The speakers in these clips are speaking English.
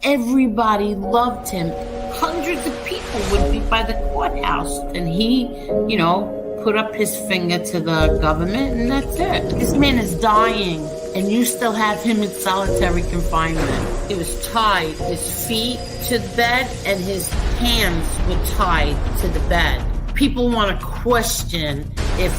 Everybody loved him. Hundreds of people would be by the courthouse, and he, put up his finger to the government, and that's it. This man is dying, and you still have him in solitary confinement. He was tied, his feet to the bed, and his hands were tied to the bed. People want to question if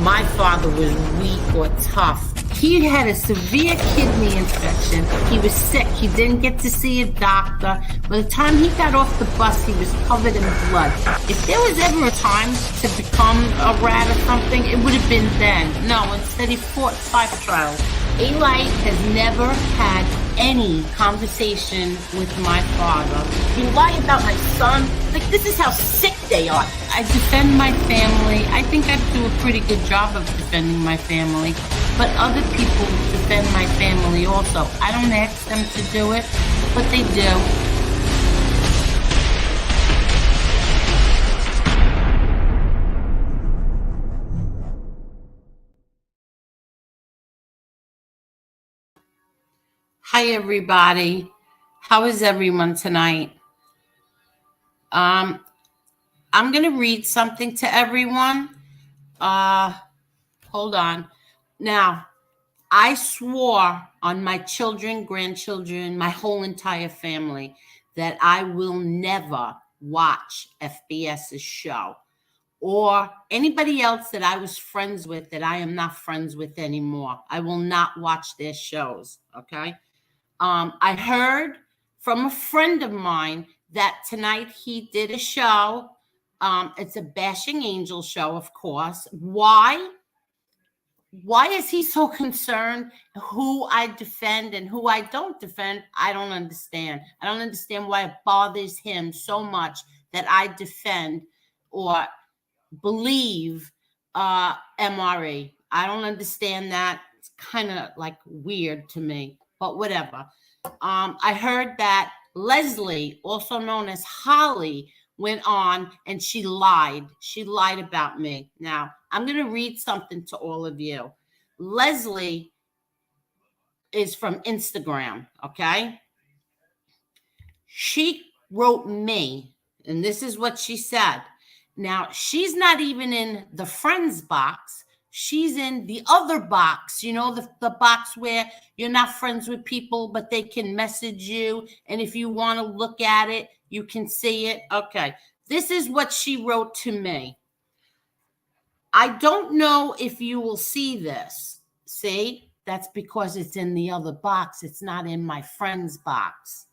my father was weak or tough. He had a severe kidney infection. He was sick. He didn't get to see a doctor. By the time he got off the bus, he was covered in blood. If there was ever a time to become a rat or something, it would have been then. No, instead he fought 5 trials. Eli has never had any conversation with my father. You lie about my son? Like, this is how sick they are. I defend my family. I think I do a pretty good job of defending my family. But other people defend my family also. I don't ask them to do it, but they do. Hi, everybody. How is everyone tonight? I'm going to read something to everyone. Hold on. Now, I swore on my children, grandchildren, my whole entire family that I will never watch FBS's show or anybody else that I was friends with that I am not friends with anymore. I will not watch their shows, okay? I heard from a friend of mine that tonight he did a show. It's a Bashing Angel show, of course. Why? Why is he so concerned who I defend and who I don't defend? I don't understand. I don't understand why it bothers him so much that I defend or believe MRE. I don't understand that. It's kind of like weird to me, but whatever. I heard that Leslie, also known as Holly, went on and she lied. She lied about me. Now, I'm going to read something to all of you. Leslie is from Instagram, okay? She wrote me, and this is what she said. Now, she's not even in the friends box. She's in the other box, the box where you're not friends with people, but they can message you. And if you want to look at it, you can see it. Okay. This is what she wrote to me. I don't know if you will see this. See, that's because it's in the other box. It's not in my friends box.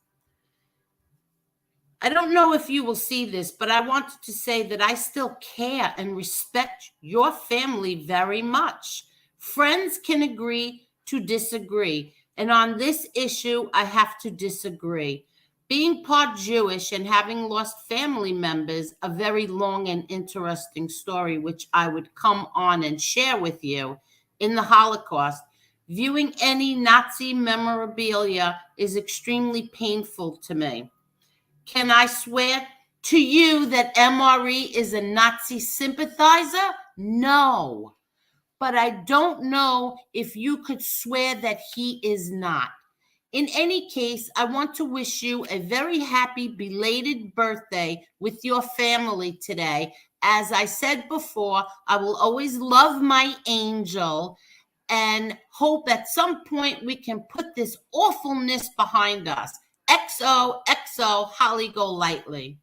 I don't know if you will see this, but I wanted to say that I still care and respect your family very much. Friends can agree to disagree. And on this issue, I have to disagree. Being part Jewish and having lost family members, a very long and interesting story, which I would come on and share with you in the Holocaust, viewing any Nazi memorabilia is extremely painful to me. Can I swear to you that MRE is a Nazi sympathizer? No. But I don't know if you could swear that he is not. In any case, I want to wish you a very happy belated birthday with your family today. As I said before, I will always love my angel and hope at some point we can put this awfulness behind us. XOXO, Holly go lightly.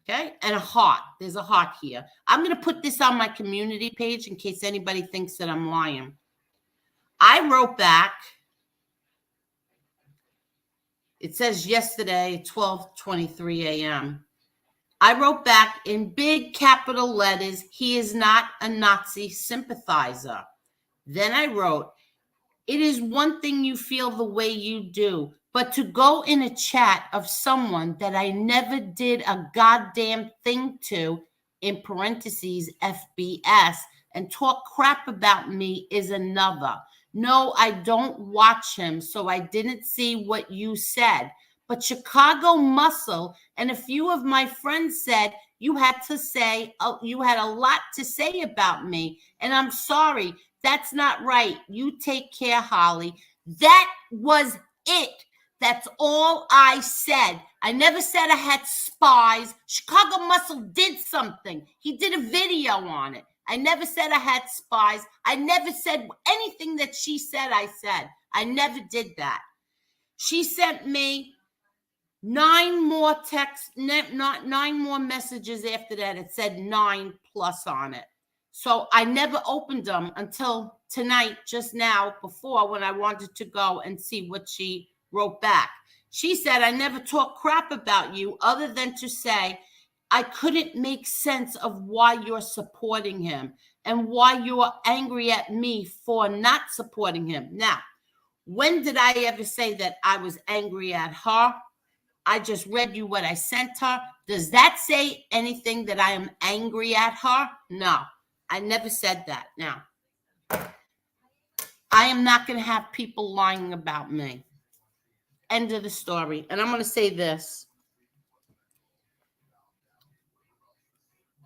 Okay, and a heart. There's a heart here. I'm going to put this on my community page in case anybody thinks that I'm lying. I wrote back. It says yesterday, 12:23 a.m. I wrote back in big capital letters, he is not a Nazi sympathizer. Then I wrote, it is one thing you feel the way you do, but to go in a chat of someone that I never did a goddamn thing to, in parentheses, FBS, and talk crap about me is another. No, I don't watch him, so I didn't see what you said. But Chicago Muscle and a few of my friends said you had a lot to say about me, and I'm sorry. That's not right. You take care, Holly. That was it. That's all I said. I never said I had spies. Chicago Muscle did something. He did a video on it. I never said I had spies. I never said anything that she said I said. I never did that. She sent me 9 more texts, not 9 more messages after that. It said 9+ on it. So I never opened them until tonight, just now, before, when I wanted to go and see what she wrote back. She said, I never talk crap about you other than to say I couldn't make sense of why you're supporting him and why you're angry at me for not supporting him. Now, when did I ever say that I was angry at her? I just read you what I sent her. Does that say anything that I am angry at her? No, I never said that. Now, I am not going to have people lying about me. End of the story. And I'm going to say this.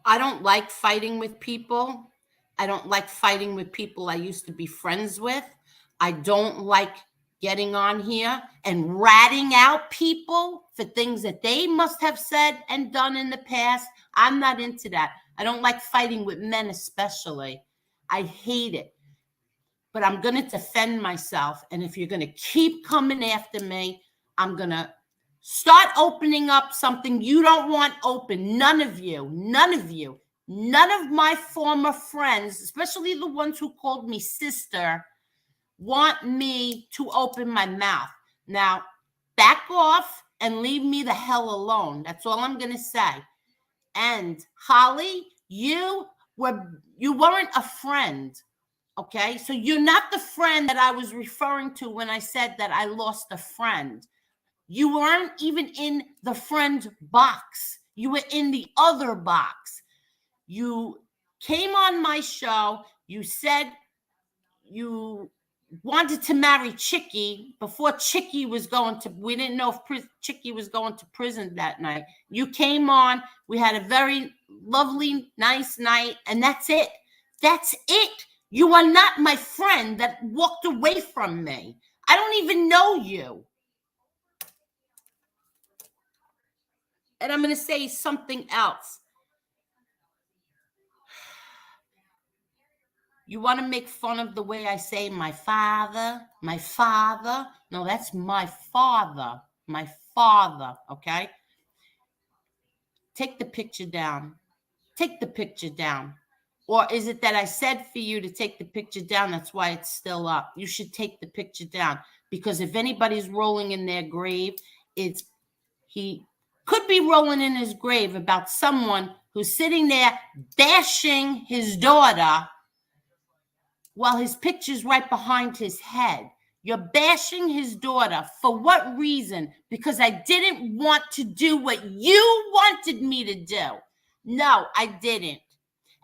I don't like fighting with people. I don't like fighting with people I used to be friends with. I don't like getting on here and ratting out people for things that they must have said and done in the past. I'm not into that. I don't like fighting with men especially. I hate it. But I'm going to defend myself. And if you're going to keep coming after me, I'm going to start opening up something you don't want open. None of you, none of my former friends, especially the ones who called me sister, want me to open my mouth. Now, back off and leave me the hell alone. That's all I'm going to say. And Holly, you weren't a friend. Okay, so you're not the friend that I was referring to when I said that I lost a friend. You weren't even in the friend box. You were in the other box. You came on my show. You said you wanted to marry Chicky before Chicky was going to, we didn't know if Chicky was going to prison that night. You came on. We had a very lovely, nice night, and that's it. That's it. You are not my friend that walked away from me. I don't even know you. And I'm going to say something else. You want to make fun of the way I say my father? No, that's my father, okay? Take the picture down. Take the picture down. Or is it that I said for you to take the picture down? That's why it's still up. You should take the picture down. Because if anybody's rolling in their grave, he could be rolling in his grave about someone who's sitting there bashing his daughter while his picture's right behind his head. You're bashing his daughter. For what reason? Because I didn't want to do what you wanted me to do. No, I didn't.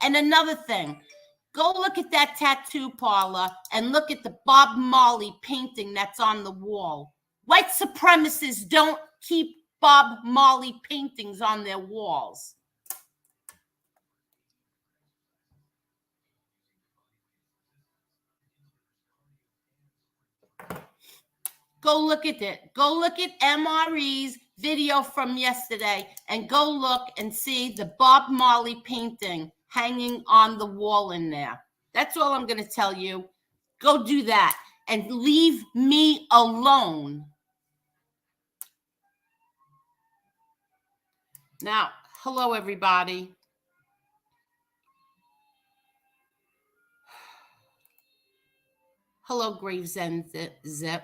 And another thing, go look at that tattoo parlor and look at the Bob Marley painting that's on the wall. White supremacists don't keep Bob Marley paintings on their walls. Go look at it. Go look at MRE's video from yesterday and go look and see the Bob Marley painting hanging on the wall in there. That's all I'm going to tell you. Go do that and leave me alone. Now, hello, everybody. Hello, Gravesend Zip.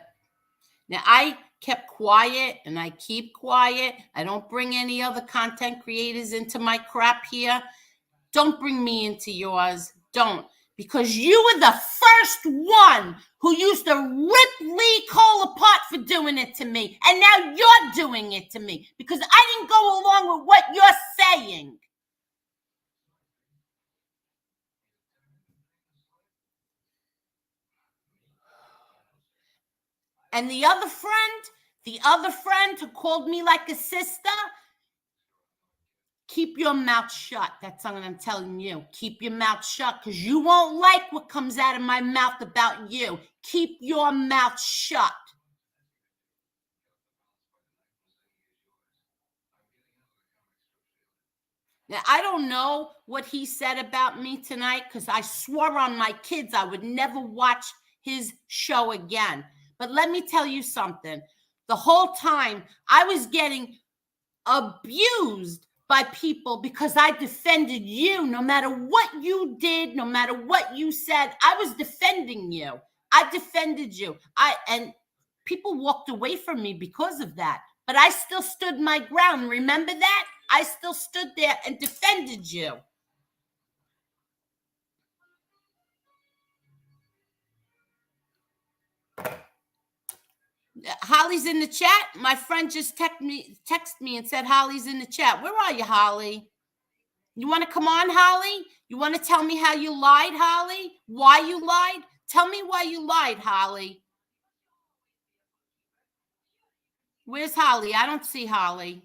Now, I kept quiet and I keep quiet. I don't bring any other content creators into my crap here. Don't bring me into yours. Don't. Because you were the first one who used to rip Lee Cole apart for doing it to me. And now you're doing it to me because I didn't go along with what you're saying. And the other friend who called me like a sister, keep your mouth shut. That's something I'm telling you. Keep your mouth shut because you won't like what comes out of my mouth about you. Keep your mouth shut. Now, I don't know what he said about me tonight because I swore on my kids I would never watch his show again. But let me tell you something. The whole time I was getting abused by people because I defended you. No matter what you did, no matter what you said, I was defending you. I defended you. And people walked away from me because of that. But I still stood my ground. Remember that? I still stood there and defended you. Holly's in the chat. My friend just text me and said Holly's in the chat. Where are you, Holly? You want to come on, Holly? You want to tell me how you lied, Holly? Why you lied? Tell me why you lied, Holly. Where's Holly? I don't see Holly.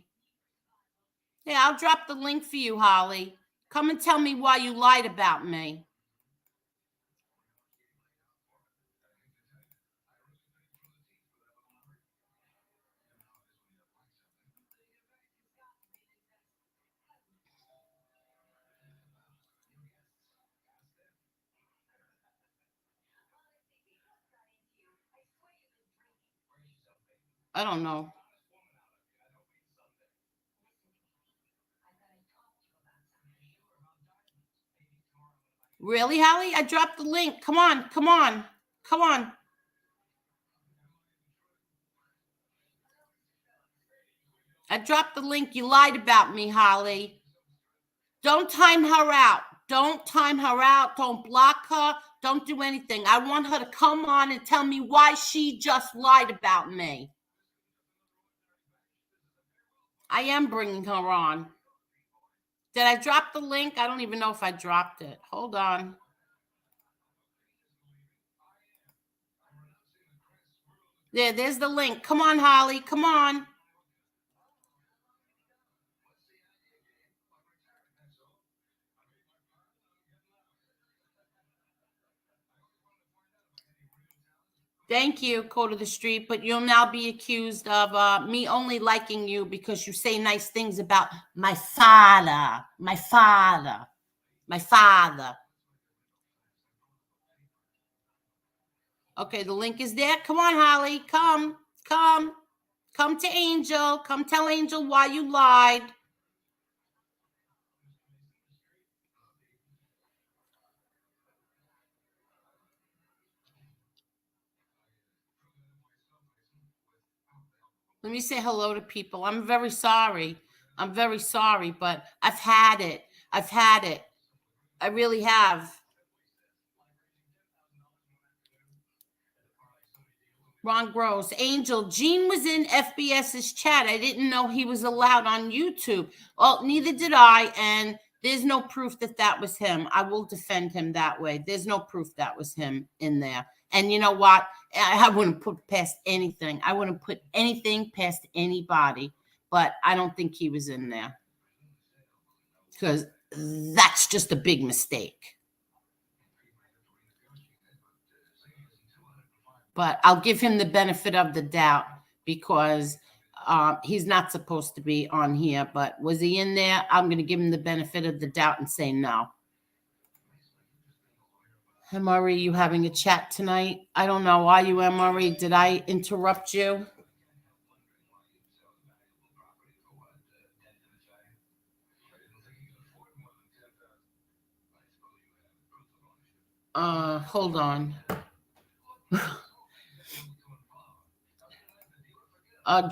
Yeah, I'll drop the link for you, Holly. Come and tell me why you lied about me. I don't know. Really, Holly? I dropped the link. Come on, come on, come on. I dropped the link. You lied about me, Holly. Don't time her out. Don't time her out. Don't block her. Don't do anything. I want her to come on and tell me why she just lied about me. I am bringing her on. Did I drop the link? I don't even know if I dropped it. Hold on. There's the link. Come on, Holly. Come on. Thank you, Code of the Street. But you'll now be accused of me only liking you because you say nice things about my father. My father. My father. Okay, the link is there. Come on, Holly. Come. Come. Come to Angel. Come tell Angel why you lied. Let me say hello to people. I'm very sorry. I'm very sorry, but I've had it. I've had it. I really have. Ron Gross. Angel, Gene was in FBS's chat. I didn't know he was allowed on YouTube. Well, neither did I. And there's no proof that that was him. I will defend him that way. There's no proof that was him in there. And you know what? I wouldn't put past anything. I wouldn't put anything past anybody. But I don't think he was in there. Because that's just a big mistake. But I'll give him the benefit of the doubt because he's not supposed to be on here. But was he in there? I'm going to give him the benefit of the doubt and say no. Marie, you having a chat tonight? I don't know. Are you, Marie? Did I interrupt you? Hold on.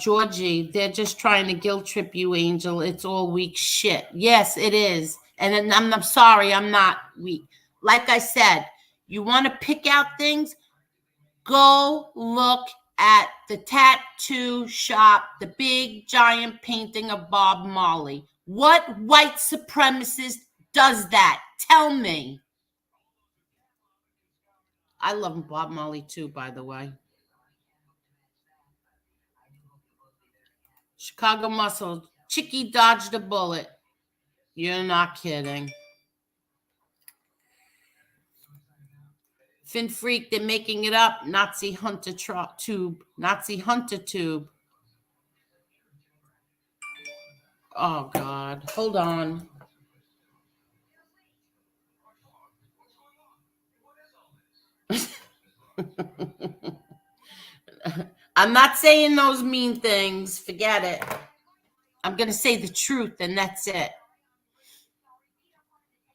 Georgie, they're just trying to guilt trip you, Angel. It's all weak shit. Yes, it is. And I'm sorry, I'm not weak. Like I said, you want to pick out things? Go look at the tattoo shop, the big giant painting of Bob Marley. What white supremacist does that? Tell me. I love Bob Marley too, by the way. Chicago Muscle. Chicky dodged a bullet. You're not kidding. Fin Freak, they're making it up. Nazi Hunter tube. Nazi Hunter tube. Oh, God. Hold on. I'm not saying those mean things. Forget it. I'm going to say the truth, and that's it.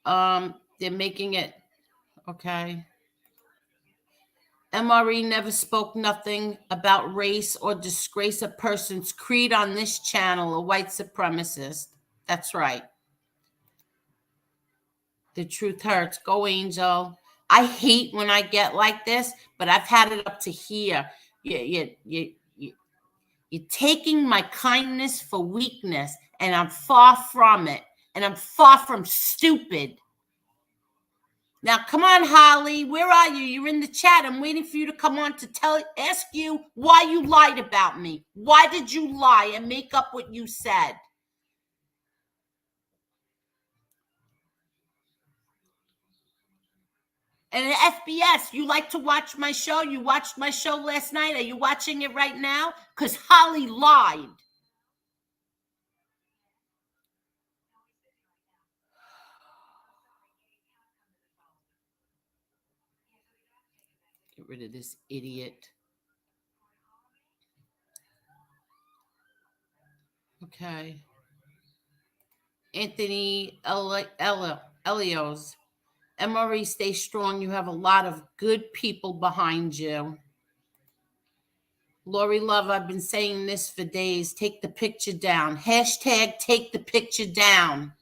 They're making it okay. MRE never spoke nothing about race or disgrace a person's creed on this channel, a white supremacist. That's right. The truth hurts. Go, Angel. I hate when I get like this, but I've had it up to here. You're taking my kindness for weakness, and I'm far from it. And I'm far from stupid. Now, come on, Holly. Where are you? You're in the chat. I'm waiting for you to come on to ask you why you lied about me. Why did you lie and make up what you said? And FBS, you like to watch my show? You watched my show last night. Are you watching it right now? Because Holly lied. Get rid of this idiot. Okay. Anthony Elios. MRE, stay strong. You have a lot of good people behind you. Lori Love, I've been saying this for days. Take the picture down. Hashtag take the picture down.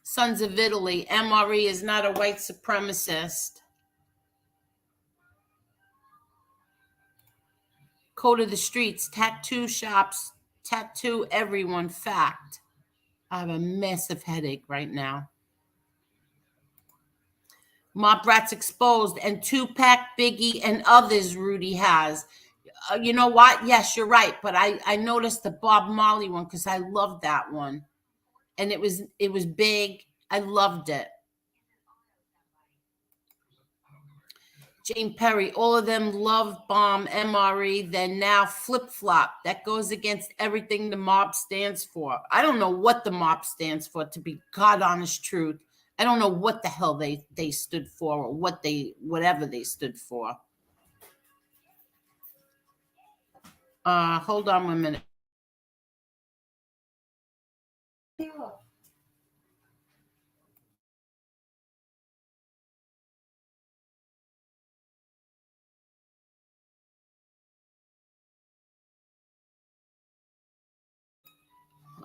Sons of Italy, MRE is not a white supremacist. Code of the streets, tattoo shops, tattoo everyone. Fact. I have a massive headache right now. Mop Rats exposed, and Tupac, Biggie, and others Rudy has. You know what? Yes, you're right. But I noticed the Bob Marley one because I loved that one. And it was big. I loved it. Jane Perry, all of them love bomb MRE, then now flip-flop. That goes against everything the mob stands for. I don't know what the mob stands for, to be God honest truth. I don't know what the hell they stood for, or whatever they stood for. Hold on 1 minute.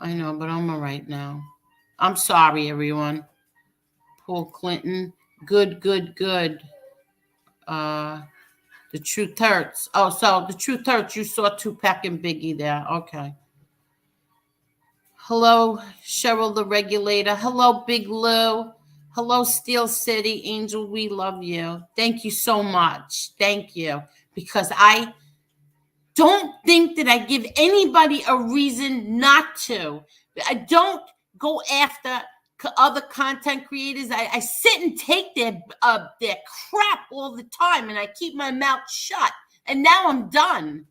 I know, but I'm all right now. I'm sorry, everyone. Paul Clinton. Good. The truth hurts. Oh, so the truth hurts. You saw Tupac and Biggie there. Okay. Hello, Cheryl the Regulator. Hello, Big Lou. Hello, Steel City. Angel, we love you. Thank you so much. Thank you. Because I don't think that I give anybody a reason not to. I don't go after other content creators. I sit and take their crap all the time, and I keep my mouth shut. And now I'm done.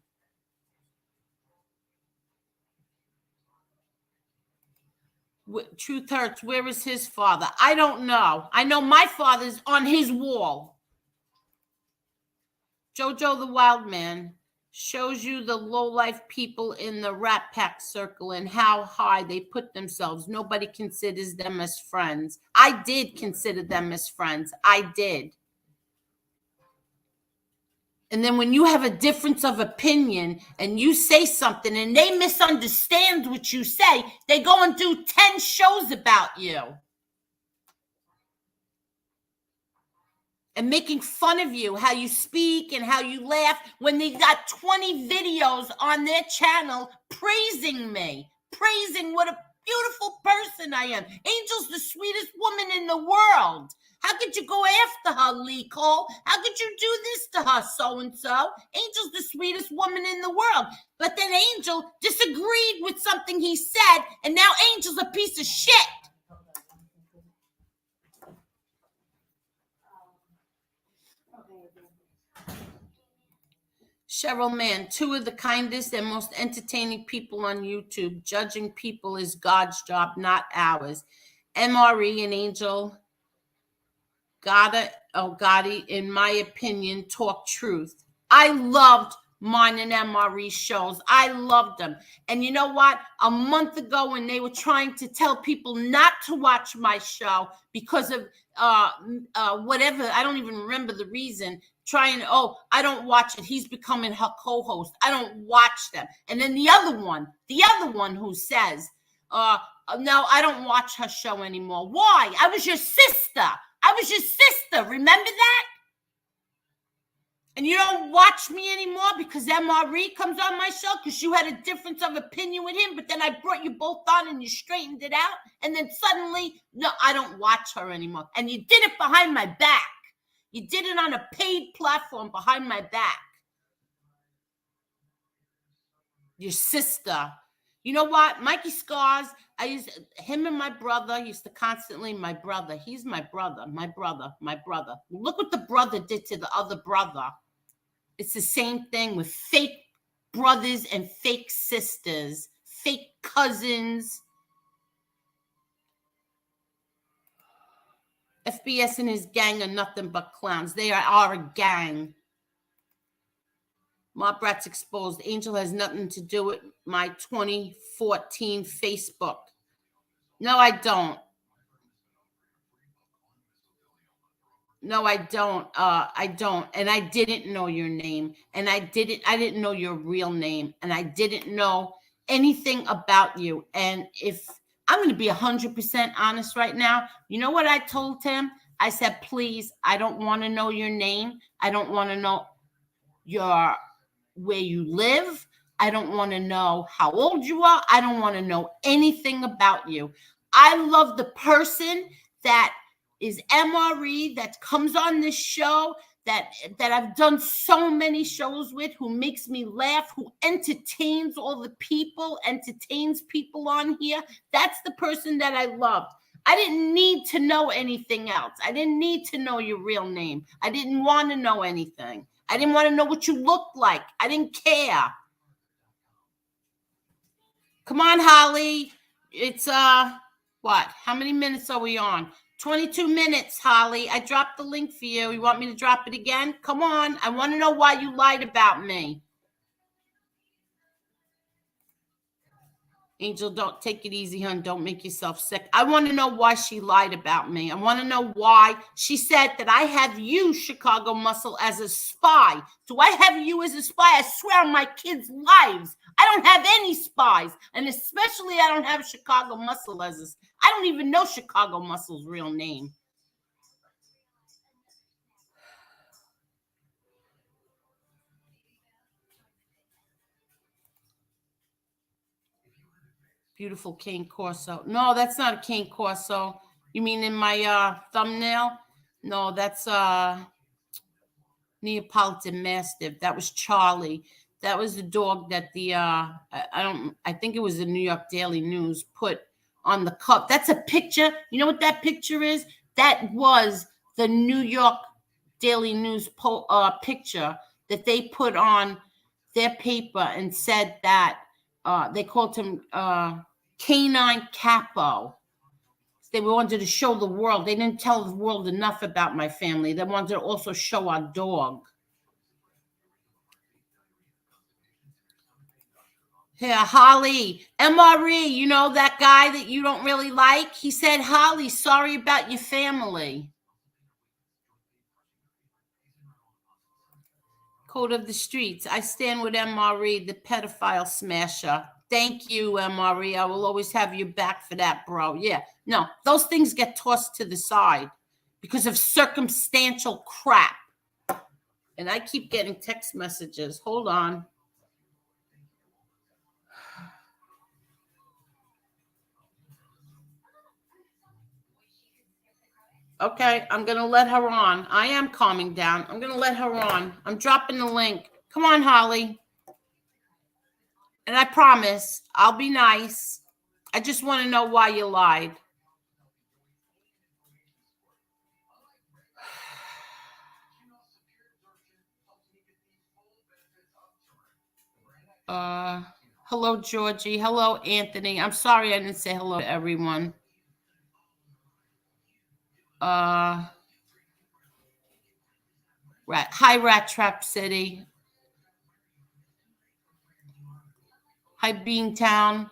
Truth hurts. Where is his father? I don't know. I know my father's on his wall. Jojo the Wild Man shows you the low-life people in the Rat Pack circle and how high they put themselves. Nobody considers them as friends. I did consider them as friends. I did. And then when you have a difference of opinion and you say something and they misunderstand what you say, they go and do 10 shows about you. And making fun of you, how you speak and how you laugh, when they got 20 videos on their channel praising me, praising what a beautiful person I am. Angel's the sweetest woman in the world. How could you go after her, Lee Cole? How could you do this to her, so-and-so? Angel's the sweetest woman in the world. But then Angel disagreed with something he said, and now Angel's a piece of shit. Cheryl Mann, two of the kindest and most entertaining people on YouTube. Judging people is God's job, not ours. MRE and Angel gotta Gotti, in my opinion, talk truth. I loved mine and MRE shows. I loved them. And you know what? A month ago, when they were trying to tell people not to watch my show because of whatever, I don't even remember the reason, I don't watch it. He's becoming her co-host. I don't watch them. And then the other one who says, no, I don't watch her show anymore. Why? I was your sister. Remember that? And you don't watch me anymore because MRE comes on my show because you had a difference of opinion with him, but then I brought you both on and you straightened it out. And then suddenly, no, I don't watch her anymore. And you did it behind my back. You did it on a paid platform behind my back. Your sister. You know what? Mikey Scars, him and my brother used to constantly, my brother. He's my brother. Look what the brother did to the other brother. It's the same thing with fake brothers and fake sisters, fake cousins. FBS and his gang are nothing but clowns. They are a gang. Mob Rats exposed. Angel has nothing to do with my 2014 Facebook. No, I don't. No, I don't. I don't. And I didn't know your name. And I didn't know your real name. And I didn't know anything about you. And if I'm going to be 100% honest right now, you know what I told him? I said, please, I don't want to know your name. I don't want to know where you live. I don't want to know how old you are. I don't want to know anything about you. I love the person that is MRE, that comes on this show, that I've done so many shows with, who makes me laugh, who entertains people on here. That's the person that I loved. I didn't need to know anything else. I didn't need to know your real name. I didn't want to know anything. I didn't want to know what you looked like. I didn't care. Come on, Holly. It's what? How many minutes are we on? 22 minutes, Holly. I dropped the link for you. You want me to drop it again? Come on. I want to know why you lied about me. Angel, don't take it easy, hon. Don't make yourself sick. I want to know why she lied about me. I want to know why she said that I have you, Chicago Muscle, as a spy. Do I have you as a spy? I swear on my kids' lives, I don't have any spies. And especially I don't have Chicago Muscle as a... I don't even know Chicago Muscle's real name. Beautiful cane corso. No, that's not a cane corso. You mean in my thumbnail? No, that's Neapolitan Mastiff. That was Charlie. That was the dog that I think it was the New York Daily News put on the cup. That's a picture. You know what that picture is? That was the New York Daily News picture that they put on their paper and said that they called him Canine Capo. They wanted to show the world. They didn't tell the world enough about my family. They wanted to also show our dog. Yeah, Holly, MRE, you know that guy that you don't really like? He said, Holly, sorry about your family. Code of the streets. I stand with MRE, the pedophile smasher. Thank you, MRE. I will always have your back for that, bro. Yeah. No, those things get tossed to the side because of circumstantial crap. And I keep getting text messages. Hold on. Okay, I'm going to let her on. I am calming down. I'm going to let her on. I'm dropping the link. Come on, Holly. And I promise I'll be nice. I just want to know why you lied. Hello, Georgie. Hello, Anthony. I'm sorry I didn't say hello to everyone. Hi, Rat Trap City. Hi, Beantown.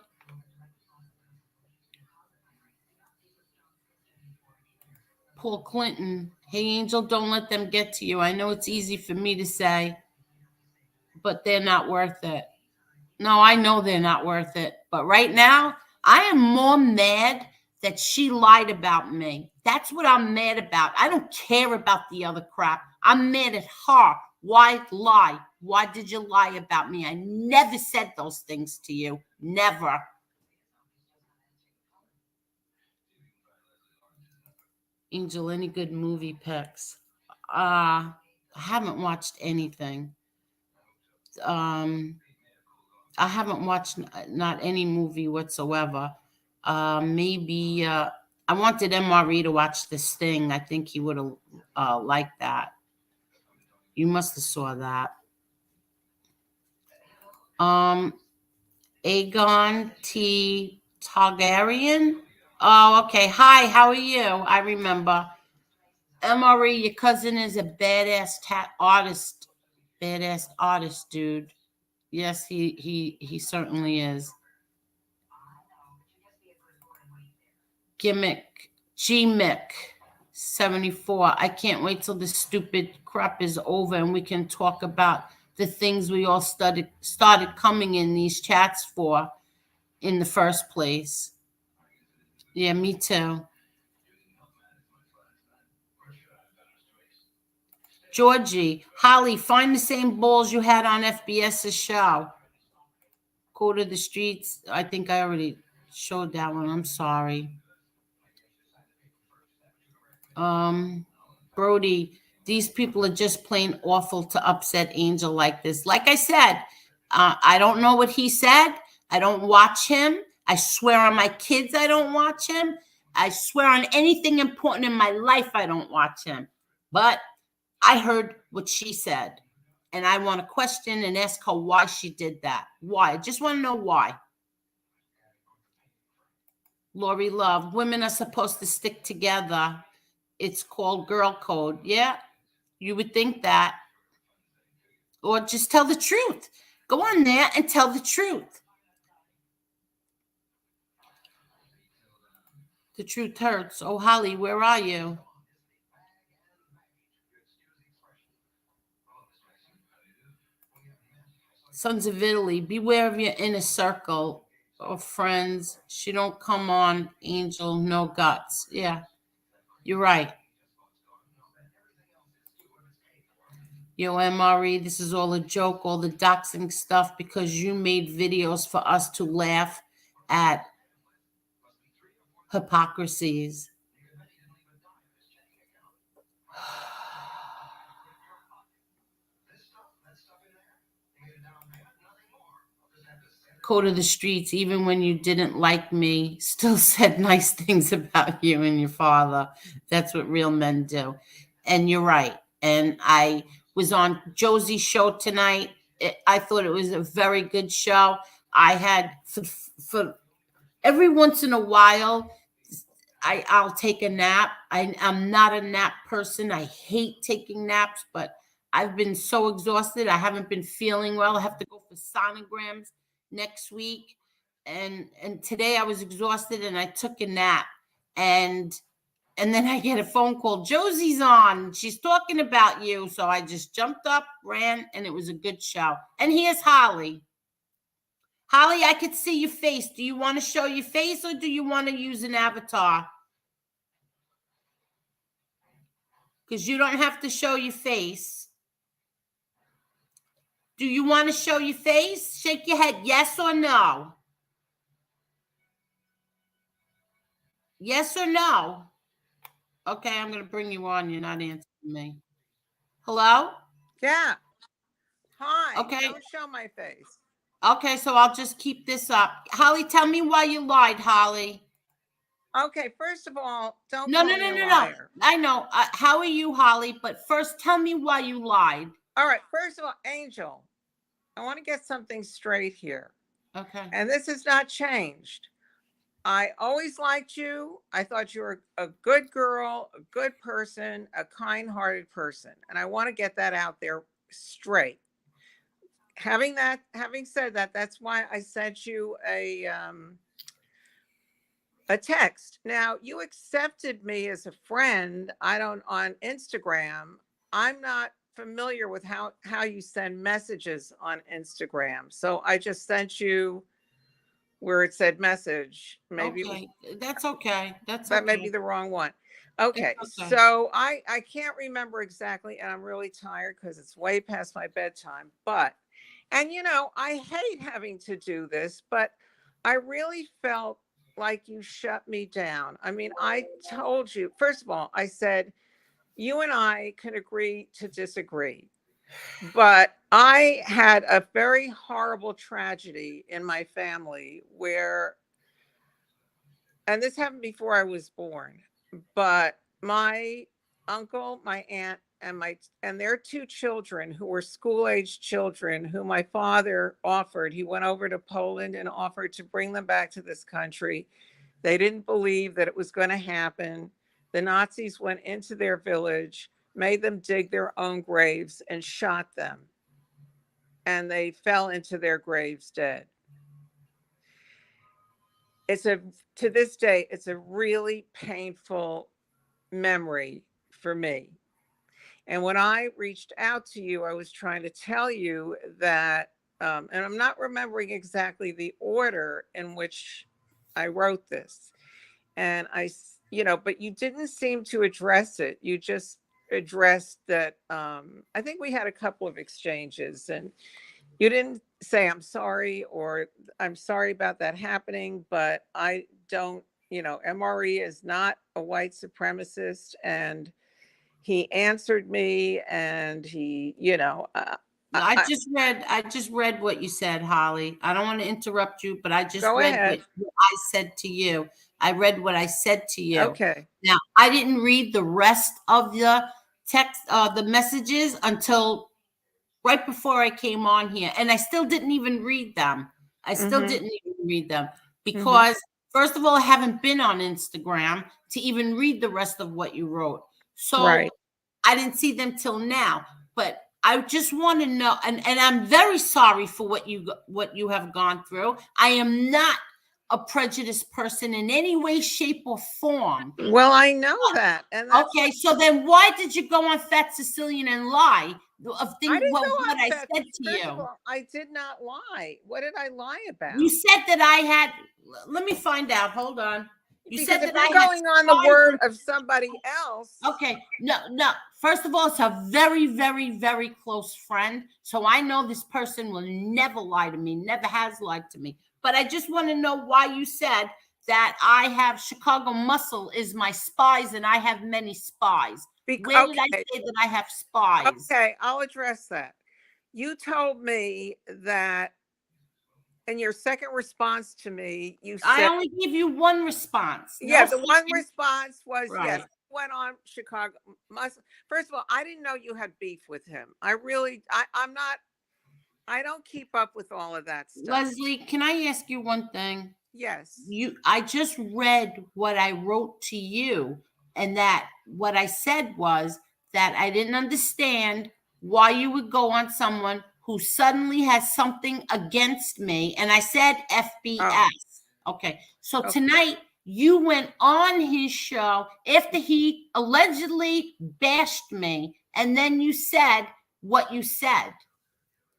Paul Clinton. Hey, Angel, don't let them get to you. I know it's easy for me to say, but they're not worth it. No, I know they're not worth it. But right now, I am more mad that she lied about me. That's what I'm mad about. I don't care about the other crap. I'm mad at her. Why lie? Why did you lie about me? I never said those things to you. Never. Angel, any good movie picks? I haven't watched anything. Um, I haven't watched not any movie whatsoever. Maybe I wanted MRE to watch this thing. I think he would have liked that. You must have saw that. Aegon T. Targaryen. Oh, okay. Hi, how are you? I remember. MRE, your cousin is a badass artist. Badass artist, dude. Yes, he certainly is. Gmick 74. I can't wait till this stupid crap is over and we can talk about the things we all started coming in these chats for in the first place. Yeah, me too. Georgie, Holly, find the same balls you had on FBS's show. Go to the streets. I think I already showed that one. I'm sorry. Brody, these people are just plain awful to upset Angel like this. Like I said, I don't know what he said. I don't watch him. I swear on my kids I don't watch him. I swear on anything important in my life I don't watch him. But I heard what she said. And I want to question and ask her why she did that. Why? I just want to know why. Lori Love, women are supposed to stick together. It's called girl code. Yeah, you would think that. Or just tell the truth. Go on there and tell the truth. The truth hurts. Oh, Holly, where are you? Sons of Italy, beware of your inner circle of friends. She don't come on, Angel, no guts. Yeah, you're right. Yo, MRE, this is all a joke, all the doxing stuff, because you made videos for us to laugh at hypocrisies. Go to the streets, even when you didn't like me, still said nice things about you and your father. That's what real men do. And you're right. And I was on Josie's show tonight. I thought it was a very good show. I had for every once in a while, I'll take a nap. I'm not a nap person. I hate taking naps, but I've been so exhausted. I haven't been feeling well. I have to go for sonograms next week. And today I was exhausted and I took a nap. And then I get a phone call. Josie's on. She's talking about you. So I just jumped up, ran, and it was a good show. And here's Holly. Holly, I could see your face. Do you want to show your face or do you want to use an avatar? Because you don't have to show your face. Do you want to show your face? Shake your head, yes or no? Yes or no? Okay, I'm going to bring you on. You're not answering me. Hello? Yeah. Hi. Okay. Don't show my face. Okay, so I'll just keep this up. Holly, tell me why you lied, Holly. Okay, first of all, don't No. call me a liar. I know. How are you, Holly? But first, tell me why you lied. All right, first of all, Angel, I want to get something straight here. Okay. And this has not changed. I always liked you. I thought you were a good girl, a good person, a kind-hearted person. And I want to get that out there straight. Having said that, that's why I sent you a text. Now, you accepted me as a friend. I don't on Instagram. I'm not familiar with how you send messages on Instagram. So I just sent you where it said message. Maybe it was Okay, that's okay. That's that may be okay. the wrong one. It's Okay, okay. so I can't remember exactly, and I'm really tired because it's way past my bedtime. But and I hate having to do this, but I really felt like you shut me down. I mean, I told you, first of all, I said you and I can agree to disagree. But I had a very horrible tragedy in my family where, and this happened before I was born, but my uncle, my aunt, and their two children who were school-age children who my father offered, he went over to Poland and offered to bring them back to this country. They didn't believe that it was going to happen. The Nazis went into their village, made them dig their own graves, and shot them. And they fell into their graves dead. It's a To this day, it's a really painful memory for me. And when I reached out to you, I was trying to tell you that, and I'm not remembering exactly the order in which I wrote this. And but you didn't seem to address it. You just addressed that. I think we had a couple of exchanges, and you didn't say I'm sorry or I'm sorry about that happening, but I don't, MRE is not a white supremacist. And he answered me and he, I just read what you said, Holly. I don't want to interrupt you, but I just go read what ahead. I said to you. I read what I said to you. Okay. Now, I didn't read the rest of the text, the messages until right before I came on here, and I still didn't even read them. I still Mm-hmm. didn't even read them Mm-hmm. because, first of all, I haven't been on Instagram to even read the rest of what you wrote. So Right. I didn't see them till now. But I just want to know, and I'm very sorry for what you have gone through. I am not a prejudiced person in any way, shape, or form. Well, I know that. And that's Okay, so then why did you go on Fat Sicilian and lie of I things didn't go what on I fat. said to First of you? all, I did not lie. What did I lie You about? said that I had. Let me find out. Hold on. You Because said if that you're I had going on the spies. word of somebody else, Okay, no, no. First of all, it's a very, very, very close friend. So I know this person will never lie to me, never has lied to me. But I just want to know why you said that I have Chicago muscle is my spies and I have many spies. Where did I okay, say that I have spies? okay, I'll address that. You told me that in your second response to me, you I said, only give you one response. yeah, No the one second. response was yes. Right. Went on Chicago. Must First of all, I didn't know you had beef with him. I'm not. I don't keep up with all of that stuff. Leslie, can I ask you one thing? Yes. I just read what I wrote to you, and that what I said was that I didn't understand why you would go on someone who suddenly has something against me, and I said Oh, FBS. Okay, so okay. tonight you went on his show after he allegedly bashed me, and then you said what you said.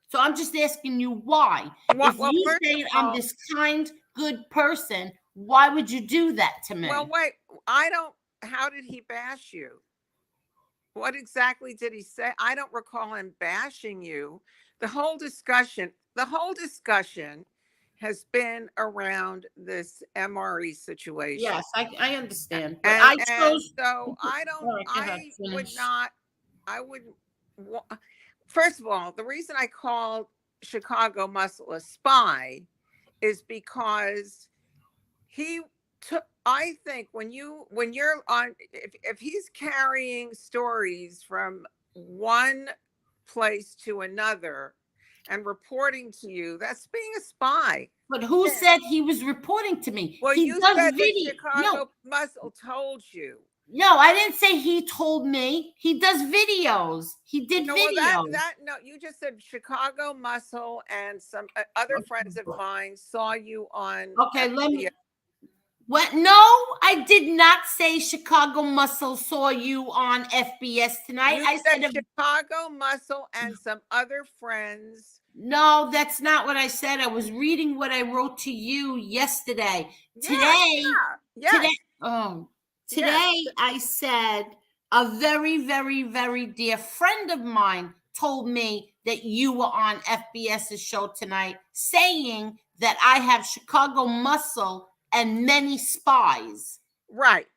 So I'm just asking you why. If Well, you first of say I'm all, this kind, good person, why would you do that to well, me? wait. I don't. How did he bash you? What exactly did he say? I don't recall him bashing you. The whole discussion has been around this MRE situation. Yes, I understand, but And I and chose. so I All don't right, go ahead, I would finish. not I wouldn't wa- first of all, the reason I called Chicago Muscle a spy is because he took I think when you're on if he's carrying stories from one place to another and reporting to you. That's being a spy. But who Yeah. said he was reporting to me? Well, He you does said that video. No, Chicago Muscle told you. no, I didn't say he told me. He does videos. He did No, well, that videos. no, you just said Chicago Muscle and some other friends of mine saw you on Okay, let FBS. me. What? No, I did not say Chicago Muscle saw you on FBS tonight. You I said said Chicago Muscle and some other friends. no, that's not what I said. I was reading what I wrote to you yesterday. Yeah, Today, today, yes, oh, yes. today I said a very, very, very dear friend of mine told me that you were on FBS's show tonight, saying that I have Chicago muscle and many spies. Right.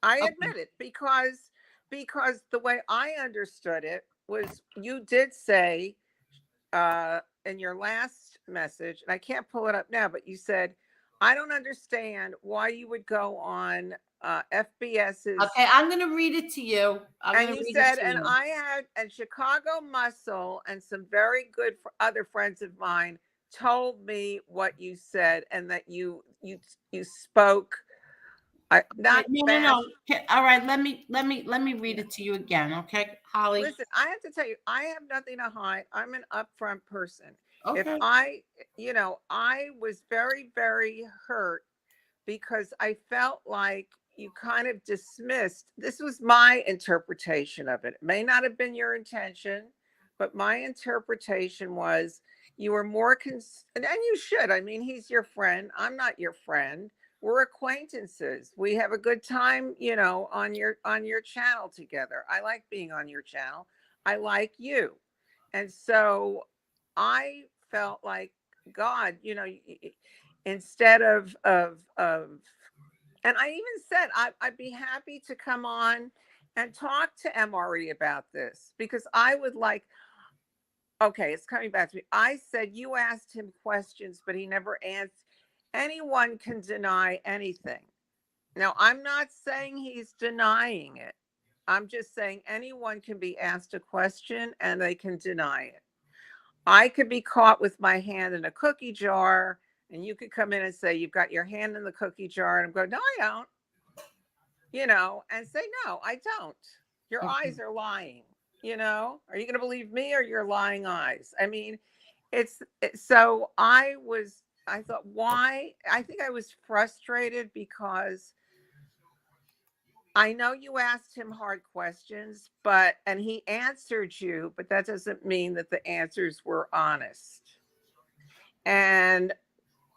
I Okay. admit it because the way I understood it was you did say in your last message, and I can't pull it up now, but you said, I don't understand why you would go on FBS's. Okay, I'm gonna read it to you. I'm And gonna you read it said, to and you. I had, and Chicago Muscle and some very good other friends of mine told me what you said and that you spoke. I Right, not no, no, bash. no. Okay, all right, let me read it to you again, okay, Holly? Listen, I have to tell you, I have nothing to hide. I'm an upfront person. If Okay. I was very, very hurt because I felt like you kind of dismissed. This was my interpretation of it. It may not have been your intention, but my interpretation was you were more and you should. I mean, he's your friend. I'm not your friend. We're acquaintances. We have a good time, on your channel together. I like being on your channel. I like you. And so I felt like God, instead of and I even said I'd be happy to come on and talk to MRE about this because I would like. Okay, it's coming back to me. I said you asked him questions, but he never answered. Anyone can deny anything. Now, I'm not saying he's denying it. I'm just saying anyone can be asked a question and they can deny it. I could be caught with my hand in a cookie jar, and you could come in and say, you've got your hand in the cookie jar. And I'm going, no, I don't, and say, no, I don't. Your Okay. eyes are lying. Are you going to believe me or your lying eyes? I mean, so I thought, why? I think I was frustrated because I know you asked him hard questions, and he answered you, but that doesn't mean that the answers were honest. And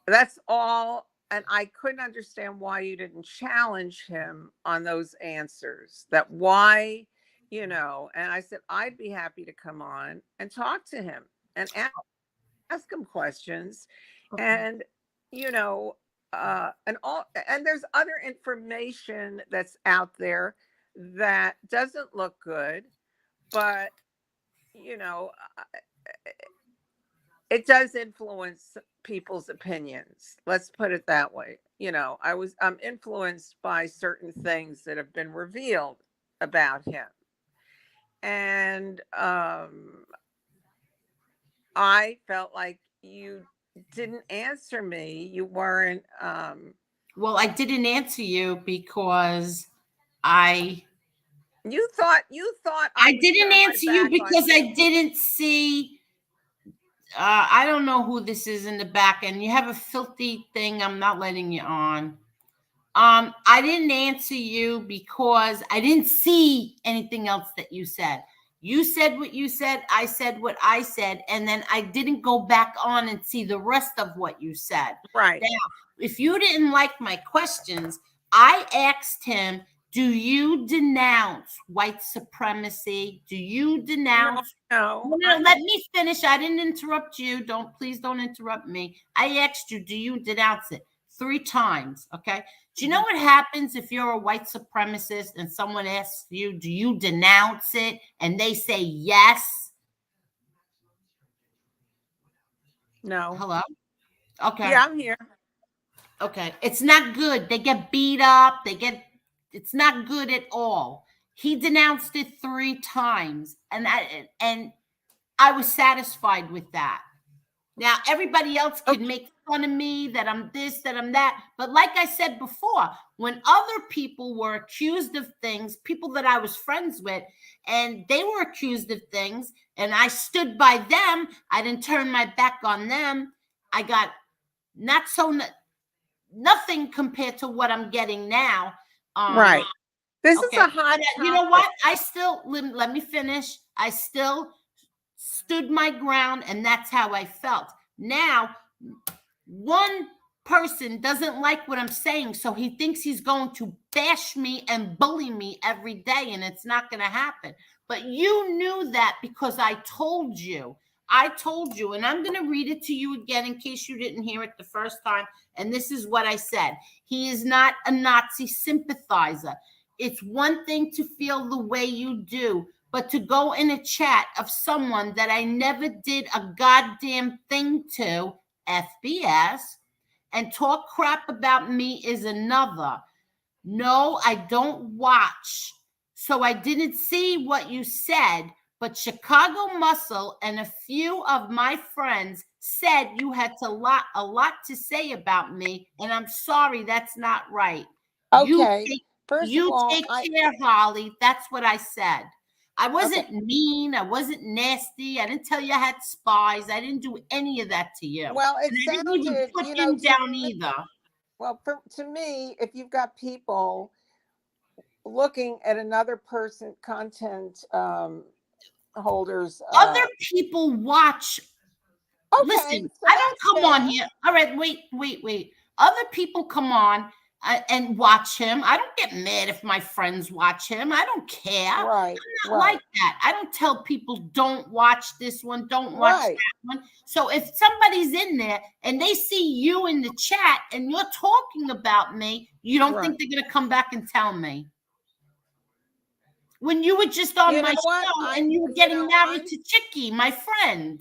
that's all. And I couldn't understand why you didn't challenge him on those answers. That why, and I said, I'd be happy to come on and talk to him and ask him questions. Okay. And, and there's other information that's out there that doesn't look good, but, you know, it does influence people's opinions. Let's put it that way. I'm influenced by certain things that have been revealed about him. And I felt like you didn't answer me. You weren't Well, I didn't answer you because I you thought I I would didn't turn my answer you back on because you. I didn't see I don't know who this is in the back, and you have a filthy thing. I'm not letting you on. I didn't answer you because I didn't see anything else that you said. You said what you said, I said what I said, and then I didn't go back on and see the rest of what you said. Right. Now, if you didn't like my questions, I asked him, do you denounce white supremacy? Do you No, denounce no. no, let me finish. I didn't interrupt you. Please don't interrupt me. I asked you, do you denounce it? 3 times. Okay. Do you know what happens if you're a white supremacist and someone asks you, do you denounce it? And they say yes. No. Hello? Okay. Yeah, I'm here. Okay. It's not good. They get beat up. It's not good at all. He denounced it 3 times. And I was satisfied with that. Now, everybody else Okay. can make fun of me that I'm this, that I'm that. But like I said before, when other people were accused of things, people that I was friends with, and they were accused of things, and I stood by them, I didn't turn my back on them. I got not so nothing compared to what I'm getting now. Right. This is Okay. a hot You know topic. what? I still, let me finish. I still stood my ground, and that's how I felt. Now, one person doesn't like what I'm saying, so he thinks he's going to bash me and bully me every day, and it's not going to happen. But you knew that because I told you. I told you, and I'm going to read it to you again in case you didn't hear it the first time. And this is what I said. He is not a Nazi sympathizer. It's one thing to feel the way you do, but to go in a chat of someone that I never did a goddamn thing to, FBS, and talk crap about me is another. No, I don't watch. So I didn't see what you said, but Chicago Muscle and a few of my friends said you had a lot to say about me, and I'm sorry, that's not right. Okay. First of You all, take care, Holly. That's what I said. I wasn't mean. I wasn't nasty. I didn't tell you I had spies. I didn't do any of that to you. well, it And I didn't even sounded, put you know, him down either. well, to me, if you've got people looking at another person, content holders, Other people watch. okay, Listen, so I that's don't come on bad. here. All right, wait. Other people come on and watch him. I don't get mad if my friends watch him. I don't care. Right, I'm not like that. I don't tell people don't watch this one, don't watch right. that one. So if somebody's in there and they see you in the chat and you're talking about me, you don't think they're going to come back and tell me? When you were just on You my know what? show and you were getting married I'm, to Chicky, my friend.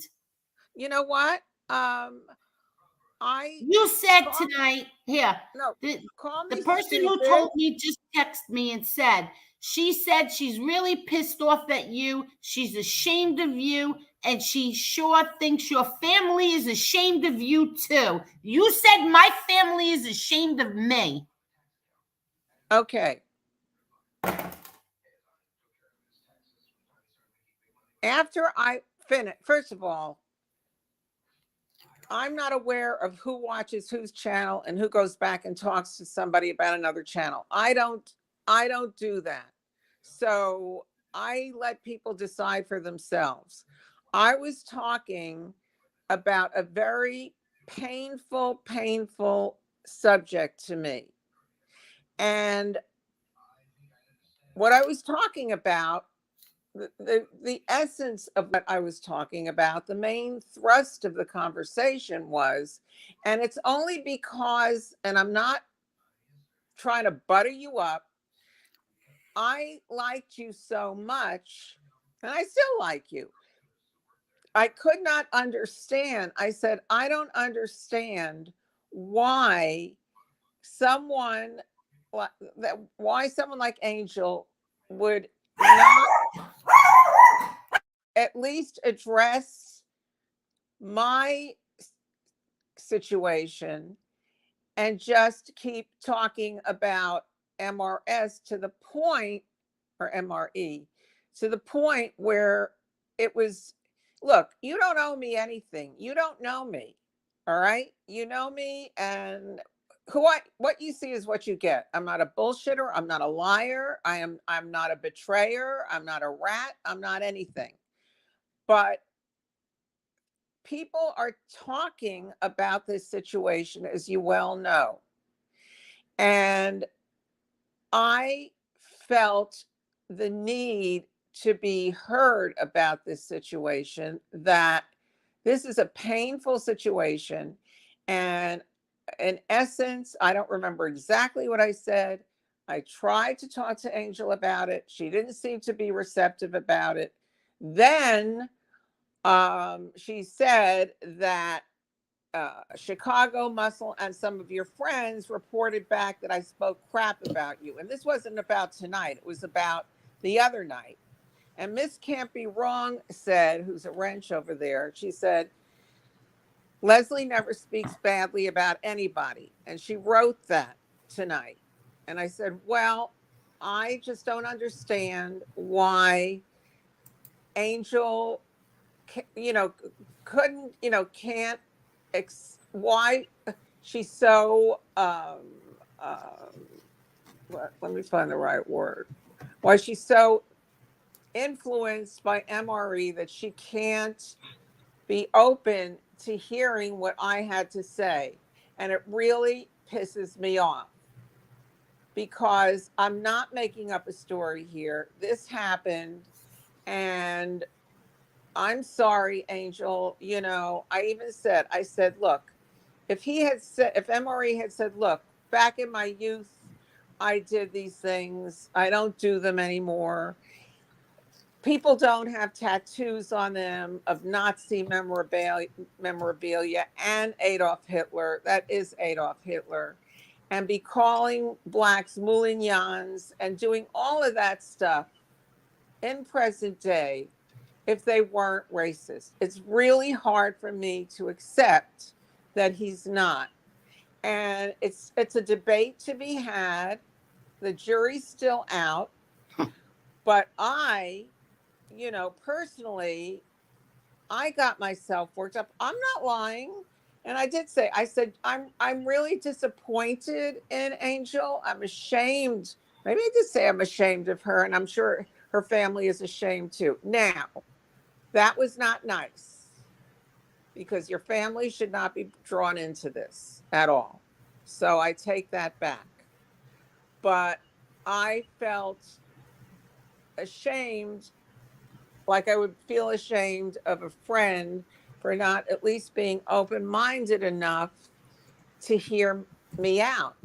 you know what? You said tonight, here, no, the call me person who stupid. told me just texted me and said, she said she's really pissed off at you. She's ashamed of you. And she sure thinks your family is ashamed of you too. You said my family is ashamed of me. Okay. After I finish, first of all, I'm not aware of who watches whose channel and who goes back and talks to somebody about another channel. I don't do that. So I let people decide for themselves. I was talking about a very painful subject to me. And what I was talking about, the essence of what I was talking about, the main thrust of the conversation was, and it's only because, and I'm not trying to butter you up, I liked you so much, and I still like you. I could not understand. I said, I don't understand why someone why someone like Angel would not at least address my situation and just keep talking about MRS to the point, or MRE, to the point where it was, look, you don't owe me anything. You don't know me. All right. You know me, and what you see is what you get. I'm not a bullshitter. I'm not a liar. I'm not a betrayer. I'm not a rat. I'm not anything. But people are talking about this situation, as you well know. And I felt the need to be heard about this situation, that this is a painful situation. And in essence, I don't remember exactly what I said. I tried to talk to Angel about it. She didn't seem to be receptive about it. Then she said that Chicago Muscle and some of your friends reported back that I spoke crap about you. And this wasn't about tonight. It was about the other night. And Miss Can't Be Wrong said, who's a wrench over there, she said, Leslie never speaks badly about anybody. And she wrote that tonight. And I said, well, I just don't understand why Angel, couldn't, can't, why she's so, let me find the right word, why she's so influenced by MRE that she can't be open to hearing what I had to say. And it really pisses me off because I'm not making up a story here. This happened. And I'm sorry, Angel. I said, look, if MRE had said, look, back in my youth, I did these things, I don't do them anymore. People don't have tattoos on them of Nazi memorabilia and Adolf Hitler. That is Adolf Hitler. And be calling blacks moulignons and doing all of that stuff in present day if they weren't racist. It's really hard for me to accept that he's not. And it's a debate to be had. The jury's still out. But personally, I got myself worked up. I'm not lying. And I said, I'm really disappointed in Angel. I'm ashamed. Maybe I did say I'm ashamed of her, and I'm sure her family is ashamed too. Now, that was not nice because your family should not be drawn into this at all. So I take that back. But I felt ashamed, like I would feel ashamed of a friend for not at least being open-minded enough to hear me out.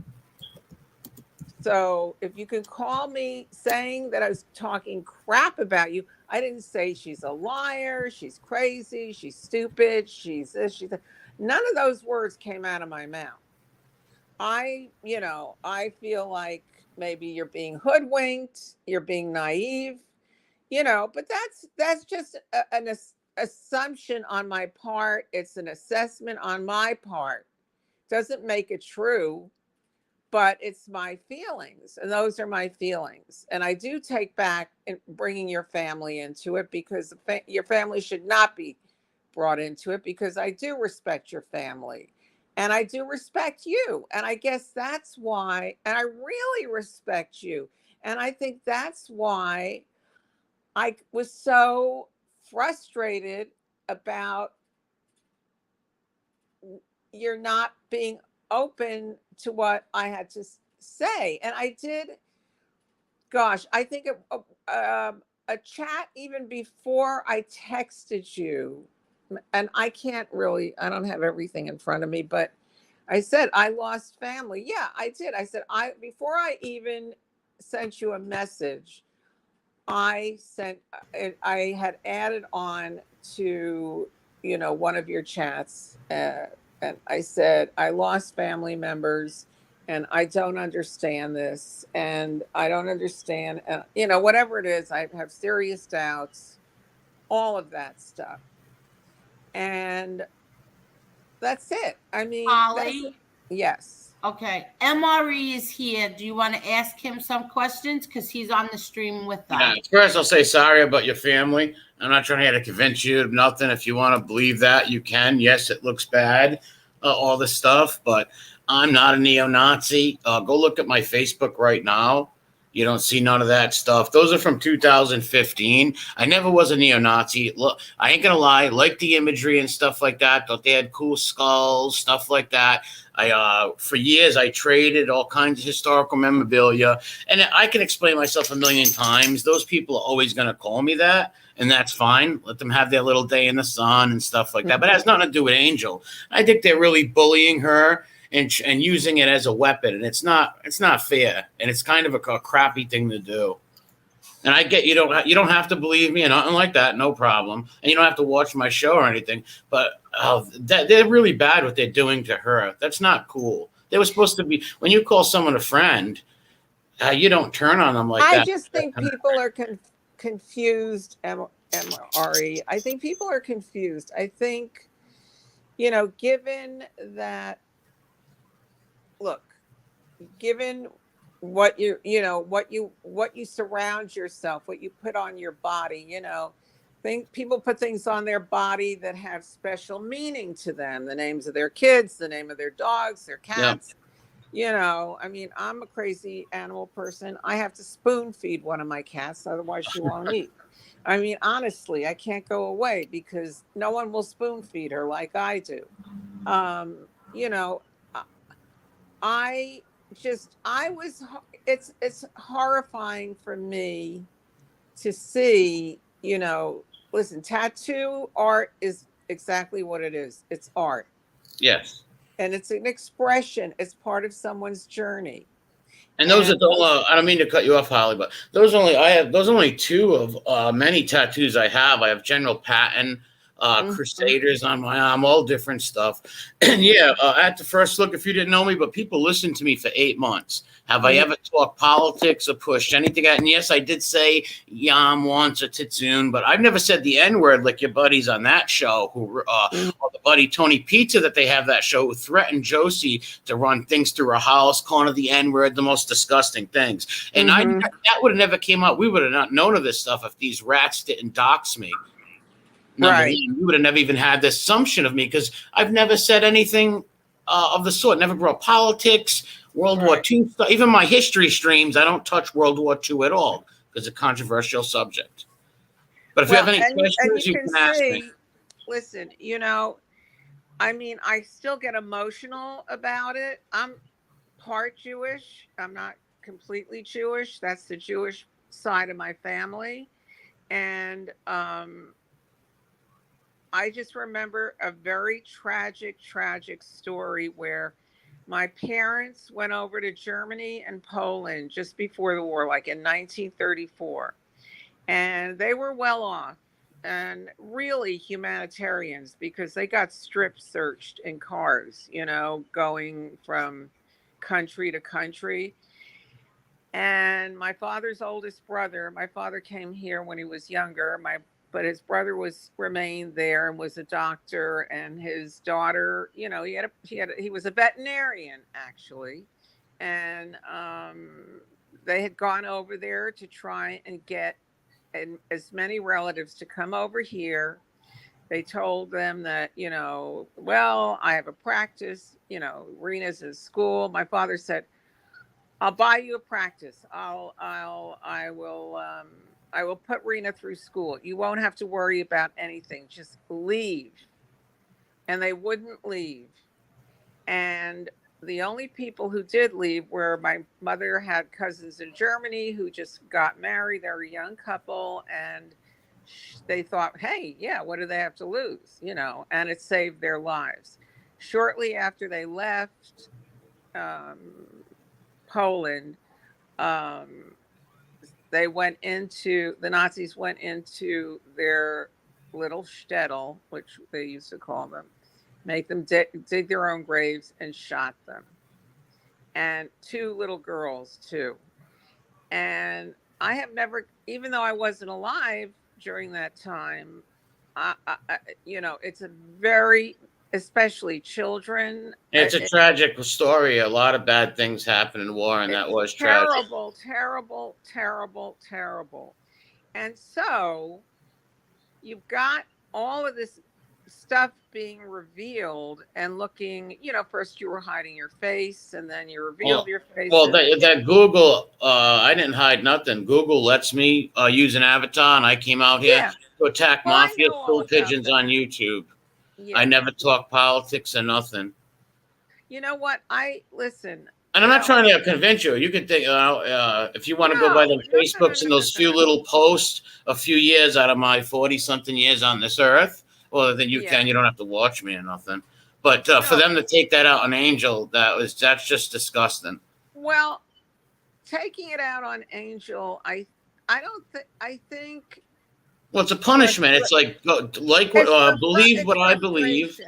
So if you can call me saying that I was talking crap about you, I didn't say she's a liar, she's crazy, she's stupid, she's this, she's that. None of those words came out of my mouth. I feel like maybe you're being hoodwinked, you're being naive, but that's just an assumption on my part. It's an assessment on my part. Doesn't make it true, but it's my feelings, and those are my feelings. And I do take back in bringing your family into it, because your family should not be brought into it, because I do respect your family and I do respect you. And I guess that's why, and I really respect you. And I think that's why I was so frustrated about you're not being open to what I had to say. And I did, gosh, I think a chat even before I texted you, and I don't have everything in front of me, but I said, I lost family. Yeah, I did. I said, before I even sent you a message, I had added on to, one of your chats, and I said, I lost family members and I don't understand this. And I don't understand, whatever it is, I have serious doubts, all of that stuff. And that's it. I mean, Holly? Yes. Okay. MRE is here. Do you want to ask him some questions? Because he's on the stream with us. Yeah, first I'll say sorry about your family. I'm not trying to convince you of nothing. If you want to believe that, you can. Yes, it looks bad, all this stuff, but I'm not a neo-Nazi. Go look at my Facebook right now. You don't see none of that stuff. Those are from 2015. I never was a neo-Nazi. Look, I ain't gonna lie. Like the imagery and stuff like that. Thought they had cool skulls, stuff like that. For years, I traded all kinds of historical memorabilia, and I can explain myself a million times. Those people are always going to call me that, and that's fine. Let them have their little day in the sun and stuff like that. But it has nothing to do with Angel. I think they're really bullying her and using it as a weapon, and it's not fair, and it's kind of a crappy thing to do. And I get you don't have to believe me and nothing like that, no problem. And you don't have to watch my show or anything. But they're really bad what they're doing to her. That's not cool. They were supposed to be, when you call someone a friend, you don't turn on them like that. I just think people are confused, MRE. I think people are confused. I think, given that, look, given what what you surround yourself, what you put on your body, think people put things on their body that have special meaning to them, the names of their kids, the name of their dogs, their Yeah. cats. I mean, I'm a crazy animal person. I have to spoon feed one of my cats, otherwise she won't eat. I mean, honestly, I can't go away because no one will spoon feed her like I do. Um, you know, I it's horrifying for me to see, listen, tattoo art is exactly what it is. It's art. Yes. And it's an expression. It's part of someone's journey. And those are And the I don't mean to cut you off, Holly, but those are only two of many tattoos I have. I have General Patton, Crusaders on my arm, all different stuff. And yeah, at the first look, if you didn't know me, but people listened to me for 8 months. Have I ever talked politics or pushed anything? And yes, I did say yam once or titsoon, but I've never said the N word like your buddies on that show, who or the buddy Tony Pizza that they have that show, who threatened Josie to run things through her house, calling her the N word, the most disgusting things. And that would have never came out. We would have not known of this stuff if these rats didn't dox me. Number one, we would have never even had the assumption of me because I've never said anything of the sort. Never brought politics, World War II stuff. Even my history streams, I don't touch World War II at all because it's a controversial subject. But if you have any questions, you can ask me. Listen, I mean, I still get emotional about it. I'm part Jewish. I'm not completely Jewish. That's the Jewish side of my family. And I just remember a very tragic story where my parents went over to Germany and Poland just before the war, like in 1934. And they were well off and really humanitarians because they got strip searched in cars, going from country to country. And my father's oldest brother, my father came here when he was younger, but his brother remained there and was a doctor, and his daughter, he was a veterinarian actually. And they had gone over there to try and get as many relatives to come over here. They told them that, well, I have a practice, Rena's in school. My father said, I'll buy you a practice. I will put Rena through school. You won't have to worry about anything. Just leave. And they wouldn't leave. And the only people who did leave were my mother had cousins in Germany who just got married. They were a young couple, and they thought, hey, yeah, what do they have to lose? And it saved their lives. Shortly after they left Poland, the Nazis went into their little shtetl, which they used to call them, make them dig their own graves and shot them. And 2 little girls too. And I have never, even though I wasn't alive during that time, it's a very, especially children. It's a tragic story. A lot of bad things happen in war, and that was tragic. Terrible. And so you've got all of this stuff being revealed and looking, first you were hiding your face and then you revealed your face. Well, that Google, I didn't hide nothing. Google lets me use an avatar, and I came out here to attack mafia stool pigeons on YouTube. Yeah. I never talk politics or nothing. You know what? Listen. And I'm not trying to convince you. You could think, if you want to go by the Facebooks and those few little posts, a few years out of my 40-something years on this earth, well, then you can. You don't have to watch me or nothing. But for them to take that out on Angel, that's just disgusting. Well, taking it out on Angel, I think. Well, it's a punishment. It's like believe what I believe.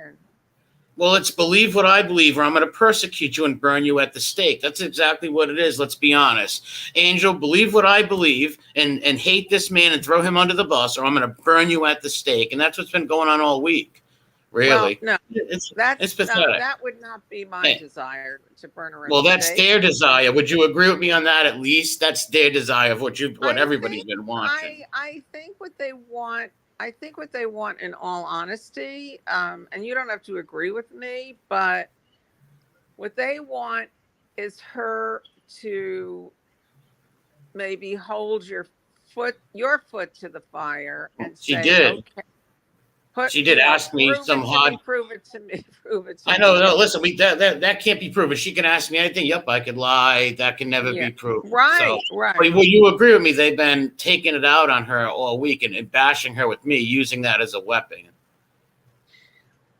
Well, it's believe what I believe, or I'm going to persecute you and burn you at the stake. That's exactly what it is. Let's be honest. Angel, believe what I believe and hate this man and throw him under the bus, or I'm going to burn you at the stake. And that's what's been going on all week. Well, Really. no, It's pathetic. that would not be my Hey, desire to burn her at well, the that's stake. their desire. Would you agree with me on that at least? That's their desire of what I everybody's think been watching. I think what they want. I think what they want, in all honesty, and you don't have to agree with me, but what they want is her to maybe hold your foot to the fire and She say, did. okay, She did ask me prove some it to me, hard. prove it to me, prove it to I me. know. No, listen. That can't be proven. She can ask me anything. Yep, I could lie. That can never Yeah. be proven. So, Right. but will you agree with me? They've been taking it out on her all week and bashing her with me, using that as a weapon.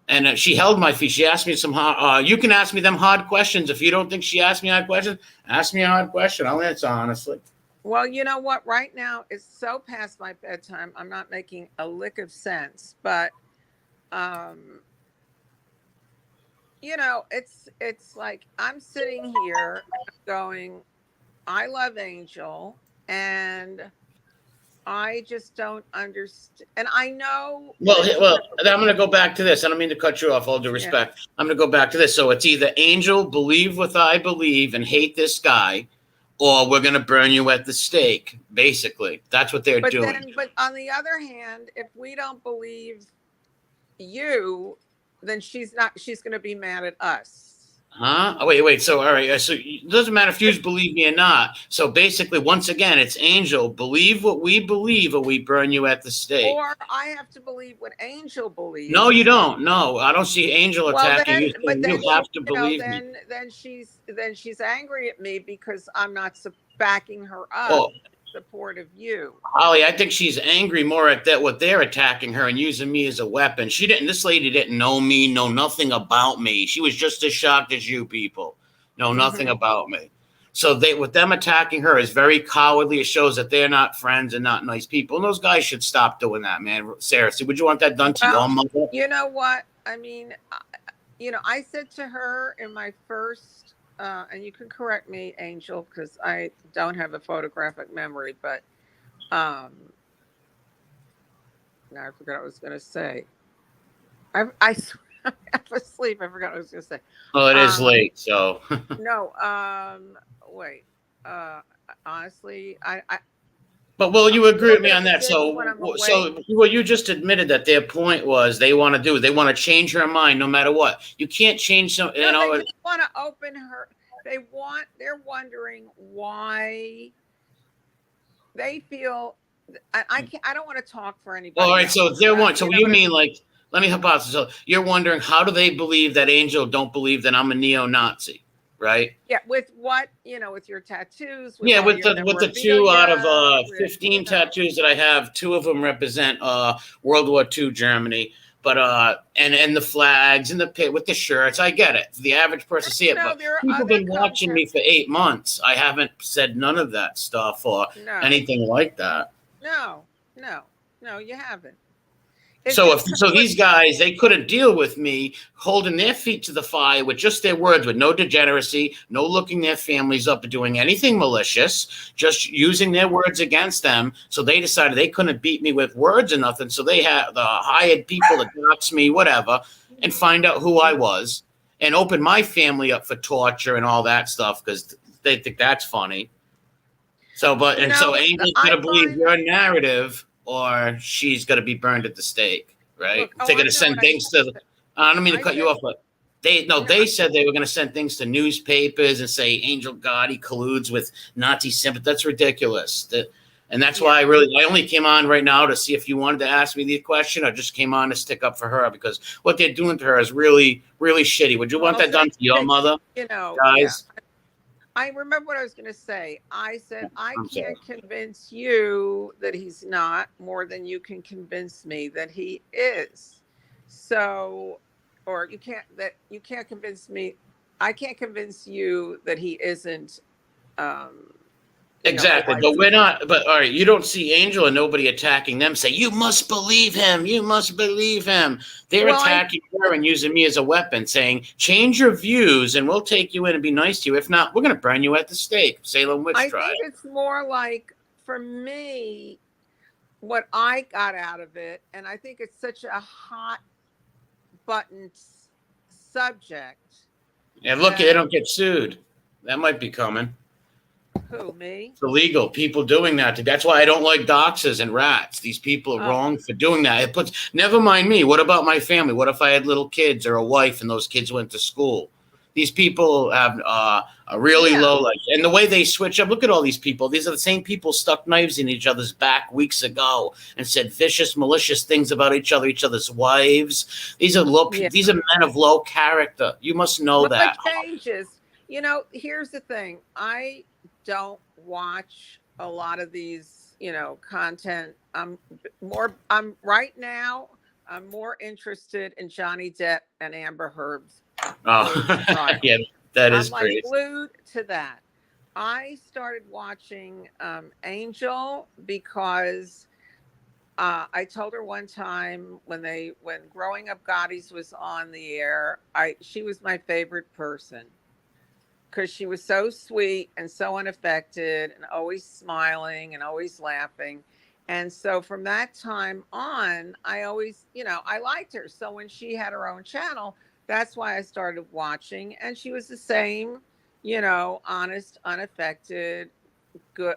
And she held my feet. She asked me some hard. You can ask me them hard questions. If you don't think she asked me hard questions, ask me a hard question. I'll answer honestly. Well, you know what? Right now it's so past my bedtime. I'm not making a lick of sense, but it's like I'm sitting here going, I love Angel, and I just don't understand. And I know Well, that she well, I'm going to go back to this. I don't mean to cut you off. All due yeah. respect, I'm going to go back to this. So it's either Angel, believe what I believe and hate this guy, or we're going to burn you at the stake. Basically, that's what they're doing. But on the other hand, if we don't believe you, then she's going to be mad at us. Huh? Oh, wait. So, all right. So it doesn't matter if you believe me or not. So basically, once again, it's Angel. Believe what we believe, or we burn you at the stake. Or I have to believe what Angel believes. No, you don't. No, I don't see Angel attacking you. You have to believe me. Then she's angry at me because I'm not backing her up. Well, Support of you, Holly, I think she's angry more at that what they're attacking her and using me as a weapon. This lady didn't know me, know nothing about me. She was just as shocked as you people. Know nothing about me. So with them attacking her is very cowardly. It shows that they're not friends and not nice people. And those guys should stop doing that, man. Seriously, would you want that done to your mother? You know what? I mean, I said to her in my first and you can correct me, Angel, because I don't have a photographic memory, but now I forgot what I was going to say. I'm asleep. I forgot what I was going to say. Oh, it is late, so. No, wait. Honestly, I But will you agree with me on that? So you just admitted that their point was they want to change her mind no matter what. You can't change some. They just want to open her. They're wondering why they feel. I don't want to talk for anybody. All right, so they're one. So you mean like? Let me help out. So you're wondering how do they believe that Angel don't believe that I'm a neo-Nazi, right? Yeah, with what with your tattoos. With the 2 out of 15 tattoos that I have, 2 of them represent World War II Germany. But and the flags and with the shirts, I get it. The average person see it, but people have been watching me for 8 months. I haven't said none of that stuff or anything like that. No, you haven't. So these guys, they couldn't deal with me holding their feet to the fire with just their words, with no degeneracy, no looking their families up or doing anything malicious, just using their words against them. So they decided they couldn't beat me with words or nothing. So they had hired people to dox me, whatever, and find out who I was and open my family up for torture and all that stuff because they think that's funny. So, Angel's going to believe your narrative, or she's going to be burned at the stake, right? They're going to send things to. I don't mean to cut you off, but they said they were going to send things to newspapers and say Angel Gotti colludes with Nazi sympathy. That's ridiculous. And that's why I only came on right now to see if you wanted to ask me the question, or just came on to stick up for her because what they're doing to her is really, really shitty. Would you want that done to your mother, guys? Yeah. I remember what I was going to say. I said, I can't convince you that he's not more than you can convince me that he is. So, or you can't convince me. I can't convince you that he isn't Exactly, but we're not. But all right, you don't see Angel and nobody attacking them. Say you must believe him. You must believe him. They're Well, attacking her and using me as a weapon, saying change your views and we'll take you in and be nice to you. If not, we're going to burn you at the stake. Salem witch I trial. think it's more like, for me, what I got out of it, and I think it's such a hot button subject. And look, they don't get sued. That might be coming. Who, me? It's illegal. People doing that. That's why I don't like doxers and rats. These people are wrong for doing that. It puts. Never mind me. What about my family? What if I had little kids or a wife and those kids went to school? These people have a really low life. And the way they switch up, look at all these people. These are the same people stuck knives in each other's back weeks ago and said vicious, malicious things about each other, each other's wives. These are These are men of low character. You must know that. It changes. Here's the thing. I don't watch a lot of these, content. I'm right now, I'm more interested in Johnny Depp and Amber Heard's. Yeah, that is I'm crazy. glued to that. I started watching Angel because I told her one time when Growing Up Gotti's was on the air, she was my favorite person because she was so sweet and so unaffected and always smiling and always laughing. And so from that time on, I always, I liked her. So when she had her own channel, that's why I started watching. And she was the same, honest, unaffected, good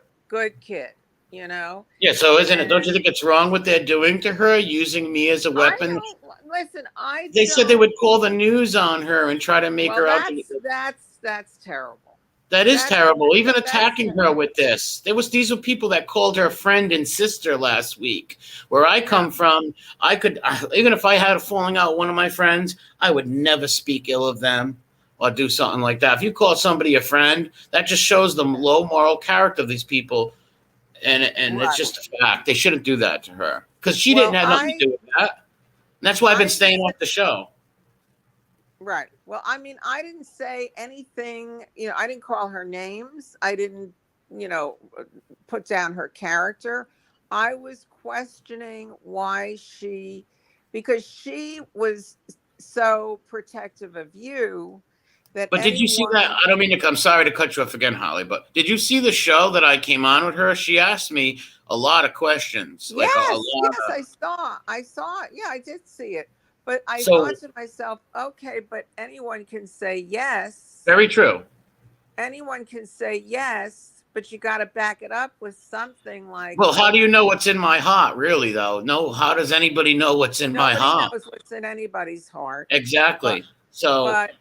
kid, Yeah, so don't you think it's wrong what they're doing to her, using me as a weapon? They said they would call the news on her and try to make her out. That's terrible. That is terrible. Even attacking her with this. These were people that called her friend and sister last week. Where I come from, even if I had a falling out with one of my friends, I would never speak ill of them or do something like that. If you call somebody a friend, that just shows the low moral character of these people. And it's just a fact. They shouldn't do that to her. Because she didn't have nothing to do with that. And that's why I've been staying off the show. Right. Well, I didn't say anything, I didn't call her names. I didn't, put down her character. I was questioning why because she was so protective of you that. But did you see that? I don't mean to, I'm sorry to cut you off again, Holly, but did you see the show that I came on with her? She asked me a lot of questions. Yes, I saw it. Yeah, I did see it. But I thought to myself, okay, but anyone can say yes. Very true. Anyone can say yes, but you got to back it up with something like. Well, how do you know what's in my heart, really, though? No, how does anybody know what's in my heart? Nobody knows what's in anybody's heart. Exactly. But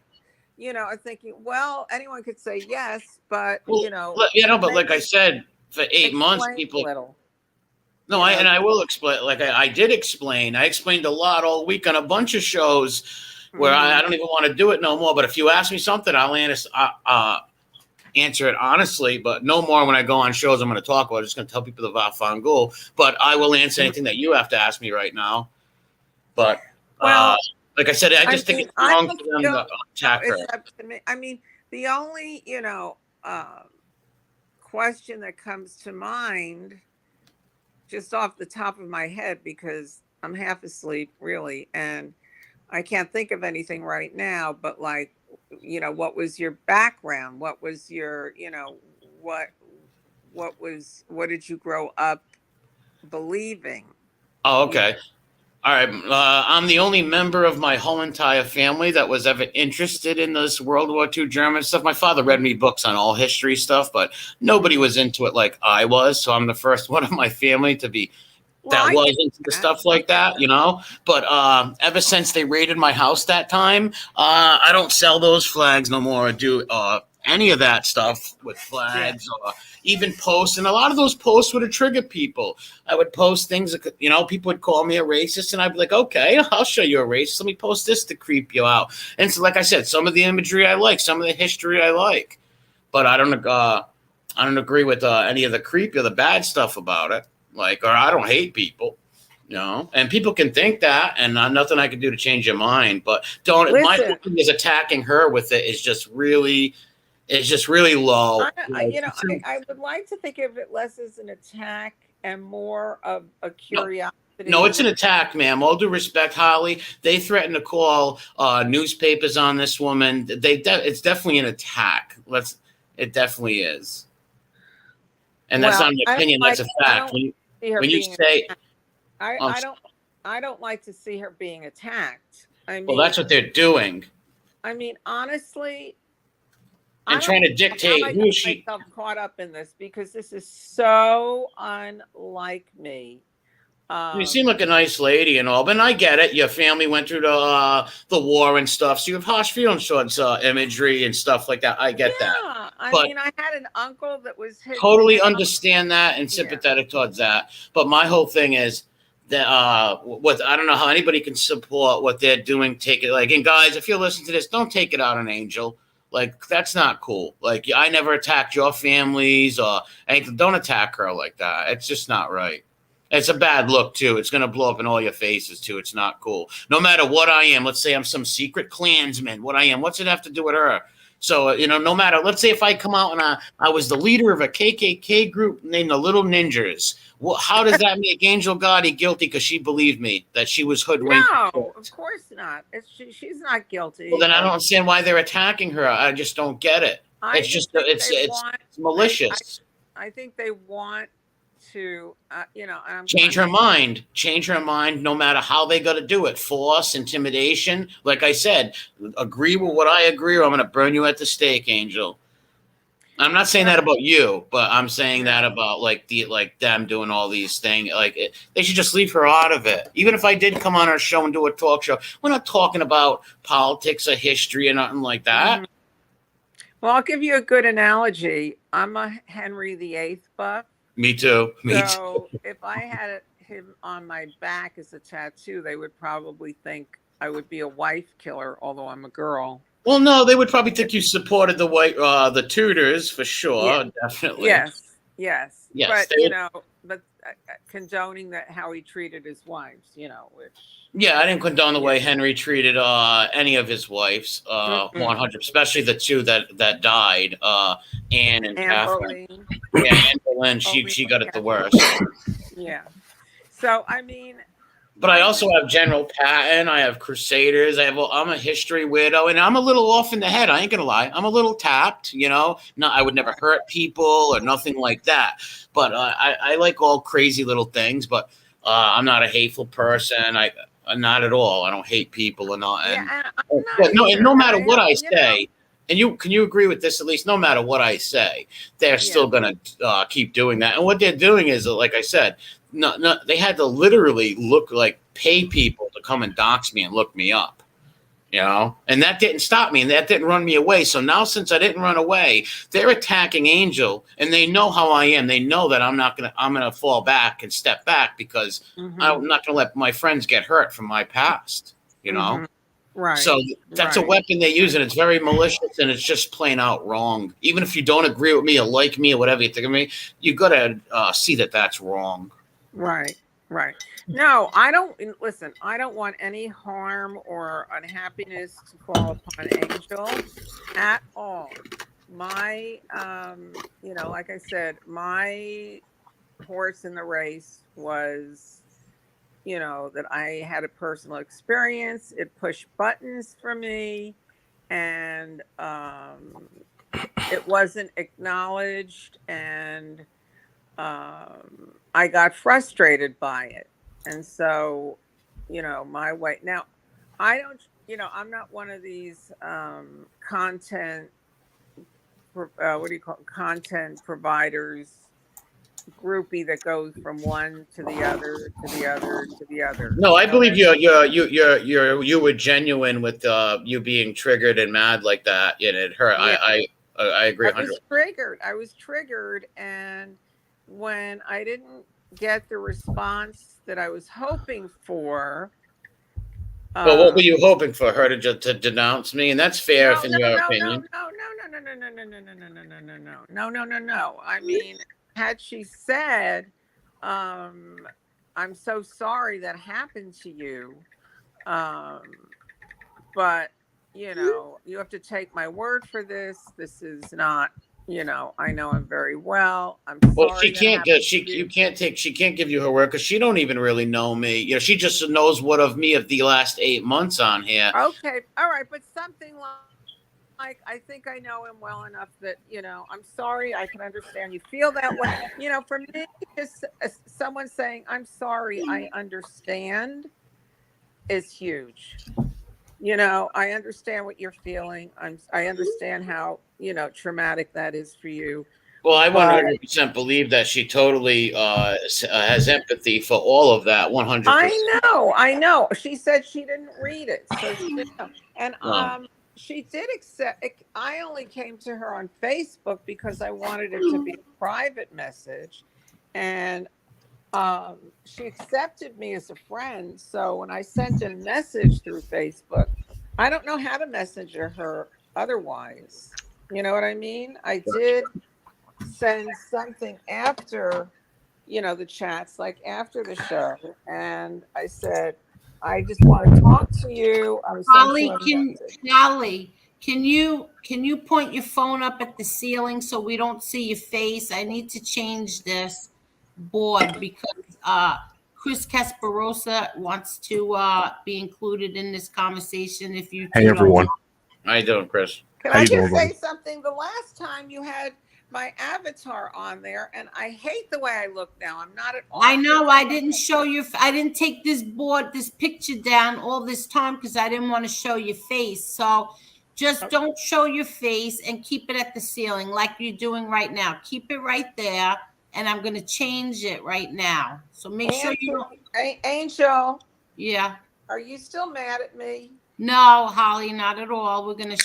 I'm thinking, well, anyone could say yes, but but like I said, for 8 months, people. No, I will explain. Like I did explain. I explained a lot all week on a bunch of shows where I don't even want to do it no more. But if you ask me something, I'll answer it honestly. But no more when I go on shows. I'm going to talk about. I'm just going to tell people the Vafangul. But I will answer anything that you have to ask me right now. But like I said, I just think it's wrong for them to attack her. The only question that comes to mind, just off the top of my head, because I'm half asleep really, and I can't think of anything right now, but what was your background? What was your, what did you grow up believing? Oh, okay. All right. I'm the only member of my whole entire family that was ever interested in this World War II German stuff. My father read me books on all history stuff, but nobody was into it like I was. So I'm the first one of my family to be was into the stuff like that, But ever since they raided my house that time, I don't sell those flags no more or do any of that stuff with flags or even posts. And a lot of those posts would have triggered people. I would post things that, people would call me a racist, and I'd be like, okay, I'll show you a racist. Let me post this to creep you out. And so, like I said, some of the imagery I like, some of the history I like, but I don't agree with any of the creepy or the bad stuff about it. Or I don't hate people. And people can think that, and nothing I can do to change your mind. But my point is attacking her with it is just really is just really low. I would like to think of it less as an attack and more of a curiosity. No, it's an attack, ma'am. All due respect, Holly. They threatened to call newspapers on this woman. It's definitely an attack. It definitely is, and that's not an opinion. That's a fact. When you say, I don't like to see her being attacked. I mean, well, that's what they're doing. I mean, honestly, and trying to dictate who she. Myself caught up in this because this is so unlike me. You seem like a nice lady and all, but I get it. Your family went through the war and stuff, so you have harsh feelings towards imagery and stuff like that. I get that. I mean, I had an uncle that was totally understand that and sympathetic towards that. But my whole thing is that I don't know how anybody can support what they're doing. Take it and guys, if you're listening to this, don't take it out on Angel. Like, that's not cool. Like, I never attacked your families or anything. Don't attack her like that. It's just not right. It's a bad look, too. It's going to blow up in all your faces, too. It's not cool. No matter what I am, let's say I'm some secret Klansman, what I am, what's it have to do with her? So, no matter, let's say if I come out and I was the leader of a KKK group named the Little Ninjas. Well, how does that make Angel Gotti guilty because she believed me that she was hoodwinked? No, of course not. She's not guilty. Well, then I don't understand why they're attacking her. I just don't get it. It's malicious. I think they want to, change her mind. Change her mind no matter how they got to do it. Force, intimidation. Like I said, agree with what I agree or I'm going to burn you at the stake, Angel. I'm not saying that about you, but I'm saying that about them doing all these things. They should just leave her out of it. Even if I did come on our show and do a talk show, we're not talking about politics or history or nothing like that. Mm-hmm. Well, I'll give you a good analogy. I'm a Henry VIII buff. Me too. So if I had him on my back as a tattoo, they would probably think I would be a wife killer, although I'm a girl. Well, no, they would probably think you supported the Tudors for sure. Yeah. Definitely. Yes. But condoning how he treated his wives, which. Yeah, I didn't condone the way Henry treated any of his wives, 100, especially the two that died, Anne and Catherine. Yeah, Anne Boleyn, she got it the worst. Yeah. So, I mean. But I also have General Patton. I have Crusaders. I'm a history weirdo, and I'm a little off in the head. I ain't gonna lie. I'm a little tapped. No, I would never hurt people or nothing like that. But I like all crazy little things. But I'm not a hateful person. Not at all. I don't hate people or not. No matter what I say, and can you agree with this at least? No matter what I say, they're still gonna keep doing that. And what they're doing is, like I said. No, they had to literally pay people to come and dox me and look me up, and that didn't stop me and that didn't run me away. So now, since I didn't run away, they're attacking Angel and they know how I am. They know that I'm going to fall back and step back because I'm not going to let my friends get hurt from my past, Right. So that's a weapon they use, and it's very malicious, and it's just plain out wrong. Even if you don't agree with me or like me or whatever you think of me, you got to see that that's wrong. Right. No, I don't want any harm or unhappiness to fall upon Angel at all. My, like I said, my horse in the race was, that I had a personal experience. It pushed buttons for me, and it wasn't acknowledged, and I got frustrated by it. And so, my way now, I don't, I'm not one of these content providers groupie that goes from one to the other to the other to the other. No, I believe you were genuine with you being triggered and mad like that, and it hurt. Yeah. I agree. I was triggered, and when I didn't get the response that I was hoping for. Well, what were you hoping for? Her to denounce me? And that's fair in your opinion. No. I mean, had she said, I'm so sorry that happened to you, but you have to take my word for this. This is not, I know him very well. I'm Well, sorry she that can't happened get to you. she can't give you her word because she don't even really know me. She just knows what of me of the last 8 months on here. Okay, all right, but something like I think I know him well enough that I'm sorry. I can understand you feel that way. For me, just someone saying I'm sorry, I understand is huge. I understand what you're feeling. I understand how traumatic that is for you. Well, I But 100% believe that she totally has empathy for all of that. 100%. I know. She said she didn't read it, so she didn't know. And No. she did accept. I only came to her on Facebook because I wanted it to be a private message, and she accepted me as a friend. So when I sent a message through Facebook, I don't know how to message her otherwise. You know what I mean? I did send something after the chats, like after the show, and I said, I just want to talk to you. I sent you Holly, a message. can you point your phone up at the ceiling so we don't see your face? I need to change this board because Chris Casparosa wants to be included in this conversation. If you Hey two don't everyone, mind. How you doing, Chris? Can how I you doing, just buddy? say something? The last time you had my avatar on there, and I hate the way I look now. I'm not at all. I know I didn't show you. I didn't take this picture down all this time because I didn't want to show your face. So just don't show your face and keep it at the ceiling like you're doing right now. Keep it right there, and I'm going to change it right now. So make sure you don't. Angel, Yeah. are you still mad at me? No, Holly, not at all. Everybody's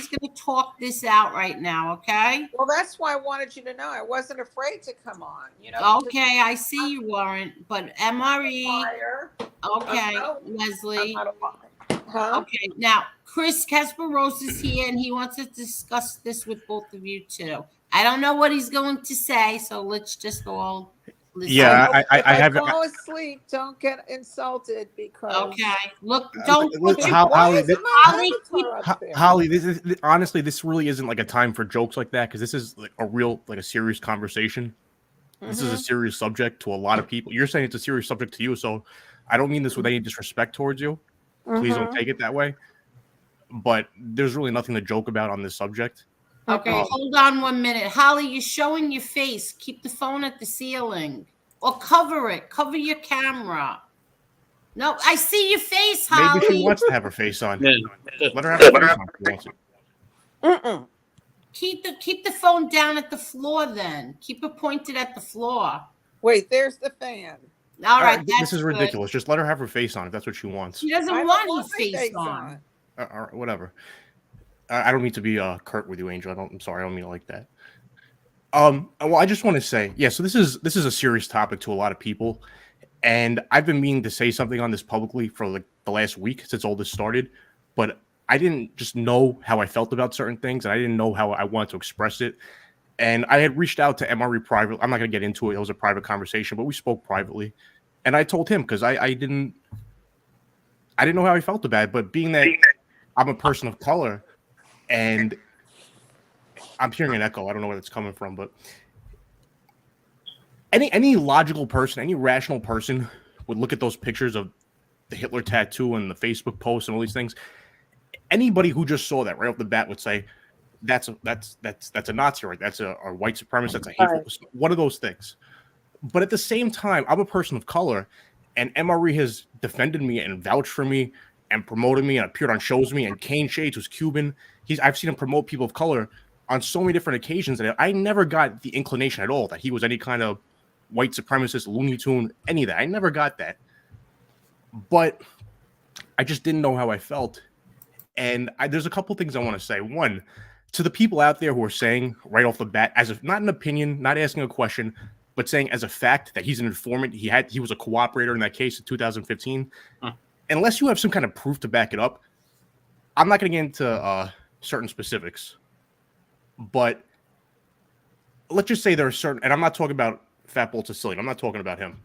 going to talk this out right now, okay? Well, that's why I wanted you to know. I wasn't afraid to come on, because Okay, I see you weren't, but MRE, fire. okay, I'm Leslie. not a liar. Huh? Okay, now Chris Kasparos is here and he wants to discuss this with both of you too. I don't know what he's going to say, so let's just all listen. I Yeah, hope if I I have. fall asleep, don't get insulted because Okay, look, don't put your why Holly, isn't my Holly, avatar up there? Holly, honestly, this really isn't like a time for jokes like that because this is like a serious conversation. This is a serious subject to a lot of people. You're saying it's a serious subject to you, so I don't mean this with any disrespect towards you. Please don't take it that way. But there's really nothing to joke about on this subject. Okay, hold on 1 minute. Holly, you're showing your face. Keep the phone at the ceiling or cover it. Cover your camera. No, I see your face, Holly. Maybe she wants to have her face on. Yeah. Let her have her face on if she wants it. Keep the phone down at the floor then. Keep it pointed at the floor. Wait, there's the fan. All right, This is ridiculous. Just let her have her face on if that's what she wants. She doesn't I don't want his my face on. All right, whatever. I don't mean to be curt with you, Angel. I'm sorry. I don't mean it like that. Well, I just want to say, yeah. So this is a serious topic to a lot of people, and I've been meaning to say something on this publicly for like the last week since all this started, but I didn't just know how I felt about certain things, and I didn't know how I wanted to express it. And I had reached out to MRE privately. I'm not going to get into it. It was a private conversation, but we spoke privately, and I told him because I didn't know how I felt about it. But being that I'm a person of color, and I'm hearing an echo. I don't know where it's coming from, but any logical person, any rational person would look at those pictures of the Hitler tattoo and the Facebook post and all these things. Anybody who just saw that right off the bat would say, that's a Nazi, right? That's a white supremacist. That's a hateful. One of those things. But at the same time, I'm a person of color, and MRE has defended me and vouched for me and promoted me and appeared on shows with me. And Kane Shades, who's Cuban, I've seen him promote people of color on so many different occasions that I never got the inclination at all that he was any kind of white supremacist, Looney Tune, any of that. I never got that. But I just didn't know how I felt. And there's a couple things I want to say. One, to the people out there who are saying right off the bat, as if not an opinion, not asking a question, but saying as a fact that he's an informant, he was a cooperator in that case in 2015. Unless you have some kind of proof to back it up, I'm not going to get into certain specifics. But let's just say there are certain, and I'm not talking about Fat Bolt Sicilian. I'm not talking about him.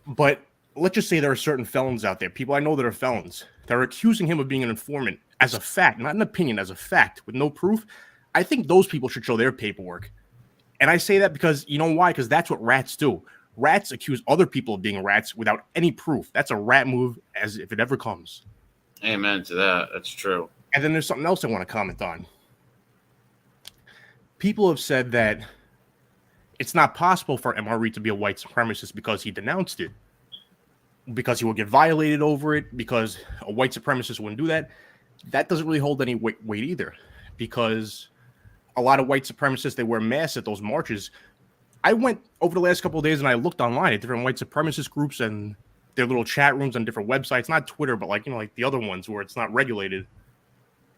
But let's just say there are certain felons out there, people I know that are felons, that are accusing him of being an informant as a fact, not an opinion, as a fact with no proof, I think those people should show their paperwork. And I say that because you know why? Because that's what rats do. Rats accuse other people of being rats without any proof. That's a rat move, as if it ever comes. Amen to that. That's true. And then there's something else I want to comment on. People have said that it's not possible for MRE to be a white supremacist because he denounced it, because he would get violated over it, because a white supremacist wouldn't do that. That doesn't really hold any weight either, because a lot of white supremacists, they wear masks at those marches. I went over the last couple of days and I looked online at different white supremacist groups and their little chat rooms on different websites, not Twitter, but like the other ones where it's not regulated.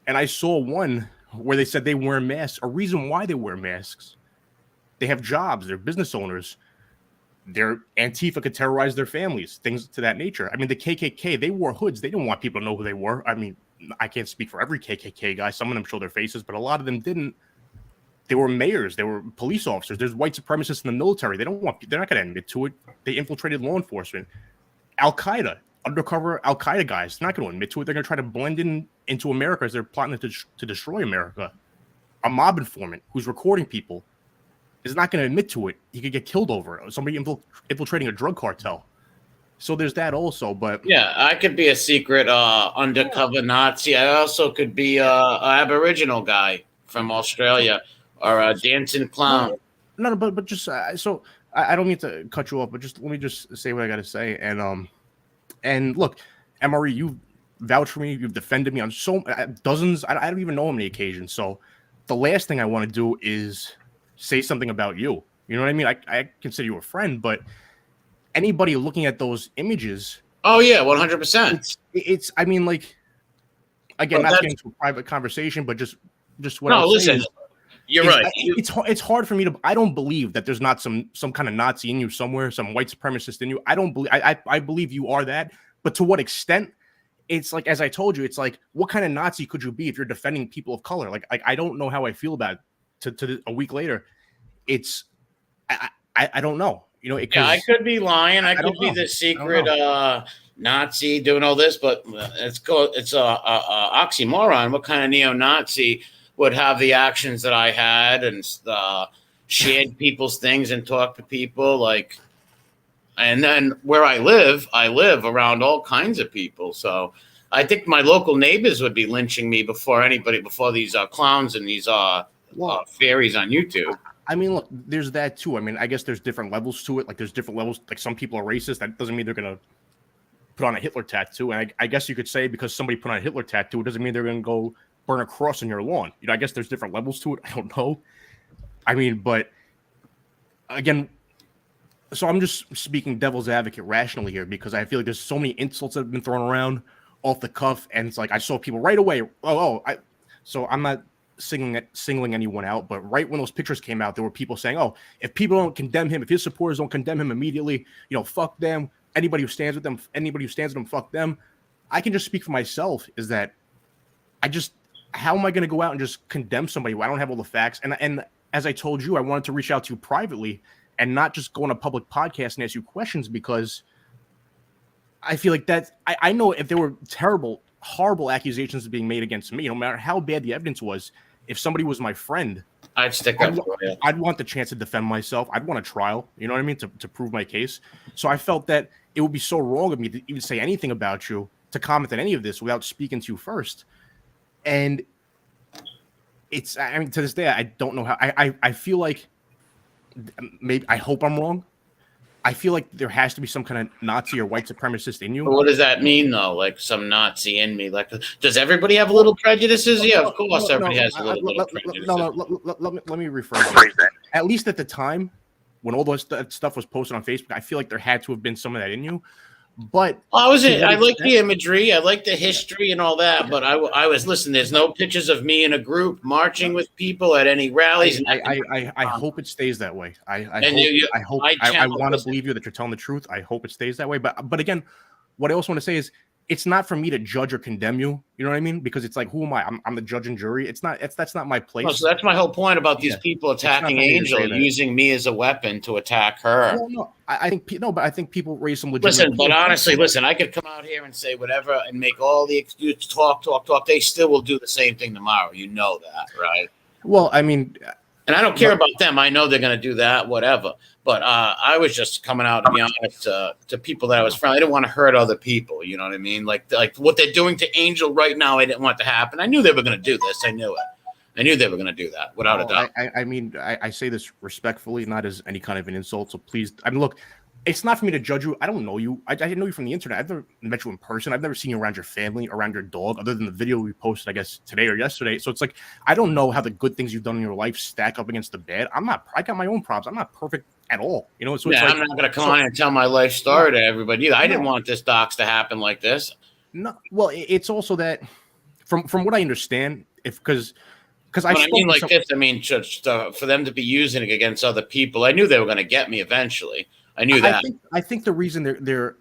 And I saw one where they said they wear masks. A reason why they wear masks: they have jobs, they're business owners, their Antifa could terrorize their families, things to that nature. I mean, the KKK, they wore hoods. They didn't want people to know who they were. I mean, I can't speak for every KKK guy. Some of them show their faces, but a lot of them didn't. They were mayors. They were police officers. There's white supremacists in the military. They're not going to admit to it. They infiltrated law enforcement. Al-Qaeda, undercover Al-Qaeda guys, they're not going to admit to it. They're going to try to blend into America as they're plotting to destroy America. A mob informant who's recording people is not going to admit to it. He could get killed over it. Somebody infiltrating a drug cartel. So there's that also. But yeah, I could be a secret undercover Nazi. I also could be a Aboriginal guy from Australia or a dancing clown. No, but just so I don't mean to cut you off, but just let me just say what I got to say. And look, MRE, you vouched for me. You've defended me on so dozens. I don't even know how many occasions. So the last thing I want to do is say something about you. You know what I mean? I consider you a friend, but anybody looking at those images. Oh yeah, 100%. It's. I mean, like, again, not getting into a private conversation, but just what. No, listen. You're right. It's hard for me to. I don't believe that there's not some kind of Nazi in you somewhere, some white supremacist in you. I don't believe. I believe you are that, but to what extent? It's like, as I told you, it's like, what kind of Nazi could you be if you're defending people of color? Like I don't know how I feel about it. To a week later, it's. I don't know. You know, I could be lying. I could be the secret Nazi doing all this, but it's a oxymoron. What kind of neo-Nazi would have the actions that I had and shared people's things and talk to people like, and then where I live around all kinds of people. So I think my local neighbors would be lynching me before these clowns and these fairies on YouTube. I mean, look, there's that too. I mean, I guess there's different levels to it. Like there's different levels. Like some people are racist. That doesn't mean they're going to put on a Hitler tattoo. And I guess you could say because somebody put on a Hitler tattoo, it doesn't mean they're going to go burn a cross on your lawn. You know, I guess there's different levels to it. I don't know. I mean, but again, so I'm just speaking devil's advocate rationally here because I feel like there's so many insults that have been thrown around off the cuff. And it's like I saw people right away. So I'm not singling anyone out, but right when those pictures came out, there were people saying, "Oh, if people don't condemn him, if his supporters don't condemn him immediately, you know, fuck them. Anybody who stands with them, fuck them." I can just speak for myself. Is that how am I going to go out and just condemn somebody who I don't have all the facts? And as I told you, I wanted to reach out to you privately and not just go on a public podcast and ask you questions because I feel like that I know if there were horrible accusations being made against me, no matter how bad the evidence was. If somebody was my friend, I'd stick up for you. I'd want the chance to defend myself. I'd want a trial, you know what I mean, to prove my case. So I felt that it would be so wrong of me to even say anything about you, to comment on any of this without speaking to you first. And it's, I mean, to this day, I don't know how. I feel like maybe, I hope I'm wrong. I feel like there has to be some kind of Nazi or white supremacist in you. But what does that mean, though? Like some Nazi in me? Like, does everybody have a little prejudices? Yeah, of course, everybody has a little prejudices. Let me rephrase that. At least at the time, when all that stuff was posted on Facebook, I feel like there had to have been some of that in you. But I like the imagery, I like the history and all that. But I was listening. There's no pictures of me in a group marching with people at any rallies. I hope it stays that way. I want to believe you that you're telling the truth. I hope it stays that way. But again, what I also want to say is it's not for me to judge or condemn you. You know what I mean? Because it's like, who am I? I'm the judge and jury. That's not my place. Well, so that's my whole point about these Yeah. people It's not attacking for me to say Angel, that. using me as a weapon to attack her. Well, no, I think but I think people raise some legitimate. Listen, but points. honestly, listen, I could come out here and say whatever and make all the excuses, talk. They still will do the same thing tomorrow. You know that, right? Well, I mean, and I don't care about them. I know they're going to do that, whatever. But I was just coming out, to be honest, to people that I was friendly. I didn't want to hurt other people. You know what I mean? Like what they're doing to Angel right now, I didn't want to happen. I knew they were going to do this. I knew it. I knew they were going to do that without a doubt. I mean, I say this respectfully, not as any kind of an insult. So please, I mean, look, it's not for me to judge you. I don't know you. I didn't know you from the internet. I've never met you in person. I've never seen you around your family, around your dog, other than the video we posted, I guess, today or yesterday. So it's like, I don't know how the good things you've done in your life stack up against the bad. I got my own problems. I'm not perfect at all. You know, so it's like, I'm not going to come on and tell my life story to everybody either. I didn't want this docs to happen like this. No, well, it's also that from what I understand, because I mean like this, I mean, just for them to be using it against other people, I knew they were going to get me eventually. I knew that. I think the reason they're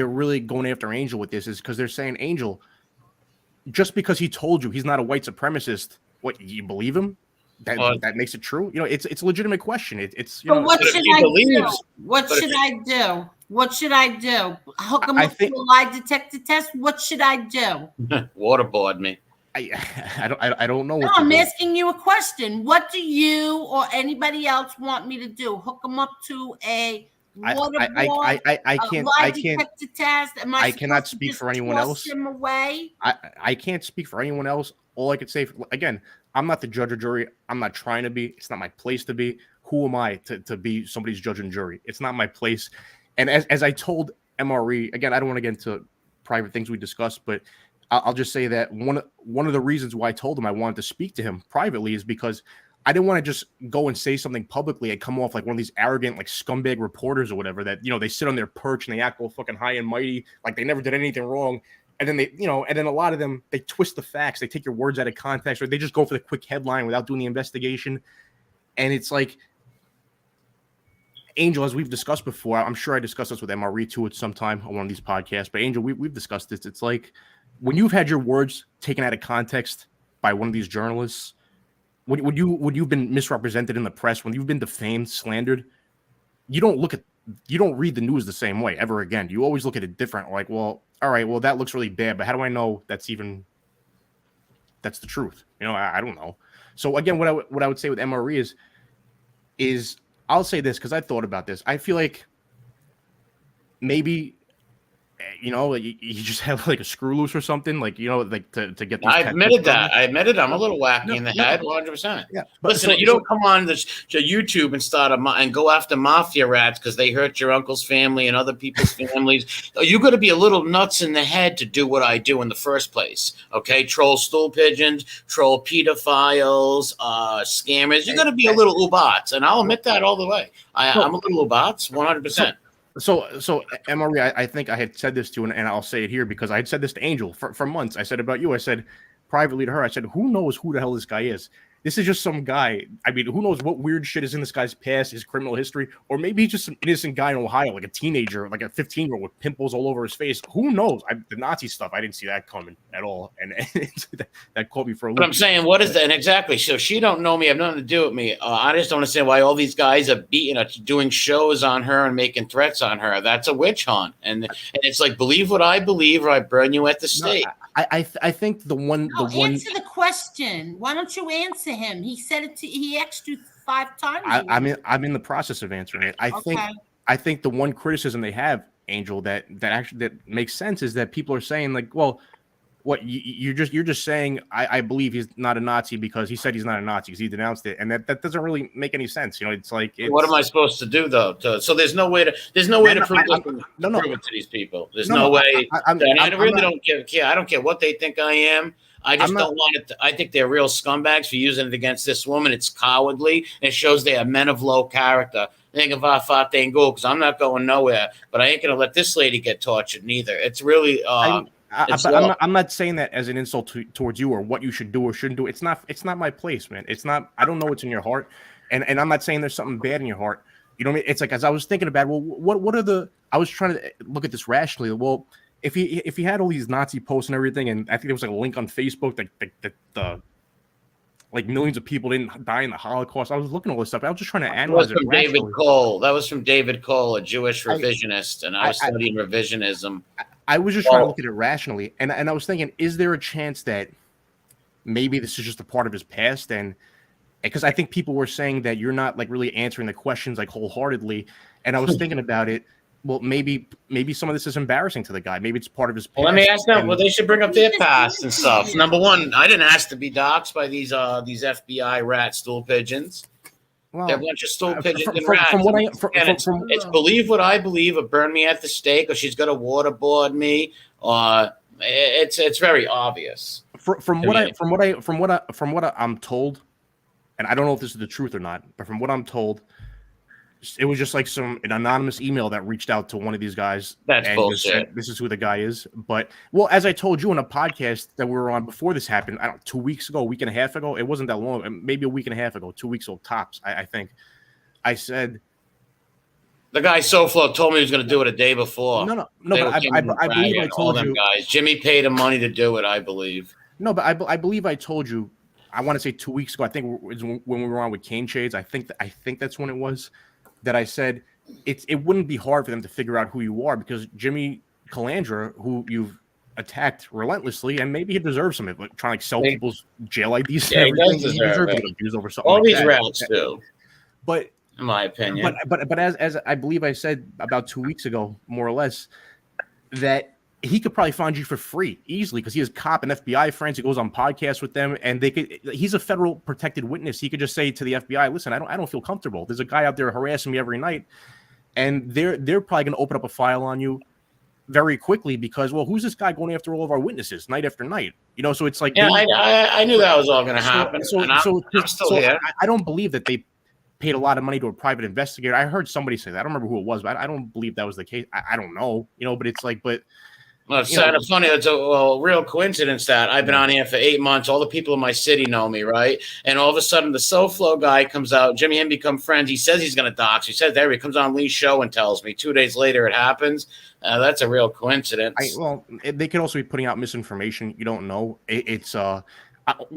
really going after Angel with this is because they're saying, Angel, just because he told you he's not a white supremacist, what, you believe him? That makes it true? You know, it's a legitimate question. It's you know. What should I do? What should I do? What should I do? Hook him up to a lie detector test? What should I do? Waterboard me. I don't know. No, I'm asking you a question. What do you or anybody else want me to do? Hook them up to a waterboard? I cannot speak for anyone else. Him away? I can't speak for anyone else. All I could say, again, I'm not the judge or jury. I'm not trying to be. It's not my place to be. Who am I to be somebody's judge and jury? It's not my place. And as I told MRE, again, I don't want to get into private things we discussed, but I'll just say that one of the reasons why I told him I wanted to speak to him privately is because I didn't want to just go and say something publicly and come off like one of these arrogant, like scumbag reporters or whatever that, you know, they sit on their perch and they act all fucking high and mighty, like they never did anything wrong. And then and then a lot of them, they twist the facts. They take your words out of context, or they just go for the quick headline without doing the investigation. And it's like, Angel, as we've discussed before, I'm sure I discussed this with MRE too at some time on one of these podcasts, but Angel, we've discussed this. It's like, when you've had your words taken out of context by one of these journalists, when you've been misrepresented in the press, when you've been defamed, slandered, you don't read the news the same way ever again. You always look at it different. Like, well, all right, well, that looks really bad, but how do I know that's the truth? You know, I don't know. So again, what I would say with MRE is I'll say this because I thought about this. I feel like maybe, you know, you just have like a screw loose or something, like, you know, like to get. I admitted that. I'm a little wacky in the head, 100%. Yeah. Listen, you don't come on to YouTube and start and go after mafia rats because they hurt your uncle's family and other people's families. You got to be a little nuts in the head to do what I do in the first place. Okay, troll stool pigeons, troll pedophiles, scammers. You got to be a little ubats, and I'll admit that all the way. I'm a little ubats, 100%. So MRE, I think I had said this to, and I'll say it here because I had said this to Angel for months. I said about you. I said privately to her, I said, who knows who the hell this guy is? This is just some guy. I mean, who knows what weird shit is in this guy's past, his criminal history, or maybe he's just some innocent guy in Ohio, like a teenager, like a 15-year-old with pimples all over his face. Who knows? The Nazi stuff, I didn't see that coming at all, and that caught me for a loop. But I'm saying, what is that? And exactly. So she don't know me, have nothing to do with me. I just don't understand why all these guys are doing shows on her and making threats on her. That's a witch hunt, and it's like, believe what I believe, or I burn you at the stake. I think the one. Answer the question. Why don't you answer him? He said it. He asked you 5 times. I'm in the process of answering it. I think the one criticism they have, Angel, that makes sense is that people are saying like, well, what you're just saying I believe he's not a Nazi because he said he's not a Nazi because he denounced it, and that doesn't really make any sense. You know, it's like what am I supposed to do though? So there's no way to prove it to these people. There's no way. I don't care. I don't care what they think I am. I just don't want it. I think they're real scumbags for using it against this woman. It's cowardly. It shows they are men of low character. Think of our fat they go because I'm not going nowhere, but I ain't gonna let this lady get tortured neither. It's really. I'm not saying that as an insult towards you or what you should do or shouldn't do. It's not my place, man. It's not. I don't know what's in your heart, and I'm not saying there's something bad in your heart. You know what I mean? It's like as I was thinking about, well, what are the? I was trying to look at this rationally. Well, if he had all these Nazi posts and everything, and I think there was like a link on Facebook that the like millions of people didn't die in the Holocaust. I was looking at all this stuff. I was just trying to analyze it from David rationally. Cole. That was from David Cole, a Jewish revisionist, and I was studying revisionism. I was just trying to look at it rationally, and I was thinking, is there a chance that maybe this is just a part of his past? And because I think people were saying that you're not like really answering the questions like wholeheartedly, and I was thinking about it. Well, maybe some of this is embarrassing to the guy. Maybe it's part of his past. Well, let me ask them. Well, they should bring up their past and stuff. Number one, I didn't ask to be doxxed by these FBI rat stool pigeons. Well, they're a bunch of stool pigeons and rats. It's believe what I believe or burn me at the stake, or she's going to waterboard me. It's very obvious. From what I'm told, and I don't know if this is the truth or not, but from what I'm told, it was just like an anonymous email that reached out to one of these guys. That's and bullshit. Said, this is who the guy is. But, well, as I told you in a podcast that we were on before this happened, 2 weeks ago, a week and a half ago, it wasn't that long, maybe a week and a half ago, 2 weeks old tops, I think. I said, the guy SoFlo told me he was going to do it a day before. No, but I believe I told you. Guys. Jimmy paid him money to do it, I believe. No, but I believe I told you, I want to say 2 weeks ago, I think it was when we were on with Cane Shades. I think that's when it was. That I said it wouldn't be hard for them to figure out who you are, because Jimmy Calandra, who you've attacked relentlessly, and maybe he deserves some of it, like trying to sell people's jail IDs. Yeah, he does deserve it. Abused over something. All these rats do. But in my opinion, but as I believe I said about 2 weeks ago, more or less, that he could probably find you for free easily, because he has cop and FBI friends. He goes on podcasts with them, and he's a federal protected witness. He could just say to the FBI, listen, I don't feel comfortable. There's a guy out there harassing me every night. And they're probably going to open up a file on you very quickly, because, well, who's this guy going after all of our witnesses night after night? So it's like, yeah, I knew that was all going to happen. I'm still here. I don't believe that they paid a lot of money to a private investigator. I heard somebody say that. I don't remember who it was, but I don't believe that was the case. I don't know, but it's like, but. Well, it's kind of funny. It's a real coincidence that I've been on here for 8 months. All the people in my city know me, right? And all of a sudden, the SoFlo guy comes out. Jimmy and him become friends. He says he's going to dox. He says there. He comes on Lee's show and tells me. 2 days later, it happens. That's a real coincidence. They could also be putting out misinformation. You don't know.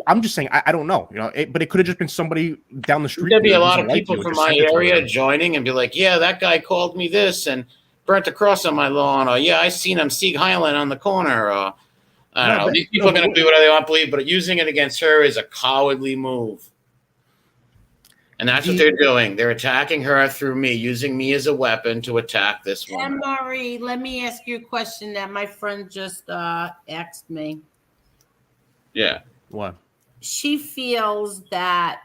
I'm just saying. I don't know. But it could have just been somebody down the street. There'd be a lot of people from my area joining and be like, "Yeah, that guy called me this and burnt a cross on my lawn," or "Yeah, I seen him Sieg Highland on the corner." Or I don't know. These people are going to do whatever they want to believe, but using it against her is a cowardly move. And that's what they're doing. They're attacking her through me, using me as a weapon to attack this woman. Marie, let me ask you a question that my friend just asked me. Yeah. What? She feels that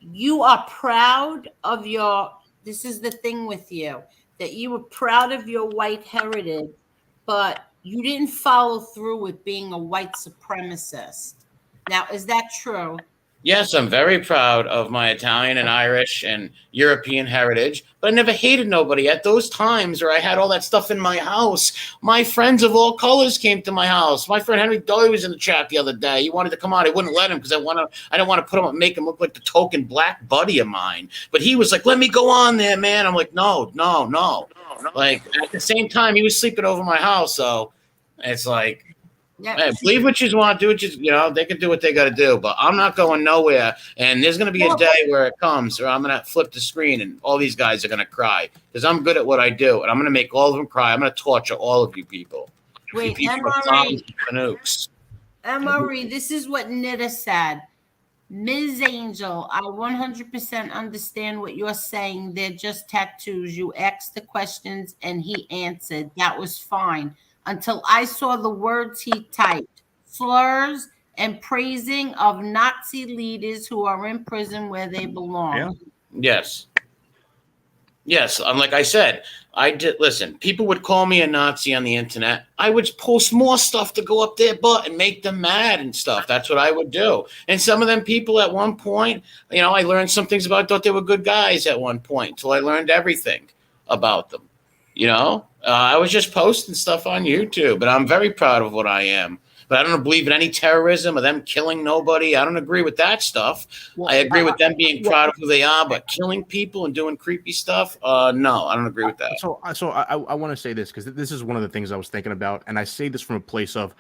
you are proud of this is the thing with you, that you were proud of your white heritage, but you didn't follow through with being a white supremacist. Now, is that true? Yes, I'm very proud of my Italian and Irish and European heritage, but I never hated nobody. At those times where I had all that stuff in my house, my friends of all colors came to my house. My friend Henry Dolly was in the chat the other day. He wanted to come on. I wouldn't let him because I didn't want to put him, make him look like the token black buddy of mine. But he was like, "Let me go on there, man." I'm like, no. Like, at the same time, he was sleeping over my house, so it's like, hey, believe what you want, do what they can do what they got to do, but I'm not going nowhere. And there's going to be a day where it comes, or I'm going to flip the screen and all these guys are going to cry because I'm good at what I do, and I'm going to make all of them cry. I'm going to torture all of you people. Wait, Marie, this is what Nita said. Ms. Angel, I 100% understand what you're saying. They're just tattoos. You asked the questions and he answered. That was fine. Until I saw the words he typed, slurs and praising of Nazi leaders who are in prison where they belong. Yeah. Yes. Like I said, I did. Listen, people would call me a Nazi on the internet. I would post more stuff to go up their butt and make them mad and stuff. That's what I would do. And some of them people at one point, I learned some things about, thought they were good guys at one point until I learned everything about them. I was just posting stuff on YouTube, but I'm very proud of what I am. But I don't believe in any terrorism or them killing nobody. I don't agree with that stuff. Well, I agree with them being proud of who they are, but killing people and doing creepy stuff, no, I don't agree with that. So I want to say this because this is one of the things I was thinking about, and I say this from a place of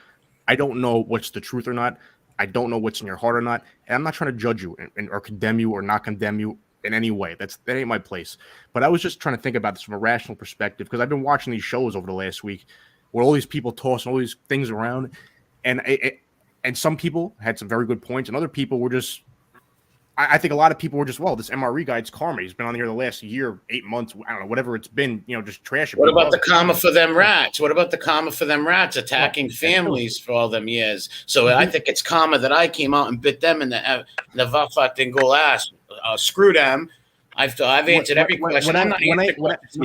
I don't know what's the truth or not. I don't know what's in your heart or not, and I'm not trying to judge you or condemn you or not condemn you in any way. That ain't my place. But I was just trying to think about this from a rational perspective because I've been watching these shows over the last week where all these people tossing all these things around, and some people had some very good points, and other people were just. I think a lot of people were just, well, this MRE guy, it's karma. He's been on here the last year, 8 months, I don't know, whatever it's been, just trashing. What about the karma for them rats? What about the karma for them rats attacking families for all them years? So I think it's karma that I came out and bit them in the Vafatingul ass. Screw them. I've answered every question. When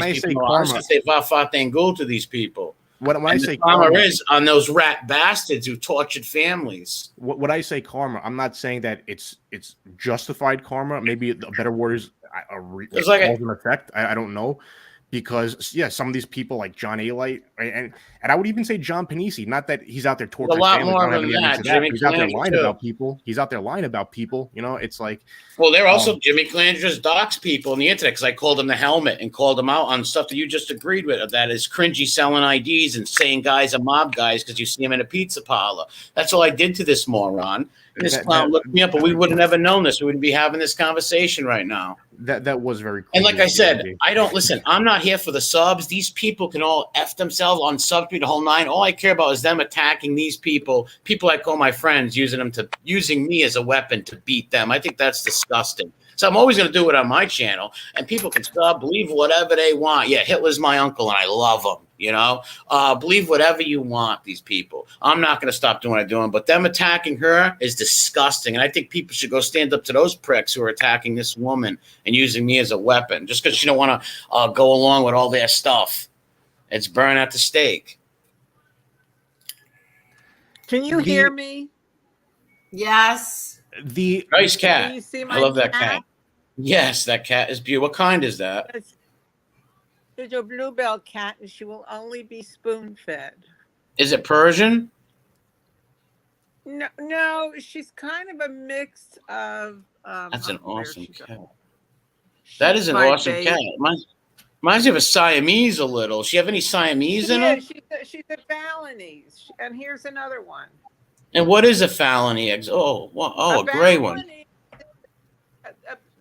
I say karma, I should say Vafatingul to these people. When I say karma is on those rat bastards who tortured families. What I say karma, I'm not saying that it's justified karma. Maybe a better word is cause and effect. I don't know. Because some of these people like John Alite, right? and I would even say John Panisi, not that he's out there torturing a lot families, more than that. He's out there lying about people. He's out there lying about people. It's like, well, they're also Jimmy Calandra docs people on the internet because I called him the helmet and called him out on stuff that you just agreed with. That is cringy selling IDs and saying guys are mob guys because you see him in a pizza parlor. That's all I did to this moron. And this clown looked me up, but we would have never known this. We wouldn't be having this conversation right now. That was very cool. And like I said, I don't listen. I'm not here for the subs. These people can all F themselves on sub the whole nine. All I care about is them attacking these people I call my friends, using me as a weapon to beat them. I think that's disgusting. So I'm always going to do it on my channel, and people can believe whatever they want. Yeah, Hitler's my uncle, and I love him. Believe whatever you want, these people. I'm not going to stop doing what I'm doing, but them attacking her is disgusting. And I think people should go stand up to those pricks who are attacking this woman and using me as a weapon just because you don't want to go along with all their stuff. It's burn at the stake. Can you hear me? Yes. Nice cat. Can you see my I love that cat. Yes, that cat is beautiful. What kind is that? It's a bluebell cat, and she will only be spoon-fed. Is it Persian? No, she's kind of a mix of. That's an awesome cat. That is an awesome cat. Reminds me of a Siamese a little. She have any Siamese in her? She's a Balinese, and here's another one. And what is a Balinese? A gray one.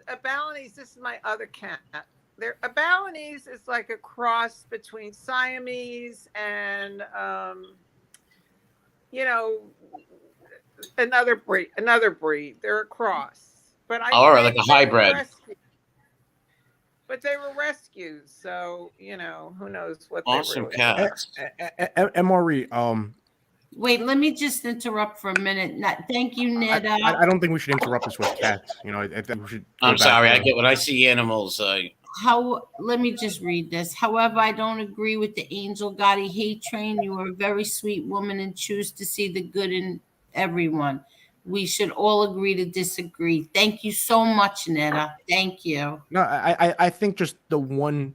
A Balinese. This is my other cat. A Balinese is like a cross between Siamese and another breed. They're a cross. But like a hybrid. But they were rescues, so who knows what awesome they were. Cats. MRE, wait, let me just interrupt for a minute. Thank you, Ned. I don't think we should interrupt this with cats. I think we should. I'm sorry. I get when I see animals. Let me just read this. However, I don't agree with the Angel Gotti hate train. You are a very sweet woman and choose to see the good in everyone. We should all agree to disagree. Thank you so much, Netta. Thank you. No, I think just the one.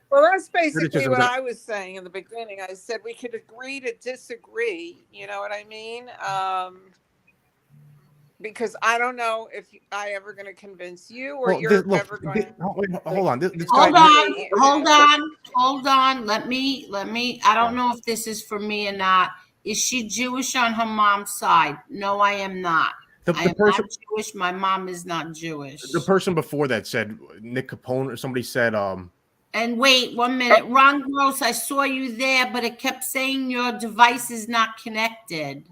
Well, that's basically what I was saying in the beginning. I said we could agree to disagree. You know what I mean? Because I don't know if I ever going to convince you or you're ever going to. Hold on. Hold on. Let me. I don't know if this is for me or not. Is she Jewish on her mom's side? No, I am not. I am not Jewish. My mom is not Jewish. The person before that said Nick Capone or somebody said. And wait 1 minute. Ron Gross, I saw you there, but it kept saying your device is not connected.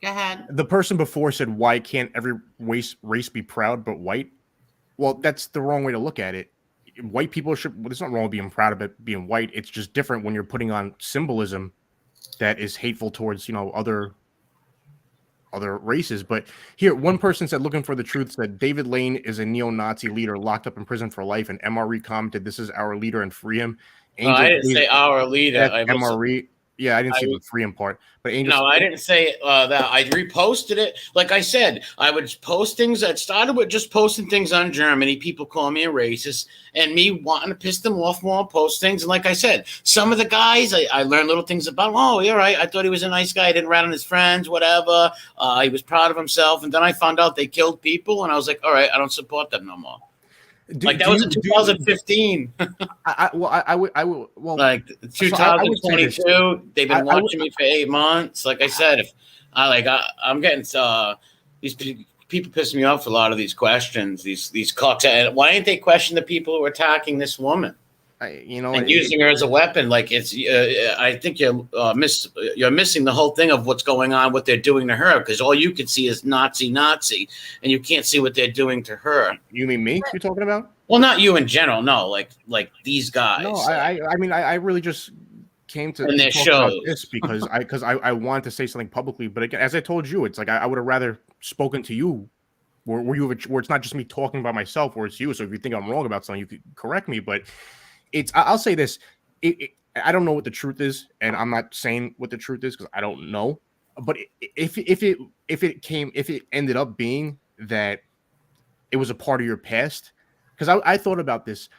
Go ahead. The person before said, why can't every race be proud but white? Well, that's the wrong way to look at it. White people there's nothing wrong with being proud of it being white. It's just different when you're putting on symbolism that is hateful towards, other races. But here, one person said, looking for the truth, said David Lane is a neo-Nazi leader locked up in prison for life. And MRE commented, this is our leader and free him. Angel, I didn't say our leader. MRE. Yeah, I didn't see the freeing part, but Angel. No, I didn't say that. I reposted it. Like I said, I would post things that started with just posting things on Germany. People call me a racist, and me wanting to piss them off more, post things. And like I said, some of the guys, I learned little things about. Oh, you're right. I thought he was a nice guy. He didn't rat on his friends, whatever. He was proud of himself. And then I found out they killed people, and I was like, all right, I don't support them no more. That was in 2015. I would. Well, like 2022. They've been watching me for 8 months. Like I said, if I'm getting these people pissing me off for a lot of these questions. These cocks. And why didn't they question the people who are attacking this woman? And using her as a weapon? Like it's. I think you're missing the whole thing of what's going on, what they're doing to her, because all you can see is Nazi, and you can't see what they're doing to her. You mean me? You're talking about? Well, not you in general. No, like these guys. No, I mean, I really just came to talk about this because I wanted to say something publicly. But again, as I told you, it's like I would have rather spoken to you, where it's not just me talking about myself, where it's you. So if you think I'm wrong about something, you could correct me. But I'll say this: I don't know what the truth is, and I'm not saying what the truth is because I don't know. But if it ended up being that it was a part of your past, because I thought about this,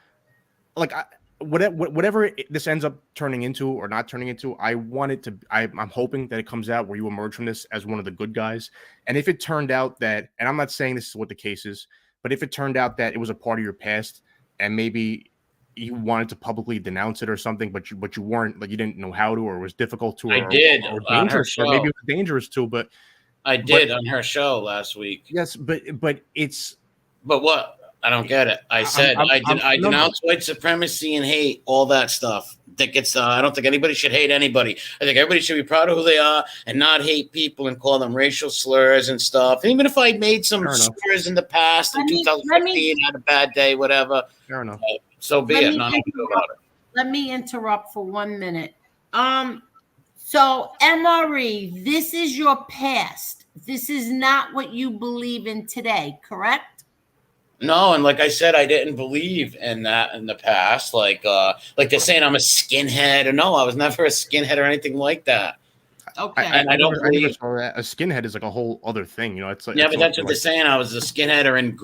like whatever this ends up turning into or not turning into, I'm hoping that it comes out where you emerge from this as one of the good guys. And if it turned out that, and I'm not saying this is what the case is, but if it turned out that it was a part of your past and maybe you wanted to publicly denounce it or something, but you weren't, like you didn't know how to, or it was difficult to, I did or on her dangerous, show. or maybe it was dangerous too. But I did on her show last week. Yes, but it's. But what? I don't get it. I said I denounce white supremacy and hate, all that stuff. I don't think anybody should hate anybody. I think everybody should be proud of who they are and not hate people and call them racial slurs and stuff. And even if I made some slurs in the past in 2015, had a bad day, whatever. Fair enough. So be it. Let me interrupt for 1 minute. So MRE, this is your past. This is not what you believe in today, correct? No, and like I said, I didn't believe in that in the past. Like they're saying I'm a skinhead. Or no, I was never a skinhead or anything like that. Okay. I don't believe a skinhead is like a whole other thing. It's like, but that's what they're saying. I was a skinhead or in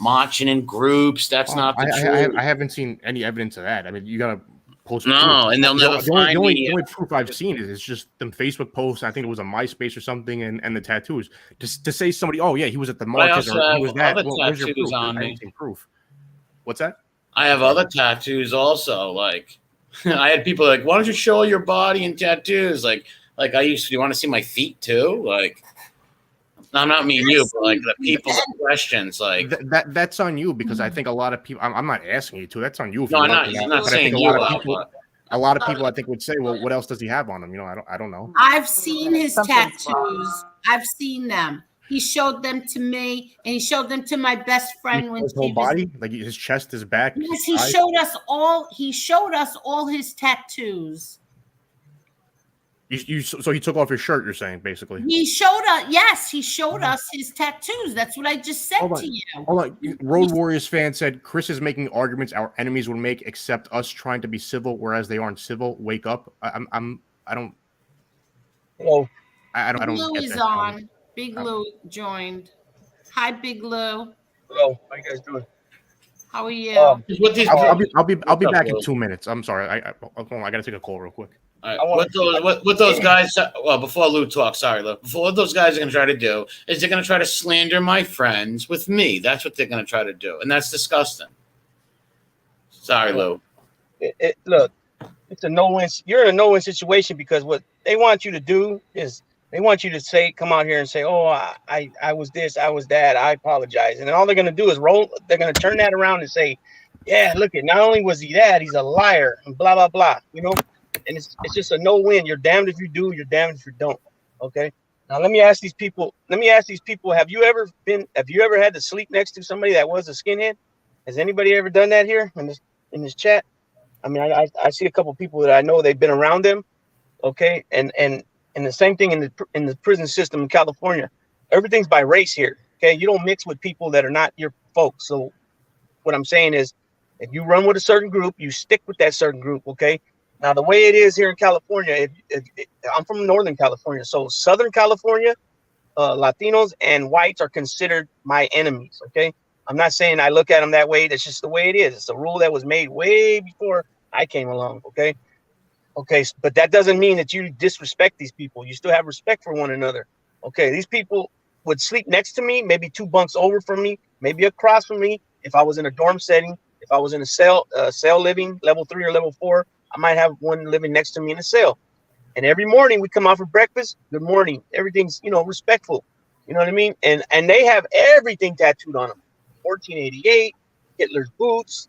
marching in groups. That's not the truth. I haven't seen any evidence of that. I mean, you gotta post. No, and they'll never find me. The only proof I've seen is just them Facebook posts. I think it was a MySpace or something, and the tattoos. Just to say somebody, oh yeah, he was at the marches or he was that. Well, where's your proof? On me. Proof. What's that? I have other tattoos also. Like I had people like, why don't you show your body and tattoos? Like I used to. Do you want to see my feet too? Like. I'm not mean you, but like the people's questions, like that's on you because I think a lot of people. I'm not asking you to. That's on you. No, I'm not saying you. A lot of people, I think, would say, "Well, what else does he have on him?" I don't know. I've seen his tattoos. I've seen them. He showed them to me, and he showed them to my best friend when his whole body, like his chest, his back. Yes, he showed us all. He showed us all his tattoos. So he took off his shirt. You're saying basically he showed us. Yes, he showed us his tattoos. That's what I just said to you. Hold on. Road Warriors fan said Chris is making arguments our enemies would make, except us trying to be civil, whereas they aren't civil. Wake up. I don't. Hello. I don't. Big Lou is on. Big Lou joined. Hi, Big Lou. Hello. How you guys doing? How are you? I'll be back in 2 minutes. I'm sorry. I gotta take a call real quick. All right. What those guys? Well, before Lou talks, sorry, Lou. Before what those guys are going to try to do is they're going to try to slander my friends with me. That's what they're going to try to do, and that's disgusting. Sorry, Lou. Look, it's a no-win. You're in a no-win situation because what they want you to do is they want you to come out here and say, "Oh, I was this, I was that, I apologize," and then all they're going to do is roll. They're going to turn that around and say, "Yeah, look, not only was he that, he's a liar," and blah blah blah. And it's just a no-win. You're damned if you do. You're damned if you don't. Okay. Now let me ask these people. Have you ever had to sleep next to somebody that was a skinhead? Has anybody ever done that here in this chat? I mean, I see a couple of people that I know. They've been around them. Okay. And the same thing in the prison system in California. Everything's by race here. Okay. You don't mix with people that are not your folks. So what I'm saying is, if you run with a certain group, you stick with that certain group. Okay. Now, the way it is here in California, I'm from Northern California, so Southern California, Latinos and whites are considered my enemies. Okay, I'm not saying I look at them that way. That's just the way it is. It's a rule that was made way before I came along. Okay, but that doesn't mean that you disrespect these people. You still have respect for one another. Okay, these people would sleep next to me, maybe 2 bunks over from me, maybe across from me. If I was in a dorm setting, if I was in a cell living, level 3 or level 4, I might have one living next to me in a cell. And every morning we come out for breakfast. Good morning. Everything's, respectful. You know what I mean? And they have everything tattooed on them. 1488, Hitler's boots,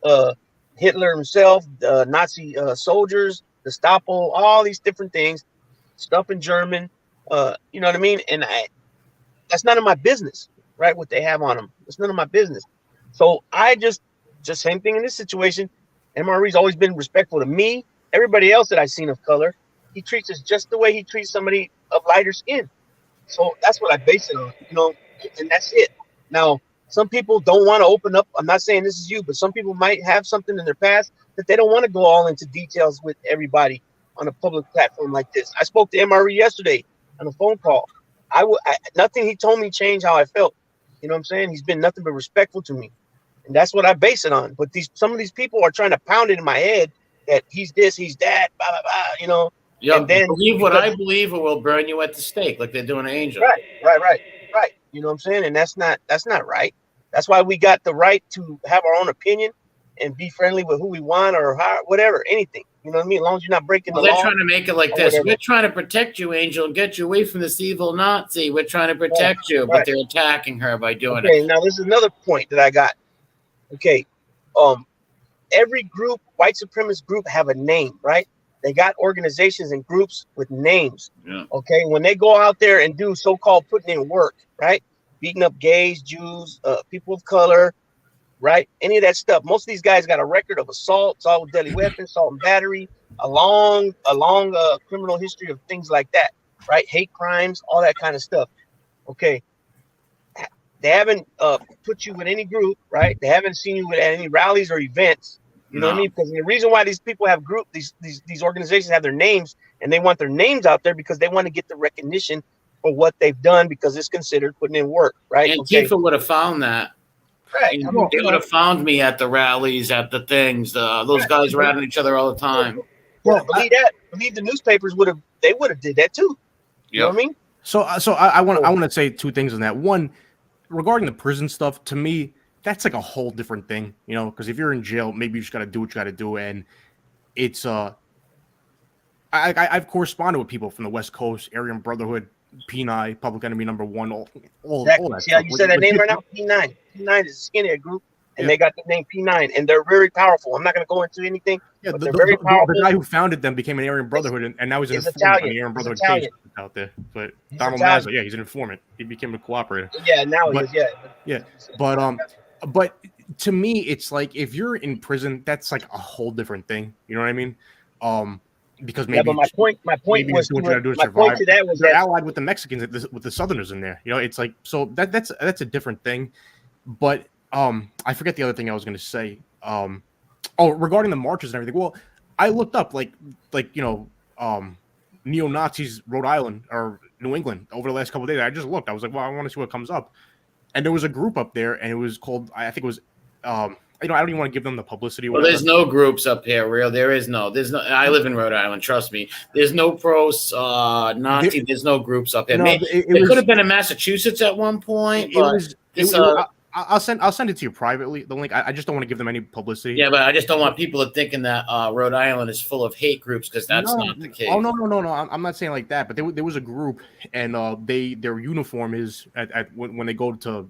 Hitler himself, Nazi soldiers, Gestapo, all these different things, stuff in German. You know what I mean? And that's none of my business, right? What they have on them. It's none of my business. So I just same thing in this situation. MRE's always been respectful to me. Everybody else that I've seen of color, he treats us just the way he treats somebody of lighter skin. So that's what I base it on, and that's it. Now, some people don't want to open up. I'm not saying this is you, but some people might have something in their past that they don't want to go all into details with everybody on a public platform like this. I spoke to MRE yesterday on a phone call. Nothing he told me changed how I felt. You know what I'm saying? He's been nothing but respectful to me. And that's what I base it on. But some of these people are trying to pound it in my head that he's this, he's that, blah, blah, blah, Yeah, and then believe what I believe, or we'll burn you at the stake, like they're doing to Angel. Right. You know what I'm saying? And that's not right. That's why we got the right to have our own opinion and be friendly with who we want or whatever, anything. You know what I mean? As long as you're not breaking the law. They're trying to make it like this. Whatever. We're trying to protect you, Angel, and get you away from this evil Nazi. We're trying to protect you, but they're attacking her by doing it. Okay, now this is another point that I got. Okay, every group, white supremacist group, have a name, right? They got organizations and groups with names. Yeah. Okay, when they go out there and do so-called putting in work, right? Beating up gays, Jews, people of color, right? Any of that stuff. Most of these guys got a record of assault with deadly weapons, assault and battery, a long criminal history of things like that, right? Hate crimes, all that kind of stuff. Okay. They haven't put you with any group, right? They haven't seen you at any rallies or events. You know what I mean? Because the reason why these people have these organizations have their names, and they want their names out there because they want to get the recognition for what they've done because it's considered putting in work, right? Antifa would have found that. Right. They would have found me at the rallies, at the things. Those guys were at each other all the time. Well, believe the newspapers would have did that too. You know what I mean? So I want to say 2 things on that. One, regarding the prison stuff, to me, that's like a whole different thing, because if you're in jail, maybe you just got to do what you got to do. And it's, I've corresponded with people from the West Coast, Aryan Brotherhood, P9, Public Enemy number 1, all that. See how you said that name right now? P9. P9 is a skinhead group, and they got the name P9, and they're very powerful. I'm not going to go into anything, but they're very powerful. The guy who founded them became an Aryan Brotherhood, and now he's an informant on the Aryan Brotherhood case out there. But Donald Mazza, he's an informant. He became a cooperator. Yeah, now he is, Yeah, but to me, it's like if you're in prison, that's like a whole different thing. You know what I mean? Because maybe but my point was they're allied with the Mexicans, with the Southerners in there. It's like, so that's a different thing. But I forget the other thing I was going to say. Regarding the marches and everything. Well, I looked up like neo-Nazis, Rhode Island or New England over the last couple of days. I just looked. I was like, well, I want to see what comes up. And there was a group up there, and it was called, I think it was, I don't even want to give them the publicity. Well, there's no groups up here, real. There's no. I live in Rhode Island. Trust me. There's no Nazi. There's no groups up here. No, it could have been in Massachusetts at one point. I'll send it to you privately. The link. I just don't want to give them any publicity. Yeah, but I just don't want people to thinking that Rhode Island is full of hate groups, because that's not the case. Oh no! I'm not saying like that. But there was a group, and their uniform is when they go to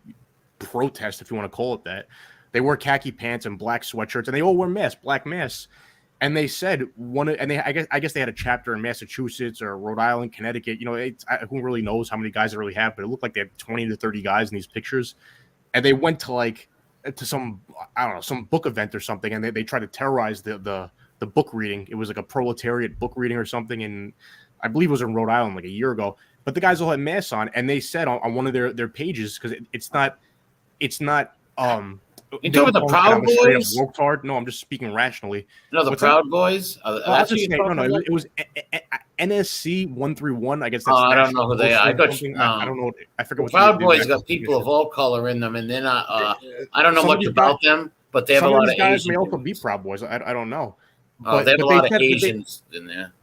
protest, if you want to call it that. They wear khaki pants and black sweatshirts, and they all wear masks, black masks. And they said I guess they had a chapter in Massachusetts or Rhode Island, Connecticut. Who really knows how many guys they really have? But it looked like they had 20 to 30 guys in these pictures. And they went to some, I don't know, some book event or something, and they tried to terrorize the book reading. It was like a proletariat book reading or something, and I believe it was in Rhode Island like a year ago. But the guys all had masks on, and they said on one of their pages, because it's not You talking about the Debunk that Proud I'm a straight up Boys? woke hard. No, I'm just speaking rationally. No, the What's Proud Boys. No, I was That's who just you're saying. No, talking no, about. it was NSC 131. I guess Oh, that's I don't know National who they are. I Social got something. I no. don't know. I forget The what Proud the Boys exact got people of definition. all color in them, and they're not. I don't know Some of much these guys, about them, but they have a some of lot these of guys may Asian also be dudes. Proud Boys. I don't know, Oh, they have a they lot of said that Asians in there.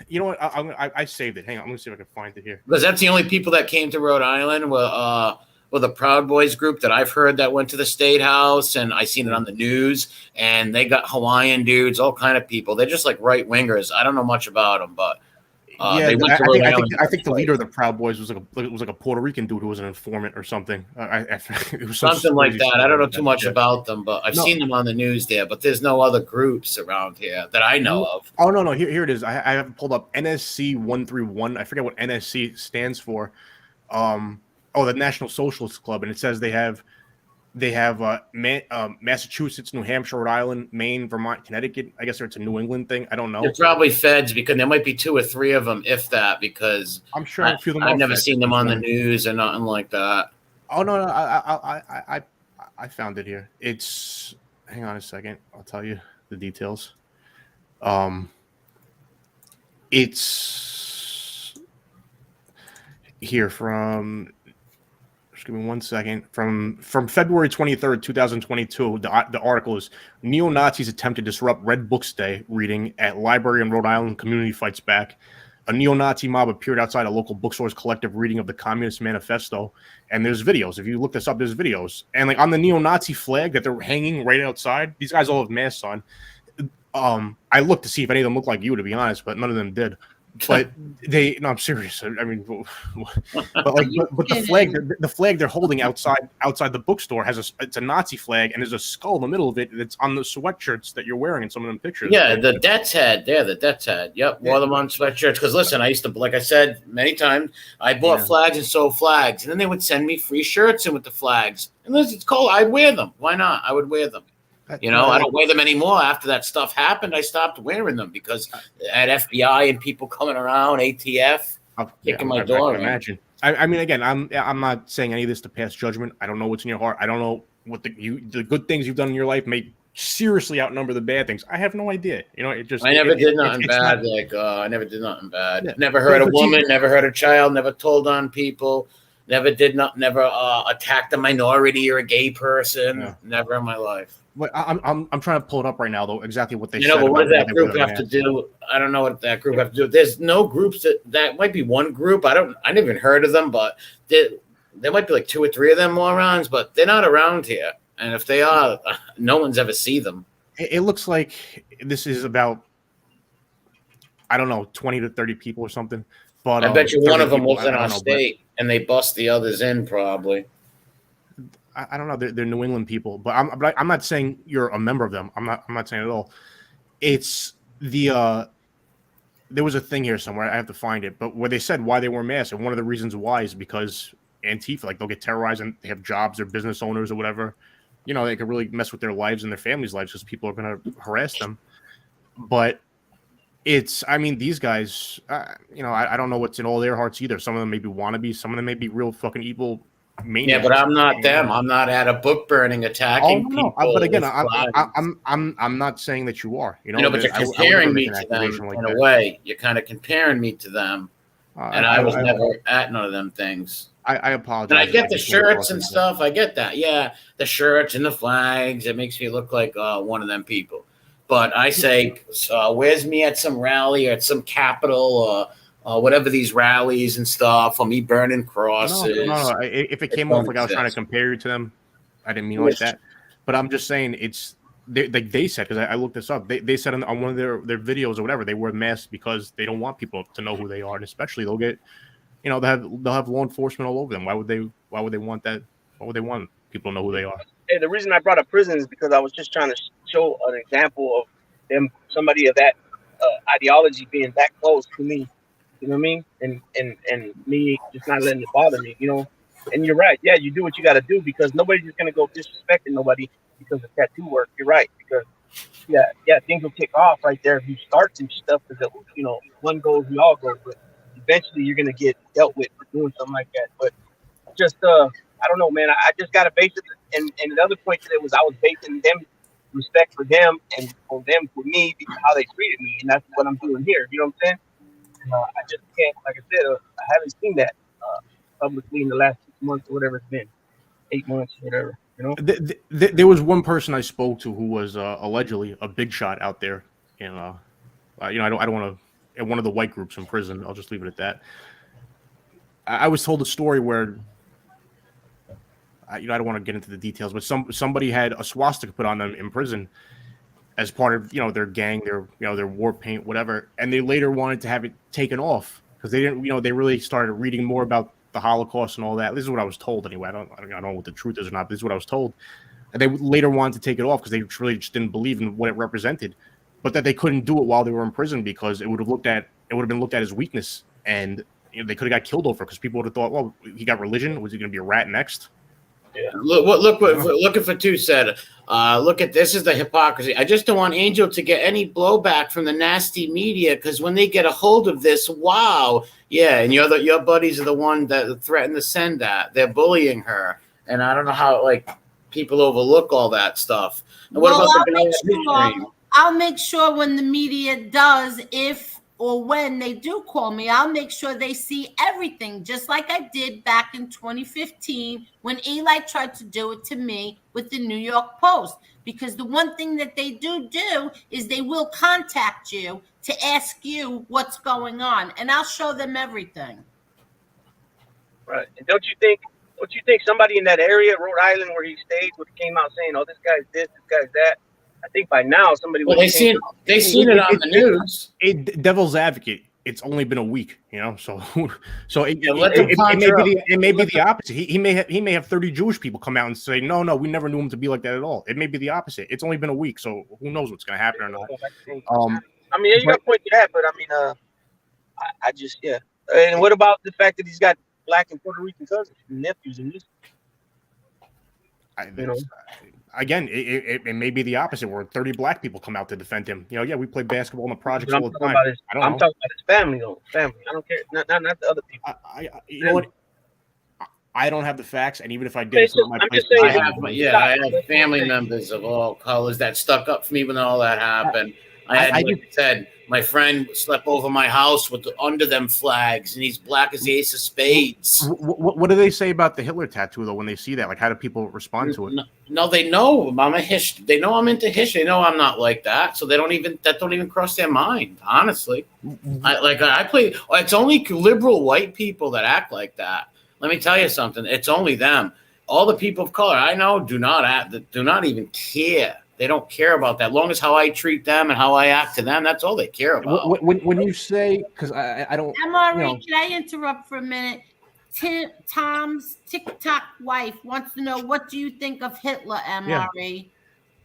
you know what? I saved it. Hang on, I'm gonna see if I can find it here. Because that's the only people that came to Rhode Island were the Proud Boys group that I've heard that went to the State House, and I seen it on the news. And they got Hawaiian dudes, all kind of people. They're just like right wingers. I don't know much about them, but Yeah, they went to Rhode Island. I think the leader of the Proud Boys was like a Puerto Rican dude who was an informant or something. It was Something like crazy that. story I don't know like too that. much Yeah. about them, but I've No. seen them on the news there. But there's no other groups around here that I know of. Oh no, here it is. I have pulled up NSC 131. I forget what NSC stands for. The National Socialist Club, and it says they have Massachusetts, New Hampshire, Rhode Island, Maine, Vermont, Connecticut. I guess it's a New England thing. I don't know. They're probably feds because there might be 2 or 3 of them, if that. Because I'm sure a few of them. I've are never feds. seen them on the news or nothing like that. Oh no, I found it here. It's hang on a second. I'll tell you the details. It's here from. Just give me 1 second. From February 23rd, 2022, the article is Neo-Nazis attempt to disrupt Red Books Day reading at library in Rhode Island. Community fights back. A neo-Nazi mob appeared outside a local bookstore's collective reading of the Communist Manifesto. And there's videos. If you look this up, there's videos. And like on the neo-Nazi flag that they're hanging right outside, these guys all have masks on. I looked to see if any of them looked like you, to be honest, but none of them did. But I'm serious. I mean, but the flag they're holding outside the bookstore it's a Nazi flag, and there's a skull in the middle of it that's on the sweatshirts that you're wearing in some of them pictures. Yeah, the Death's Head. Yeah, the Death's Head. Yep, wore them on sweatshirts. Because listen, I used to, like I said many times, I bought flags and sold flags, and then they would send me free shirts in with the flags. And it's cold. I'd wear them. Why not? I would wear them. I don't wear them anymore. After that stuff happened, I stopped wearing them because at FBI and people coming around, ATF, kicking my door. I can imagine. I mean, again, I'm not saying any of this to pass judgment. I don't know what's in your heart. I don't know what the good things you've done in your life may seriously outnumber the bad things. I have no idea. I never did nothing bad. I never did nothing bad. Yeah. Never hurt a woman. Never hurt a child. Never told on people. Never did not. Never attacked a minority or a gay person. Yeah. Never in my life. But I'm trying to pull it up right now, though. Exactly what they said. But what does that group have to do? I don't know what that group have to do. There's no groups that might be one group. I never even heard of them, but there might be like 2 or 3 of them morons, but they're not around here. And if they are, no one's ever see them. It looks like this is about, I don't know, 20 to 30 people or something. But I bet you one of them was in our state, and they bust the others in probably. I don't know. They're New England people, but I'm not saying you're a member of them. I'm not saying at all. It's the there was a thing here somewhere. I have to find it, but where they said why they wore masks, and one of the reasons why is because Antifa, like they'll get terrorized and they have jobs, they're business owners or whatever. They could really mess with their lives and their families' lives because people are going to harass them. But these guys, I don't know what's in all their hearts either. Some of them maybe wannabe, some of them may be real fucking evil. Maniacs. Yeah, but I'm not them. I'm not at a book burning attacking people. But again, I'm not saying that you are. But you're comparing me to them in a way. You're kind of comparing me to them, and I was never at none of them things. I apologize. And I get the shirts and stuff. I get that. Yeah, the shirts and the flags. It makes me look like one of them people. But I say, where's me at some rally or at some capitol or whatever these rallies and stuff, or me burning crosses. No. If it came off like I was trying to compare you to them, I didn't mean like that. But I'm just saying they said, because I looked this up, they said on one of their videos or whatever, they wear masks because they don't want people to know who they are, and especially they'll get, they'll have law enforcement all over them. Why would they want that? Why would they want people to know who they are? Hey, the reason I brought up prison is because I was just trying to show an example of them, somebody of that ideology being that close to me. You know what I mean? And me just not letting it bother me, And you're right. Yeah, you do what you got to do because nobody's just going to go disrespecting nobody because of tattoo work. You're right. Because, yeah, things will kick off right there if you start some stuff because, one goes, we all go. But eventually you're going to get dealt with for doing something like that. But just, I don't know, man. I just got to base it and the other point to it was I was basing them respect for them and for them for me because how they treated me, and that's what I'm doing here. You know what I'm saying? I just can't, like I said, I haven't seen that publicly in the last 6 months or whatever it's been, 8 months, whatever. You know, There was one person I spoke to who was allegedly a big shot out there, and I don't want to, in one of the white groups in prison. I'll just leave it at that. I was told a story where, I don't want to get into the details, but somebody had a swastika put on them in prison as part of their gang, their war paint, whatever, and they later wanted to have it taken off because they didn't, they really started reading more about the Holocaust and all that. This is what I was told anyway. I don't know what the truth is or not. But this is what I was told, and they later wanted to take it off because they really just didn't believe in what it represented, but that they couldn't do it while they were in prison because it would have been looked at as weakness, and they could have got killed over because people would have thought, well, he got religion. Was he going to be a rat next? Yeah. Look what looking for two said. Look at this is the hypocrisy. I just don't want Angel to get any blowback from the nasty media because when they get a hold of this, wow, yeah, and your buddies are the one that threatened to send that. They're bullying her, and I don't know how people overlook all that stuff. And what about the guy? I'll make sure when the media does, if or when they do call me, I'll make sure they see everything, just like I did back in 2015 when Eli tried to do it to me with the New York Post. Because the one thing that they do is they will contact you to ask you what's going on, and I'll show them everything. Right. And don't you think somebody in that area, Rhode Island, where he stayed, would have came out saying, "Oh, this guy's this guy's that"? I think by now somebody would. They seen it on the news. Devil's advocate. It's only been a week, so it may be the opposite. He may have 30 Jewish people come out and say, no, we never knew him to be like that at all. It may be the opposite. It's only been a week, so who knows what's going to happen or not. I mean, you got a point to that, but I mean, I just And what about the fact that he's got Black and Puerto Rican cousins, nephews, and Again, it may be the opposite, where 30 Black people come out to defend him. We play basketball in the projects all the time. I'm talking about his family, though. Family. I don't care. Not the other people. You know what? I don't have the facts, and even if I did, I have family members of all colors that stuck up for me when all that happened. I said, my friend slept over my house with under them flags, and he's black as the ace of spades. What do they say about the Hitler tattoo, though, when they see that? Like, how do people respond to it? No, they know I'm a history. They know I'm into history. They know I'm not like that, so that don't even cross their mind. Honestly, I play. It's only liberal white people that act like that. Let me tell you something. It's only them. All the people of color I know do not even care. They don't care about that. As long as how I treat them and how I act to them, that's all they care about. When you say, because I don't. Can I interrupt for a minute? Tom's TikTok wife wants to know, what do you think of Hitler, MRE? Yeah.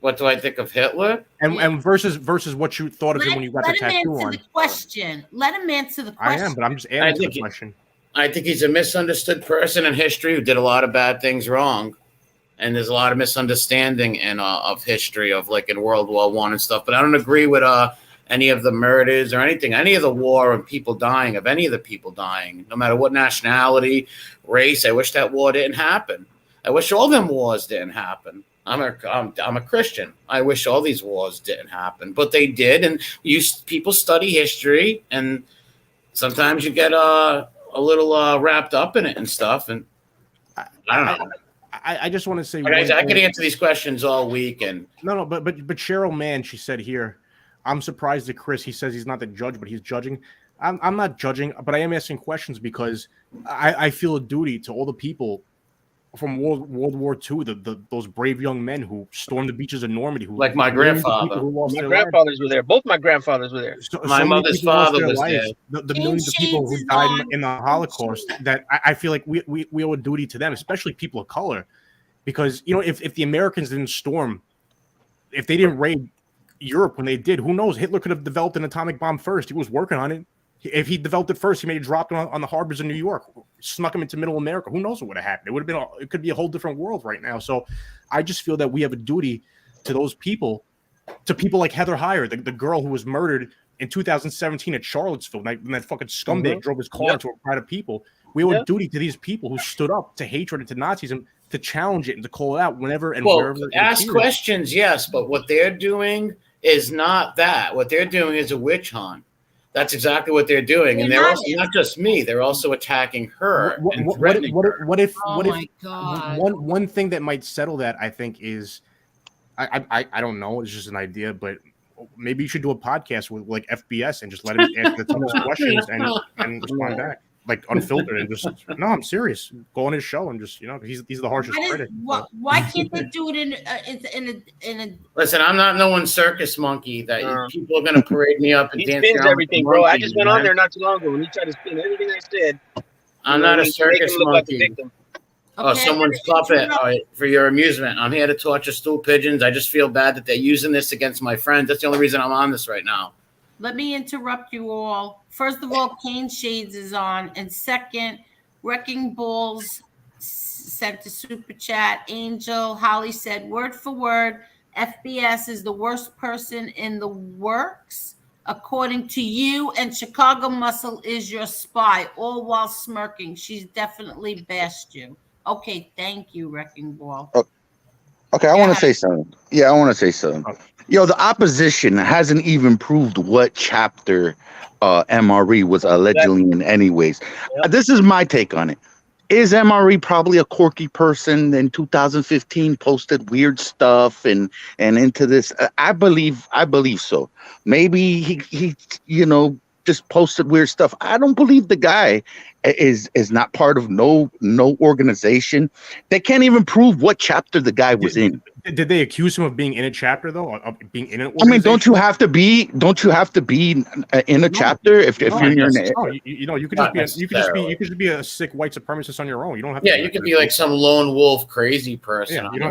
What do I think of Hitler? And versus what you thought of him when you got the tattoo on. Let him answer the question. I am, but I'm just adding to the question. I think he's a misunderstood person in history who did a lot of bad things wrong. And there's a lot of misunderstanding of history of in World War I and stuff. But I don't agree with any of the murders or anything, any of the war and people dying, of any of the people dying, no matter what nationality, race. I wish that war didn't happen. I wish all them wars didn't happen. I'm a Christian. I wish all these wars didn't happen, but they did. And people study history, and sometimes you get a little wrapped up in it and stuff. And I don't know. I just want to say, I could answer these questions all week. And no, but Cheryl Mann, she said here, I'm surprised that Chris, he says he's not the judge, but he's judging. I'm not judging, but I am asking questions because I feel a duty to all the people from World War II, those brave young men who stormed the beaches of Normandy, like my grandfather. My grandfathers were there. Both my grandfathers were there. My mother's father was there. The millions of people who died in the Holocaust, that I feel like we owe a duty to them, especially people of color, because if the Americans didn't storm, if they didn't raid Europe when they did, who knows? Hitler could have developed an atomic bomb first. He was working on it. If he developed it first, he may have dropped it on the harbors of New York, snuck him into middle America. Who knows what would have happened? It could be a whole different world right now. So I just feel that we have a duty to those people, to people like Heather Heyer, the girl who was murdered in 2017 at Charlottesville, when that fucking scumbag drove his car into a crowd of people. We owe a duty to these people who stood up to hatred and to Nazis. And to challenge it and to call it out whenever and Well, wherever. ask questions, yes, but what they're doing is not that. What they're doing is a witch hunt. That's exactly what they're doing, and they're also not just me. They're also attacking her and threatening her. What if? Oh my God. One thing that might settle that, I think, is I don't know. It's just an idea, but maybe you should do a podcast with like FBS and just let him answer the toughest questions and respond back. Like unfiltered and just no, I'm serious. Go on his show and just he's the harshest critic. Why can't they do it in a? Listen, I'm not no one's circus monkey that people are gonna parade me up and He dance spins around everything, bro. I just went on there not too long ago and he tried to spin everything I said. I'm not a circus monkey. Oh, Okay, someone's puppet for your amusement. I'm here to torture stool pigeons. I just feel bad that they're using this against my friends. That's the only reason I'm on this right now. Let me interrupt you all. First of all, Kane Shades is on. And second, Wrecking Balls sent a super chat. Angel Holly said, word for word, FBS is the worst person in the works, according to you, and Chicago Muscle is your spy, all while smirking. She's definitely bashed you. Okay, thank you, Wrecking Ball. Okay, I want to say something. Yeah, I want to say something. Yo, the opposition hasn't even proved what chapter MRE was allegedly in anyways. This is my take on it. Is MRE probably a quirky person in 2015, posted weird stuff and into this? I believe so. Maybe he just posted weird stuff. I don't believe the guy is not part of no organization. They can't even prove what chapter the guy was in. Did they accuse him of being in a chapter though? Of being in an I mean, don't you have to be in a chapter if you're in your you could just be a sick white supremacist on your own. You don't have to. Yeah, you could be like some lone wolf crazy person. Yeah, you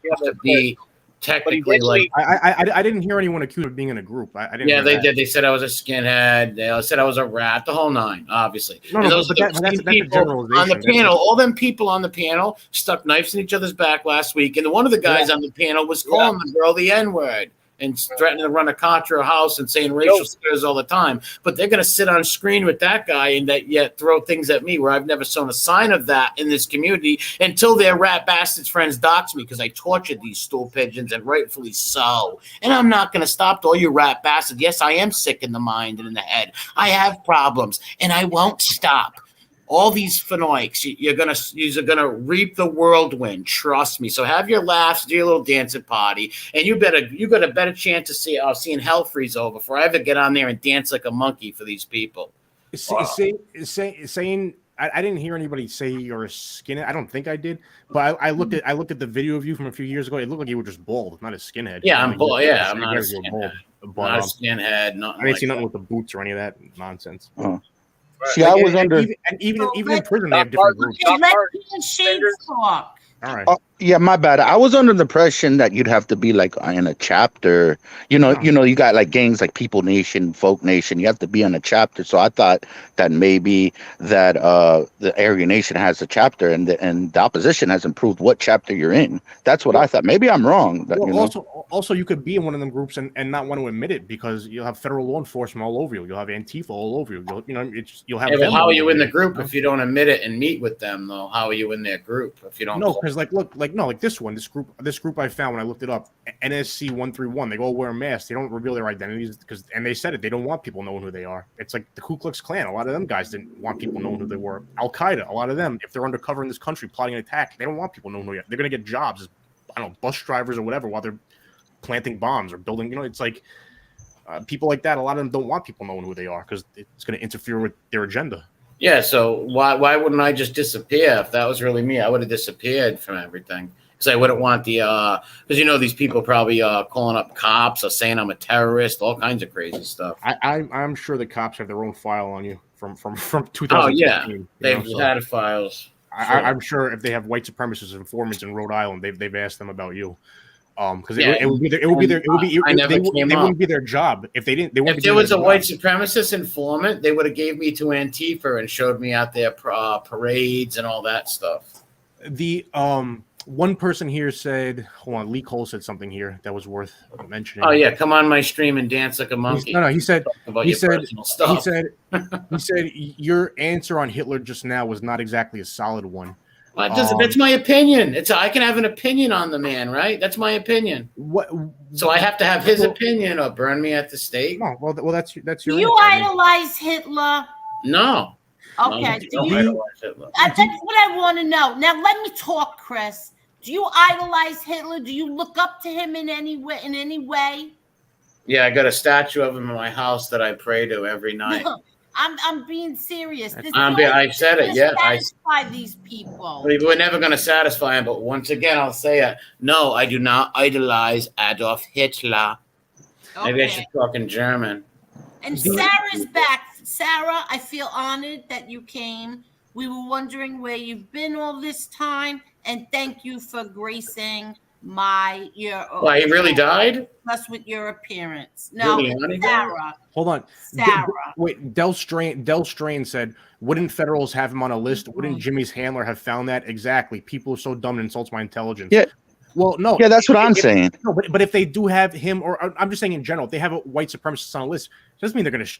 have to be technically like I didn't hear anyone accused of being in a group. I didn't. Yeah, they did. They said I was a skinhead. They said I was a rat. The whole nine, obviously. No, those but that's a generalization. on the panel. All them people on the panel stuck knives in each other's back last week, and one of the guys on the panel was calling the girl the N-word and threatening to run a Contra house and saying racial slurs all the time. But they're going to sit on screen with that guy and yet throw things at me where I've never shown a sign of that in this community until their rat bastards friends dox me because I tortured these stool pigeons, and rightfully so. And I'm not going to stop all you rat bastards. Yes, I am sick in the mind and in the head. I have problems, and I won't stop. All these phenoics, you're gonna reap the whirlwind. Trust me. So have your laughs, do your little dancing party, and you got a better chance of seeing hell freeze over before I ever get on there and dance like a monkey for these people. Saying I didn't hear anybody say you're a skinhead. I don't think I did, but I looked at the video of you from a few years ago. It looked like you were just bald, not a skinhead. Yeah, I'm bald. Yeah, I'm not a skinhead. Not a skinhead. I didn't see nothing with the boots or any of that nonsense. See, I was under even in prison they have different groups. Let Shades talk. All right. Yeah, my bad. I was under the impression that you'd have to be like in a chapter. You got like gangs like People Nation, Folk Nation. You have to be on a chapter. So I thought that maybe that the Aryan Nation has a chapter, and the opposition hasn't proved what chapter you're in. That's what I thought. Maybe I'm wrong. Also, you could be in one of them groups and not want to admit it because you'll have federal law enforcement all over you. You'll have Antifa all over you. You'll have. Yeah, but how are you in the group if you don't admit it and meet with them though? How are you in their group if you don't? No, because like this group I found when I looked it up, NSC 131. They all wear masks. They don't reveal their identities and they said it. They don't want people knowing who they are. It's like the Ku Klux Klan. A lot of them guys didn't want people knowing who they were. Al Qaeda. A lot of them, if they're undercover in this country plotting an attack, they don't want people knowing who they are. They're going to get jobs as bus drivers or whatever while they're planting bombs or building. It's like people like that. A lot of them don't want people knowing who they are because it's going to interfere with their agenda. Yeah, so why wouldn't I just disappear? If that was really me, I would have disappeared from everything. Because I wouldn't want because these people probably calling up cops or saying I'm a terrorist, all kinds of crazy stuff. I'm sure the cops have their own file on you from 2015. Oh yeah, they've had files. I'm sure if they have white supremacist informants in Rhode Island, they've asked them about you. Because it would wouldn't be their job if they didn't. If there was a white supremacist informant, they would have gave me to Antifa and showed me out their parades and all that stuff. The one person here said, hold on, Lee Cole said something here that was worth mentioning. Oh yeah, come on my stream and dance like a monkey. He said your answer on Hitler just now was not exactly a solid one. That's my opinion. I can have an opinion on the man, right? That's my opinion. So I have to have his opinion or burn me at the stake. No, well, that's your. Do you idolize Hitler? No. Okay. No, that's what I want to know. Now let me talk, Chris. Do you idolize Hitler? Do you look up to him in any way? Yeah, I got a statue of him in my house that I pray to every night. I'm being serious. I said it. Yeah, satisfy these people. We're never going to satisfy him. But once again, I'll say it. No, I do not idolize Adolf Hitler. Okay. Maybe I should talk in German. And Sarah's back. Sarah, I feel honored that you came. We were wondering where you've been all this time, and thank you for gracing your. Well, he really died? Plus with your appearance. No, Sarah. Hold on. Sarah. Wait, Del Strain said, wouldn't Federals have him on a list? Wouldn't Jimmy's handler have found that? Exactly. People are so dumb and insults my intelligence. Yeah. Well, no. Yeah, that's what I'm saying. No, but if they do have him, or I'm just saying in general, if they have a white supremacist on a list, it doesn't mean they're going to.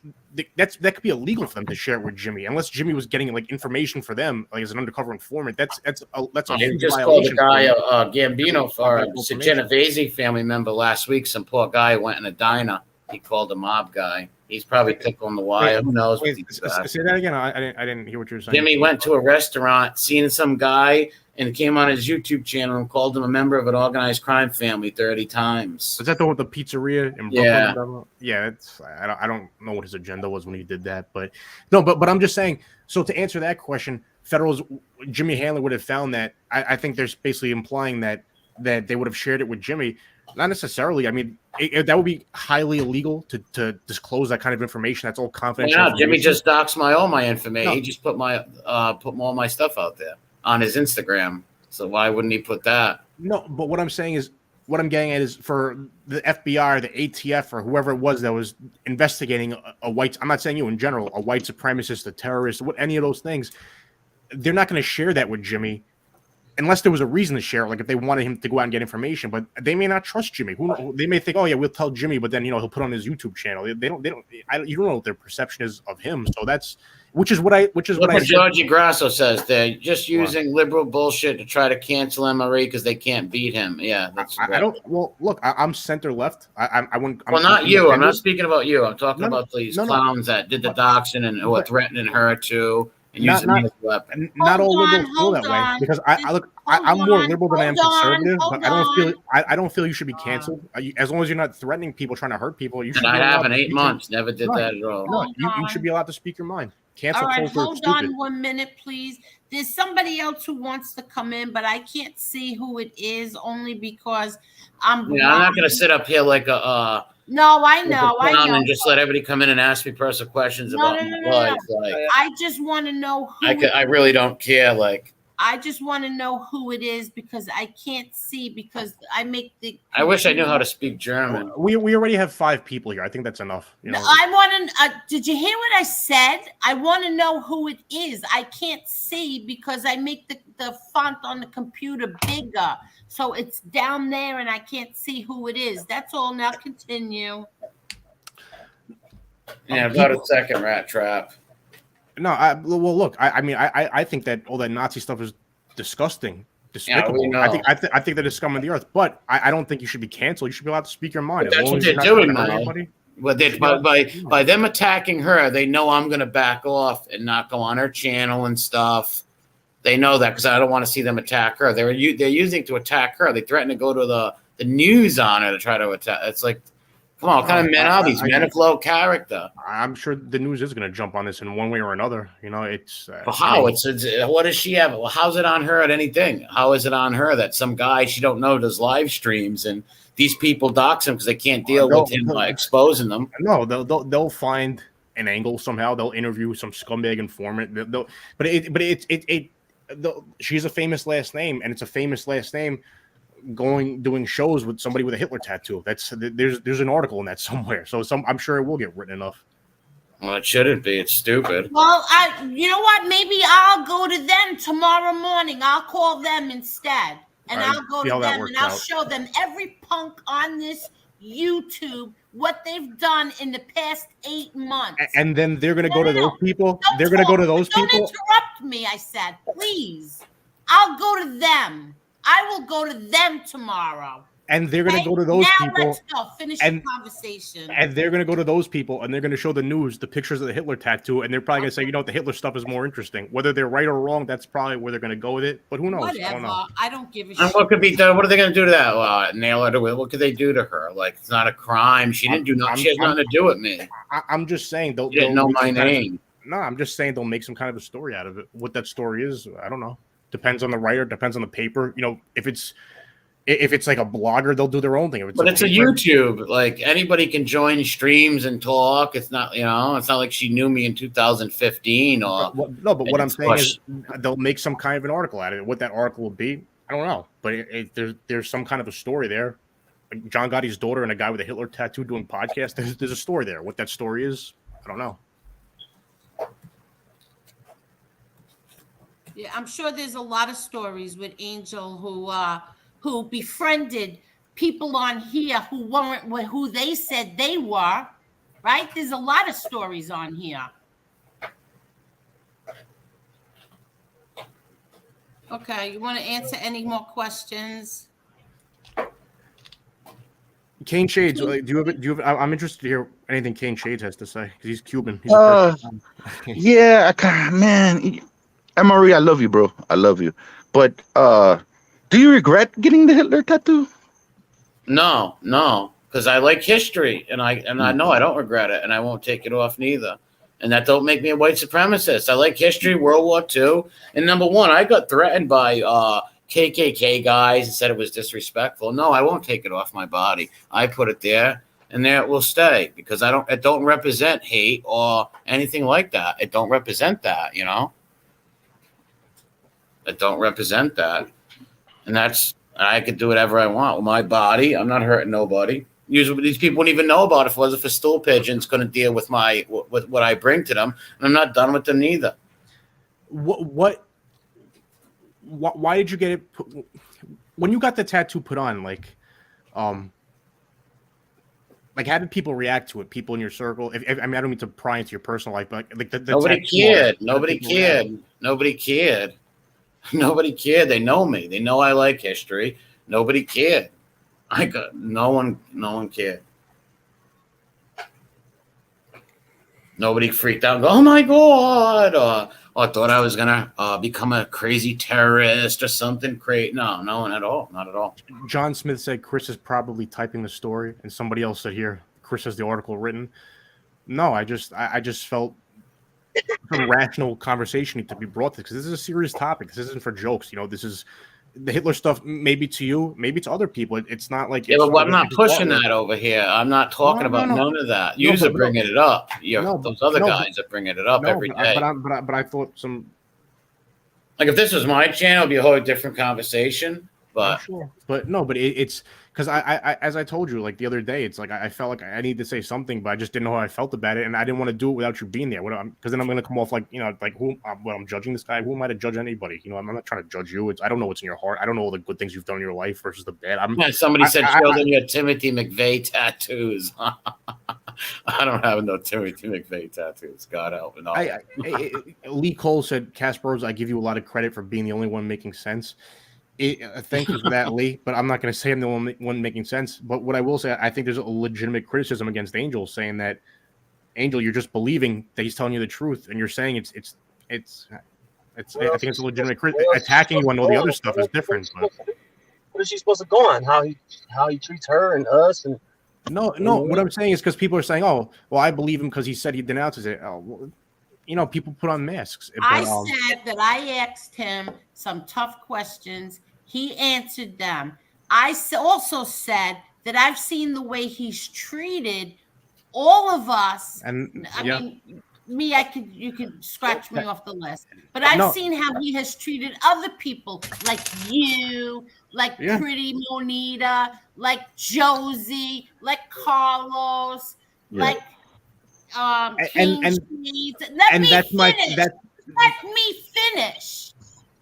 That could be illegal for them to share it with Jimmy, unless Jimmy was getting like information for them, like as an undercover informant. That's a you just called a guy Gambino for a Genovese family member last week. Some poor guy went in a diner. He called a mob guy. He's probably tickling the wire. Who knows? Say that again. I didn't hear what you were saying. Jimmy went to a restaurant, seen some guy, and came on his YouTube channel and called him a member of an organized crime family 30 times. Is that the one with the pizzeria in Brooklyn? Yeah. I don't know what his agenda was when he did that, but no. But I'm just saying. So to answer that question, Federals, Jimmy Handler would have found that. I think there's basically implying that they would have shared it with Jimmy. Not necessarily. I mean, that would be highly illegal to disclose that kind of information. That's all confidential. Yeah, Jimmy just doxed all my information. No. He just put all my stuff out there on his Instagram. So why wouldn't he put that? No, but what I'm saying is, what I'm getting at is for the FBI or the ATF or whoever it was that was investigating a white. I'm not saying you in general, a white supremacist, a terrorist, any of those things. They're not going to share that with Jimmy. Unless there was a reason to share, like if they wanted him to go out and get information, but they may not trust Jimmy. They may think, oh yeah, we'll tell Jimmy, but then he'll put on his YouTube channel. You don't know what their perception is of him. So which is what Georgie Grasso says. They're just using liberal bullshit to try to cancel MRE because they can't beat him. Yeah, that's. I don't. Well, look, I'm center left. I wouldn't. Well, not you. I'm not speaking about you. I'm talking about these clowns that did the doxing and were threatening her too. And not all liberals feel that way because I'm more liberal than I am conservative. But I don't feel you should be canceled as long as you're not threatening people, trying to hurt people. You should. And I have in 8 months, never did that at all. No, you should be allowed to speak your mind. Cancel. All right, hold on 1 minute, please. There's somebody else who wants to come in, but I can't see who it is only because I'm. Yeah, I'm not going to sit up here like a. No, I know. And just let everybody come in and ask me personal questions about my life. Like, I just want to know who. I really don't care. Like, I just want to know who it is because I can't see because I make the. I wish I knew how to speak German. We already have 5 people here. I think that's enough. I want to. Did you hear what I said? I want to know who it is. I can't see because I make the font on the computer bigger. So it's down there and I can't see who it is. That's all. Now continue. Yeah, about a second, rat trap. No, well, look, I think that all that Nazi stuff is disgusting, despicable. Yeah, I think that is scum of the earth, but I don't think you should be canceled. You should be allowed to speak your mind. But that's what they're doing now. But by them attacking her, they know I'm going to back off and not go on her channel and stuff. They know that because I don't want to see them attack her. They're using to attack her. They threaten to go to the news on her to try to attack. It's like, come on, what kind of men are these? Men of low character. I'm sure the news is going to jump on this in one way or another. It's. Well, how? It's what does she have? Well, how's it on her at anything? How is it on her that some guy she don't know does live streams and these people dox him because they can't deal with him exposing them? No, they'll find an angle somehow. They'll interview some scumbag informant. She's a famous last name, and it's a famous last name. Doing shows with somebody with a Hitler tattoo. There's an article in that somewhere. So I'm sure it will get written enough. Well, it shouldn't be. It's stupid. Well, you know what? Maybe I'll go to them tomorrow morning. I'll call them instead, and I'll go to them and I'll show them every punk on this YouTube what they've done in the past 8 months. And then they're going to go to those people. They're going to go to those people. Don't interrupt me. I said, please. I'll go to them. I will go to them tomorrow. And they're going to go to those now people. Let's go. Finish the conversation. And they're going to go to those people, and they're going to show the news the pictures of the Hitler tattoo, and they're probably going to say, you know, the Hitler stuff is more interesting. Whether they're right or wrong, that's probably where they're going to go with it. But who knows? Whatever. I don't know. I don't give a And shit. what could be done? What are they going to do to that? Nail her to it? What could they do to her? Like, it's not a crime. She didn't do nothing. She has nothing to do with me. I'm just saying they'll. You didn't know my name. No, I'm just saying they'll make some kind of a story out of it. What that story is, I don't know. Depends on the writer. Depends on the paper. You know, if it's like a blogger, they'll do their own thing. But it's a YouTube. Like, anybody can join streams and talk. It's not, you know, it's not like she knew me in 2015 or. No, but what I'm saying is they'll make some kind of an article out of it. What that article will be, I don't know. But there's some kind of a story there. Like John Gotti's daughter and a guy with a Hitler tattoo doing podcasts. There's a story there. What that story is, I don't know. Yeah, I'm sure there's a lot of stories with Angel who befriended people on here who weren't who they said they were, right? There's a lot of stories on here. Okay, you want to answer any more questions? Kane Shades, do you have? I'm interested to hear anything Kane Shades has to say because he's Cuban. He's yeah, man. MRE, I love you, bro. I love you. But do you regret getting the Hitler tattoo? No, because I like history, and I know I don't regret it, and I won't take it off neither. And that don't make me a white supremacist. I like history, World War II, and number one, I got threatened by KKK guys and said it was disrespectful. No, I won't take it off my body. I put it there, and there it will stay because it don't represent hate or anything like that. It don't represent that, you know. It don't represent that. And I could do whatever I want with my body. I'm not hurting nobody. Usually these people wouldn't even know about it if it wasn't for stool pigeons couldn't deal with what I bring to them. And I'm not done with them neither. Why did you get it when you got the tattoo put on? Like how did people react to it? People in your circle? I mean, I don't mean to pry into your personal life, but like the Nobody cared. Nobody cared. Nobody cared. Nobody cared. They know me. They know I like history. Nobody cared. No one cared. Nobody freaked out and go, oh my God, or thought I was gonna become a crazy terrorist or something crazy. No, no one at all. Not at all. John Smith said Chris is probably typing the story, and somebody else said here Chris has the article written. No, I just felt some rational conversation need to be brought to this because this is a serious topic. This isn't for jokes. You know, this is the Hitler stuff. Maybe to you, maybe to other people. It's not like but I'm not pushing that over here. I'm not talking about none of that. You're bringing it up. Those other guys are bringing it up every day. But I thought some. Like if this was my channel, it'd be a whole different conversation. But sure. It's because I as I told you like the other day, it's like I felt like I need to say something, but I just didn't know how I felt about it, and I didn't want to do it without you being there. Because then I'm going to come off like like I'm judging this guy. Who am I to judge anybody? I'm not trying to judge you. I don't know what's in your heart. I don't know all the good things you've done in your life versus the bad. Somebody said show them your Timothy McVeigh tattoos. I don't have no Timothy McVeigh tattoos. God help me. Lee Cole said, Kasparov, I give you a lot of credit for being the only one making sense. Thank you for that, Lee. But I'm not going to say I'm the only one making sense. But what I will say, I think there's a legitimate criticism against Angel, saying that Angel, you're just believing that he's telling you the truth, and you're saying it's. I think it's a legitimate criticism. Attacking you on all the other stuff is different. But what is she supposed to go on? How he treats her and us and. No. What I'm saying is because people are saying, "Oh, well, I believe him because he said he denounces it." Oh, well, people put on masks. But, I said that I asked him some tough questions. He answered them. I also said that I've seen the way he's treated all of us. And I mean, me, you could scratch me off the list. But I've seen how he has treated other people, like you, like Pretty Monita, like Josie, like Carlos, like Kane Shades. Let me finish.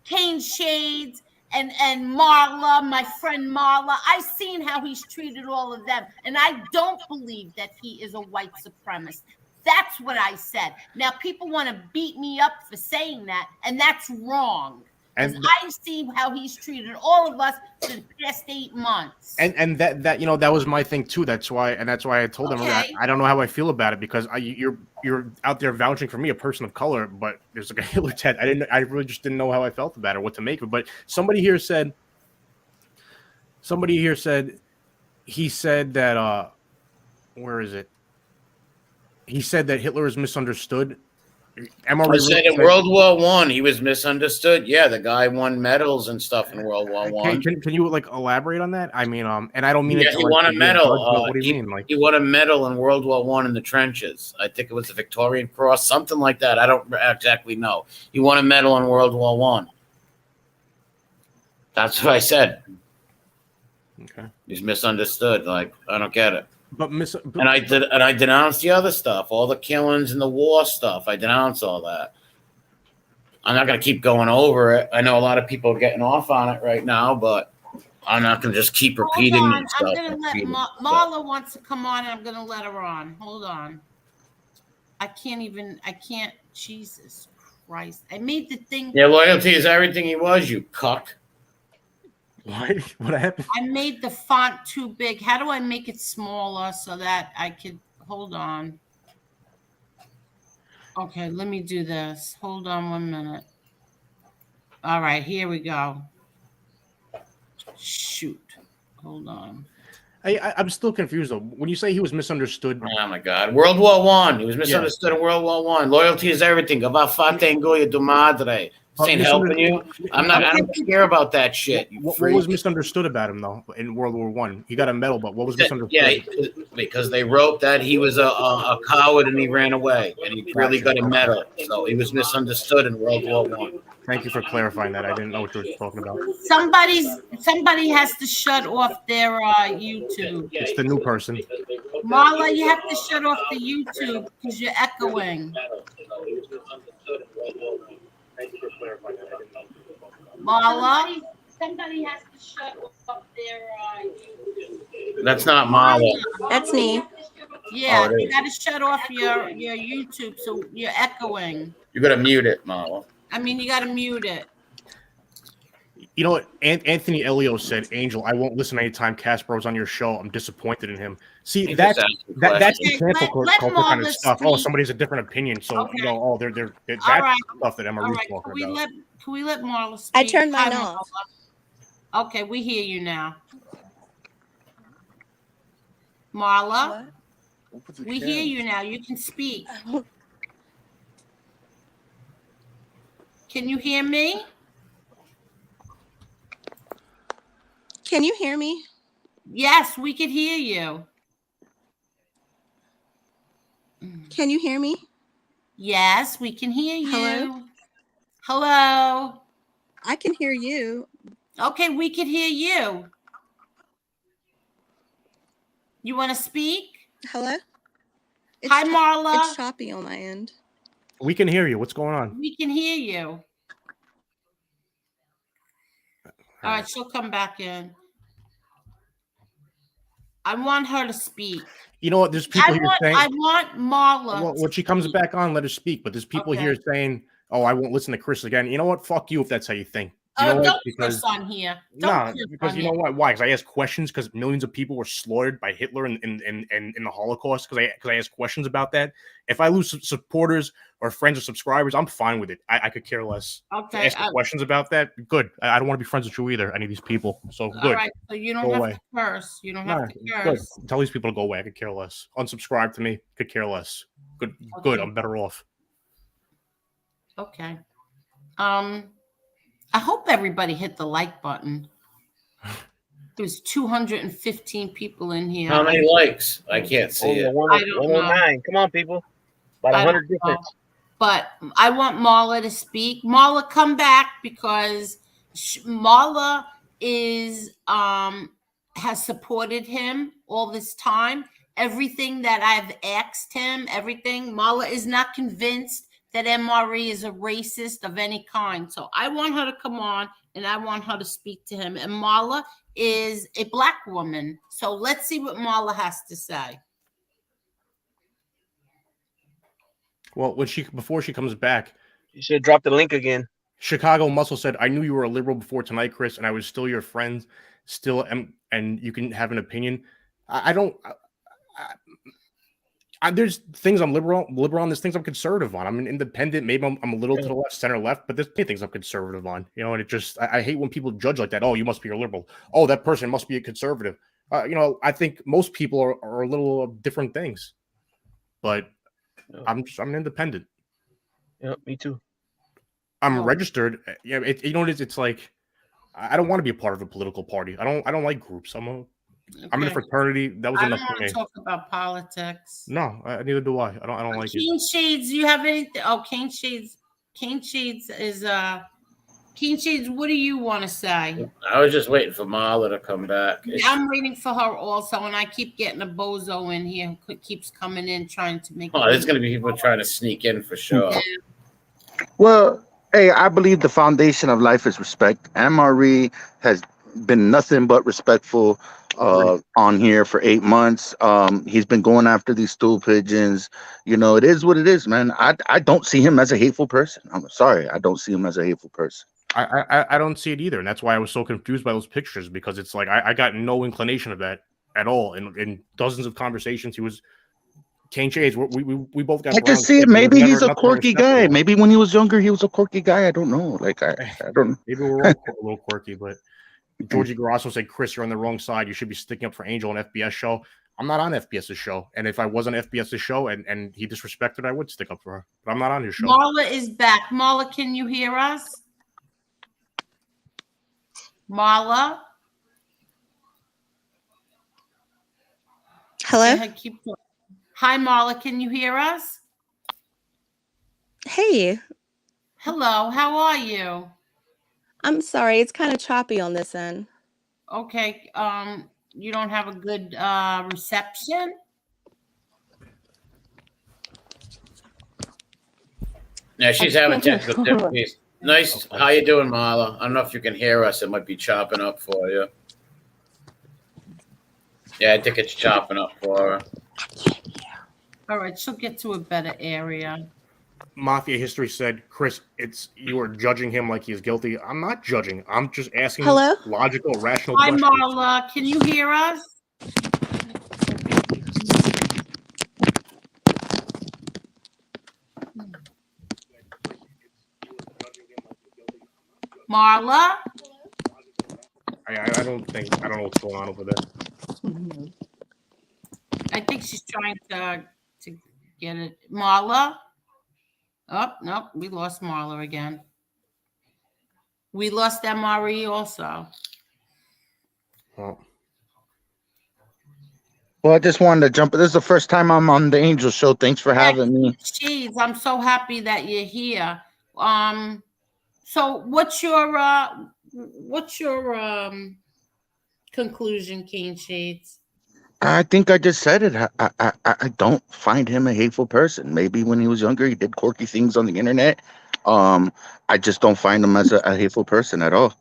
Kane Shades and Marla, my friend Marla. I've seen how he's treated all of them, and I don't believe that he is a white supremacist. That's what I said. Now people want to beat me up for saying that, and that's wrong. Because And I see how he's treated all of us for the past 8 months. and that that was my thing too. That's why I told him Okay. I don't know how I feel about it, because you're out there vouching for me, a person of color, but there's like a Hitler tat. I really just didn't know how I felt about it, what to make of it. But somebody here said he said that where is it? He said that Hitler is misunderstood. I said in World War One, he was misunderstood. Yeah, the guy won medals and stuff in World War One. Can you like elaborate on that? I mean, and I don't mean Yeah, it to he like won a be medal. judge, but what do you mean? Like he won a medal in World War One in the trenches. I think it was the Victorian Cross, something like that. I don't exactly know. He won a medal in World War One. That's what I said. okay, He's misunderstood. Like I don't get it. but And I denounced the other stuff, all the killings and the war stuff. I denounce all that. I'm not going to keep going over it. I know a lot of people are getting off on it right now, but I'm not going to just keep repeating Hold on. stuff. I'm going to let Marla wants to come on, and I'm going to let her on. Hold on. I can't. Jesus Christ. I made the thing. Yeah, loyalty is everything he was, you cuck. what happened? I made the font too big. How do I make it smaller so that I could hold on? Okay, let me do this. Hold on 1 minute. All right, here we go. Shoot. Hold on. I'm still confused though. When you say he was misunderstood, Oh my God, World War One. He was misunderstood in World War One. Loyalty is everything. Gava fate ngoya do madre. This ain't helping you. I don't care about that shit. What was misunderstood about him though in World War One? He got a medal, but what was misunderstood? Yeah, because they wrote that he was a coward and he ran away, and he really got a medal. So he was misunderstood in World War One. Thank you for clarifying that. I didn't know what you were talking about. Somebody has to shut off their YouTube. It's the new person. Marla, you have to shut off the YouTube because you're echoing. Marla, somebody has to shut off their YouTube. That's not Marla. That's me. Yeah, you got to shut off your YouTube, so you're echoing. You got to mute it, Marla. I mean, you got to mute it. You know what? Anthony Elio said, "Angel, I won't listen anytime Caspero's on your show. I'm disappointed in him." See, that's the cancel culture kind of stuff. Oh, somebody has a different opinion, so you know, they're that's stuff that Emma Ruth's talking about. Can we let Marla speak? I turned mine off. Okay, we hear you now. Marla, we hear you now. You can speak. Can you hear me? Can you hear me? Yes, we can hear you. Can you hear me? Yes, we can hear you. Hello? Hello. I can hear you. Okay, we can hear you. You want to speak? Hello? Hi, Marla. It's choppy on my end. We can hear you. What's going on? We can hear you. All right, she'll come back in. I want her to speak. You know what? There's people here saying I want Marla. Well, when she comes back on, let her speak. But there's people here saying, "Oh, I won't listen to Chris again." You know what? Fuck you if that's how you think. You know don't Chris on here. Because you know what? Why? Because I asked questions. Because millions of people were slaughtered by Hitler in the Holocaust. Because I asked questions about that. If I lose supporters or friends or subscribers, I'm fine with it. I could care less. Okay. Ask questions about that. Good. I don't want to be friends with you either. Any of these people. So good. All right. So you don't have to curse. You don't have to curse. Good. Tell these people to go away. I could care less. Unsubscribe to me. Could care less. Good. Okay. Good. I'm better off. Okay. I hope everybody hit the like button. There's 215 people in here. How many likes? I can't see it. 109. Come on, people. About 100 difference. But I want Marla to speak. Marla, come back because Marla has supported him all this time. Everything that I've asked him, everything. Marla is not convinced that MRE is a racist of any kind. So I want her to come on and I want her to speak to him. And Marla is a Black woman. So let's see what Marla has to say. Well, before she comes back, you should drop the link again. Chicago Muscle said, "I knew you were a liberal before tonight, Chris, and I was still your friend. Still am, and you can have an opinion. I don't. There's things I'm liberal on. There's things I'm conservative on. I'm an independent. Maybe I'm a little to the left, center left, but there's plenty of things I'm conservative on. You know, and it just I hate when people judge like that. Oh, you must be a liberal. Oh, that person must be a conservative. You know, I think most people are a little of different things, but I'm an independent. Yeah, me too. I'm registered. Yeah, you know what it is? It's like I don't want to be a part of a political party. I don't like groups. I'm in a fraternity. That was enough for me. I don't want to talk about politics. No, neither do I. I don't like it. Keen Shades, do you have anything? Oh, Keen Shades is Keen Shades, what do you want to say? I was just waiting for Marla to come back. I'm waiting for her also, and I keep getting a bozo in here who keeps coming in trying to make. Oh, there's gonna be people trying to sneak in for sure. Yeah. Well, hey, I believe the foundation of life is respect. MRE has been nothing but respectful on here for 8 months. He's been going after these stool pigeons. You know, it is what it is, man. I don't see him as a hateful person. I'm sorry, I don't see him as a hateful person. I don't see it either, and that's why I was so confused by those pictures, because it's like I got no inclination of that at all. In dozens of conversations, he was Kane Shades. We both got. I just see it. Maybe he's a quirky guy. Maybe when he was younger, he was a quirky guy. I don't know. Like I don't know. Maybe we're all a little quirky, but Georgie Garasso said, "Chris, you're on the wrong side. You should be sticking up for Angel on FBS show." I'm not on FBS's show, and if I was on FBS's show and he disrespected, I would stick up for her. But I'm not on his show. Marla is back. Marla, can you hear us? Marla? Hello? Hi, Marla. Can you hear us? Hey. Hello. How are you? I'm sorry. It's kind of choppy on this end. Okay. You don't have a good reception? Yeah, she's having technical difficulties. Nice. How you doing, Marla? I don't know if you can hear us. It might be chopping up for you. Yeah, I think it's chopping up for her. All right, she'll get to a better area. Mafia History said, "Chris, you are judging him like he's guilty." I'm not judging. I'm just asking logical, rational questions. Hi, Marla. Can you hear us? Marla? I don't know what's going on over there. I think she's trying to get it. Marla? Oh, nope. We lost Marla again. We lost MRE also. Well, I just wanted to jump. This is the first time I'm on the Angel Show. Thanks for having me. Jeez, I'm so happy that you're here. So what's your conclusion, Keen Shades? I think I just said it. I don't find him a hateful person. Maybe when he was younger, he did quirky things on the internet. I just don't find him as a hateful person at all.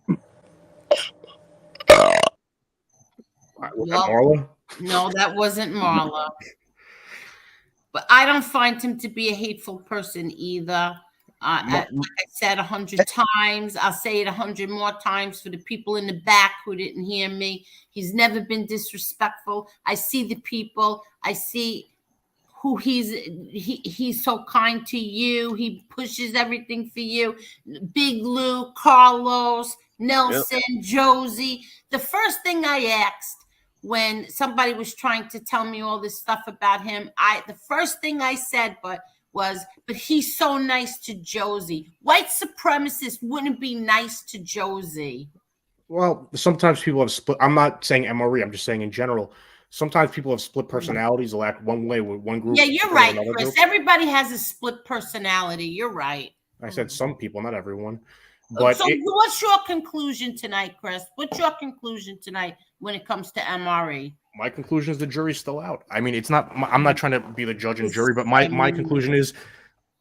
Marla? No, that wasn't Marla. But I don't find him to be a hateful person either. Like I said 100 times, I'll say it 100 more times for the people in the back who didn't hear me. He's never been disrespectful. I see the people. I see who he's so kind to you. He pushes everything for you. Big Lou, Carlos, Nelson, Josie. The first thing I asked when somebody was trying to tell me all this stuff about him, the first thing I said was, but he's so nice to Josie. White supremacists wouldn't be nice to Josie. Well, sometimes people have split. I'm not saying MRE. I'm just saying in general. Sometimes people have split personalities. They'll act one way with one group. Yeah, you're right, Chris. Everybody has a split personality. You're right. I said some people, not everyone. But so what's your conclusion tonight, Chris? What's your conclusion tonight when it comes to MRE? My conclusion is the jury's still out. I mean, it's not. I'm not trying to be the judge and jury, but my conclusion is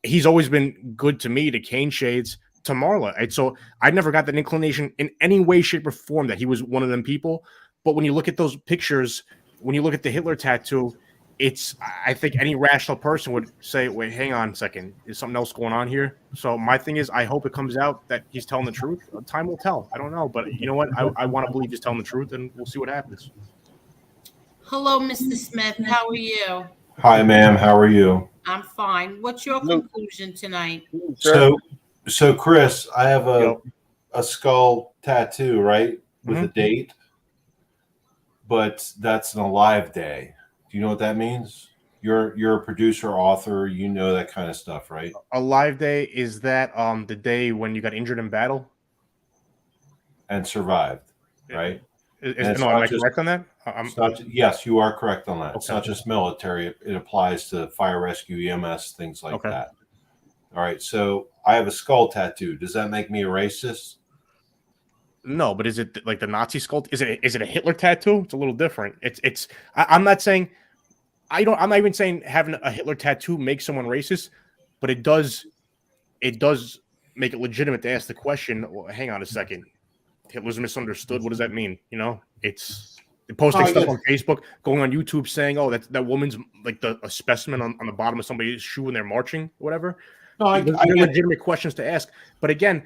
he's always been good to me, to Kane Shades, to Marla. And so I never got that inclination in any way, shape, or form that he was one of them people. But when you look at those pictures, when you look at the Hitler tattoo, I think any rational person would say, wait, hang on a second, is something else going on here? So my thing is, I hope it comes out that he's telling the truth. Time will tell. I don't know, but you know what? I want to believe he's telling the truth, and we'll see what happens. Hello, Mr. Smith. How are you? Hi, ma'am. How are you? I'm fine. What's your conclusion tonight? Sir. So Chris, I have Yo. a skull tattoo, right, with a Mhm. date, but that's an alive day. Do you know what that means? You're a producer, author. You know that kind of stuff, right? A live day, is that the day when you got injured in battle? And survived, right? it's No, am not I just- correct on that? It's not, yes, you are correct on that. It's Okay. not just military. It applies to fire rescue, EMS, things like Okay. that. All right. So I have a skull tattoo. Does that make me a racist? No, but is it like the Nazi skull? Is it a Hitler tattoo? It's a little different. I'm not saying I'm not even saying having a Hitler tattoo makes someone racist, but it does make it legitimate to ask the question, well, hang on a second. Hitler's misunderstood. What does that mean? You know, it's posting stuff on Facebook, going on YouTube saying, oh, that woman's like a specimen on the bottom of somebody's shoe when they're marching, whatever. No, They're legitimate questions to ask. But again,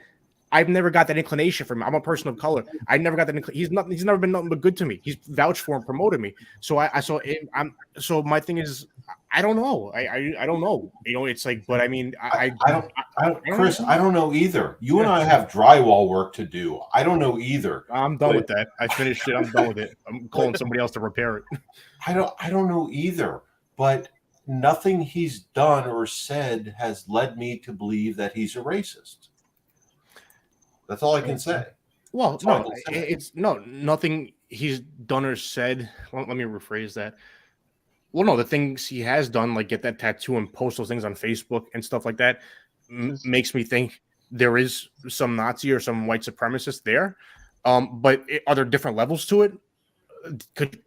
I've never got that inclination from him. I'm a person of color. I never got that. He's never been nothing but good to me. He's vouched for and promoted me. So so my thing is, I don't know. I don't know. You know, it's like, but I mean, I don't, Chris, I don't know either. You and I have drywall work to do. I don't know either. I'm done with that. I finished it. I'm done with it. I'm calling somebody else to repair it. I don't know either. But nothing he's done or said has led me to believe that he's a racist. That's all I can say. Well, no, it's nothing he's done or said. Well, let me rephrase that. Well, no, the things he has done, like get that tattoo and post those things on Facebook and stuff like that, makes me think there is some Nazi or some white supremacist there. But are there different levels to it?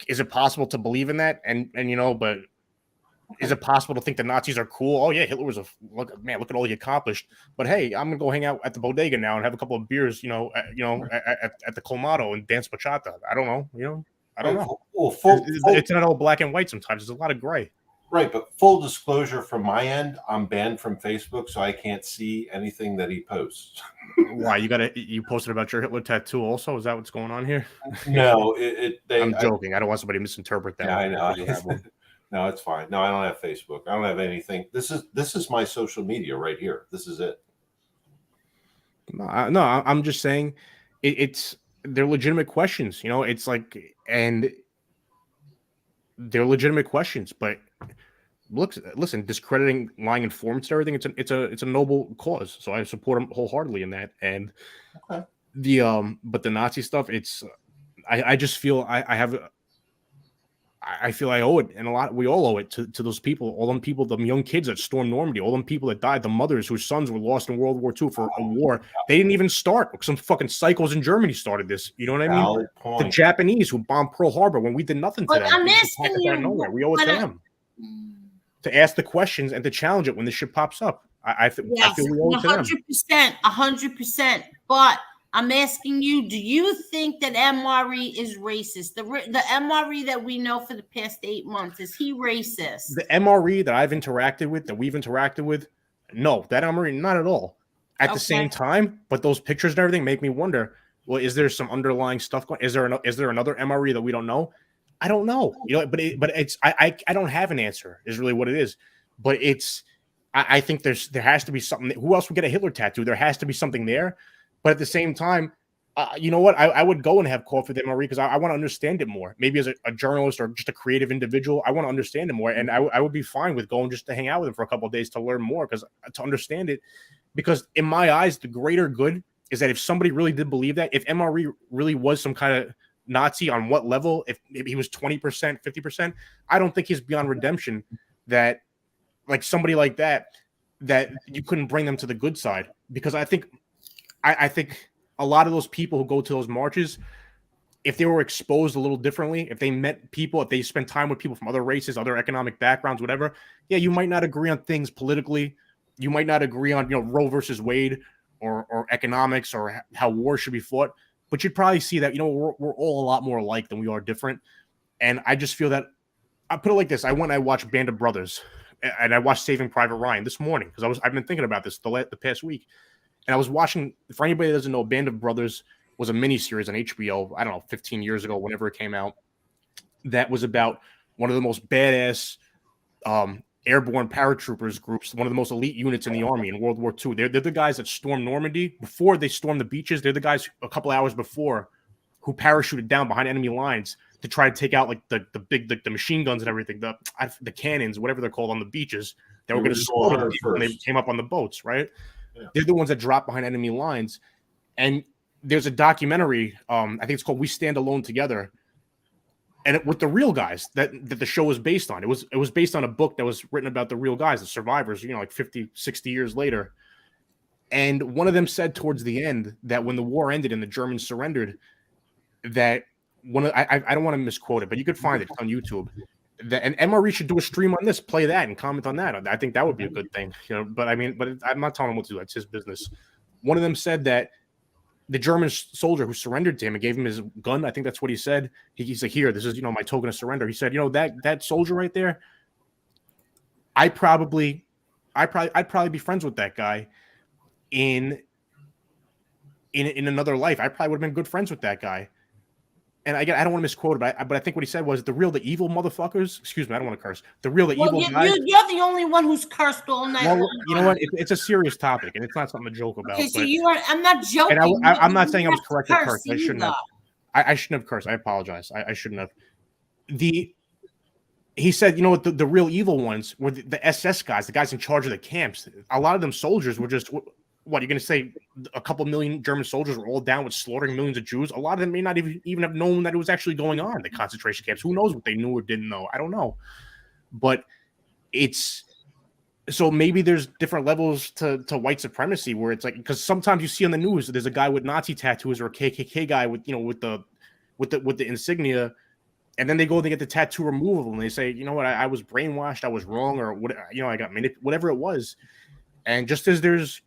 Is it possible to believe in that? And you know, but is it possible to think the Nazis are cool? Oh yeah, Hitler was look at all he accomplished. But hey, I'm gonna go hang out at the bodega now and have a couple of beers, at the Colmado and dance bachata. I don't know, I don't know. Well, it's not all black and white. Sometimes there's a lot of gray. Right, but full disclosure from my end, I'm banned from Facebook, so I can't see anything that he posts. Why you posted about your Hitler tattoo also? Is that what's going on here? No, I'm joking. I don't want somebody to misinterpret that. Yeah, I know. No, it's fine. No, I don't have Facebook. I don't have anything. This is my social media right here. This is it. No, I'm just saying they're legitimate questions. You know, it's like, and they're legitimate questions. But listen, discrediting lying informants and everything, it's a noble cause. So I support them wholeheartedly in that. And okay. But the Nazi stuff, I just feel I feel I owe it, and we all owe it to those people, all them people, the young kids that stormed Normandy, all them people that died, the mothers whose sons were lost in World War II for a war they didn't even start. Some fucking psychos in Germany started this. You know what I mean? The Japanese who bombed Pearl Harbor when we did nothing to them. I'm asking you, we owe it to them to ask the questions and to challenge it when the shit pops up. I feel we owe it to them. 100%. But I'm asking you, do you think that MRE is racist? The MRE that we know for the past 8 months, is he racist? The MRE that we've interacted with, no, that MRE, not at all. At the same time, but those pictures and everything make me wonder, well, is there some underlying stuff going? Is there another MRE that we don't know? I don't know. You know, but it's I don't have an answer, is really what it is. But I think there has to be something. Who else would get a Hitler tattoo? There has to be something there. But at the same time, you know what? I would go and have coffee with MRE because I want to understand it more. Maybe as a journalist or just a creative individual, I want to understand it more. And I would be fine with going just to hang out with him for a couple of days to learn more, to understand it. Because in my eyes, the greater good is that if somebody really did believe that, if MRE really was some kind of Nazi on what level, if maybe he was 20%, 50%, I don't think he's beyond redemption. That like somebody like that you couldn't bring them to the good side. Because I think a lot of those people who go to those marches, if they were exposed a little differently, if they met people, if they spent time with people from other races, other economic backgrounds, whatever, yeah, you might not agree on things politically. You might not agree on, Roe versus Wade or economics or how war should be fought, but you'd probably see that, we're all a lot more alike than we are different. And I just feel that I put it like this. I went and I watched Band of Brothers, and I watched Saving Private Ryan this morning because I've been thinking about this the past week. And I was watching, for anybody that doesn't know, Band of Brothers was a miniseries on HBO, I don't know, 15 years ago, whenever it came out, that was about one of the most badass airborne paratroopers groups, one of the most elite units in the Army in World War II. They're the guys that stormed Normandy. Before they stormed the beaches, they're the guys a couple hours before who parachuted down behind enemy lines to try to take out like the big the machine guns and everything, the cannons, whatever they're called on the beaches that were going to slaughter people when they came up on the boats, right? Yeah. They're the ones that dropped behind enemy lines. And there's a documentary, I think it's called We Stand Alone Together, and with the real guys that the show was based on. It was based on a book that was written about the real guys, the survivors, like 50, 60 years later. And one of them said towards the end that when the war ended and the Germans surrendered, that I don't want to misquote it, but you could find it on YouTube. And MRE should do a stream on this, play that, and comment on that. I think that would be a good thing, But I'm not telling him what to do. That's his business. One of them said that the German soldier who surrendered to him and gave him his gun, I think that's what he said. He's like, "Here, this is my token of surrender." He said, that soldier right there, I'd probably be friends with that guy in another life. I probably would have been good friends with that guy. And I don't want to misquote it, but I think what he said was the evil motherfuckers. Excuse me, I don't want to curse. Evil guys. You're the only one who's cursed all night. Well, you know what? It's a serious topic, and it's not something to joke about. Okay, so I'm not joking. And I'm not saying I was correct to curse. I shouldn't have. I shouldn't have cursed. I apologize. I shouldn't have. He said, the real evil ones were the SS guys, the guys in charge of the camps. A lot of them soldiers were just. What you're going to say? A couple million German soldiers were all down with slaughtering millions of Jews. A lot of them may not even have known that it was actually going on. The concentration camps. Who knows what they knew or didn't know? I don't know. But so maybe there's different levels to white supremacy where it's like, because sometimes you see on the news there's a guy with Nazi tattoos or a KKK guy with the insignia, and then they go and they get the tattoo removable and they say, I was brainwashed, I was wrong, or what, I got whatever it was. And just as there's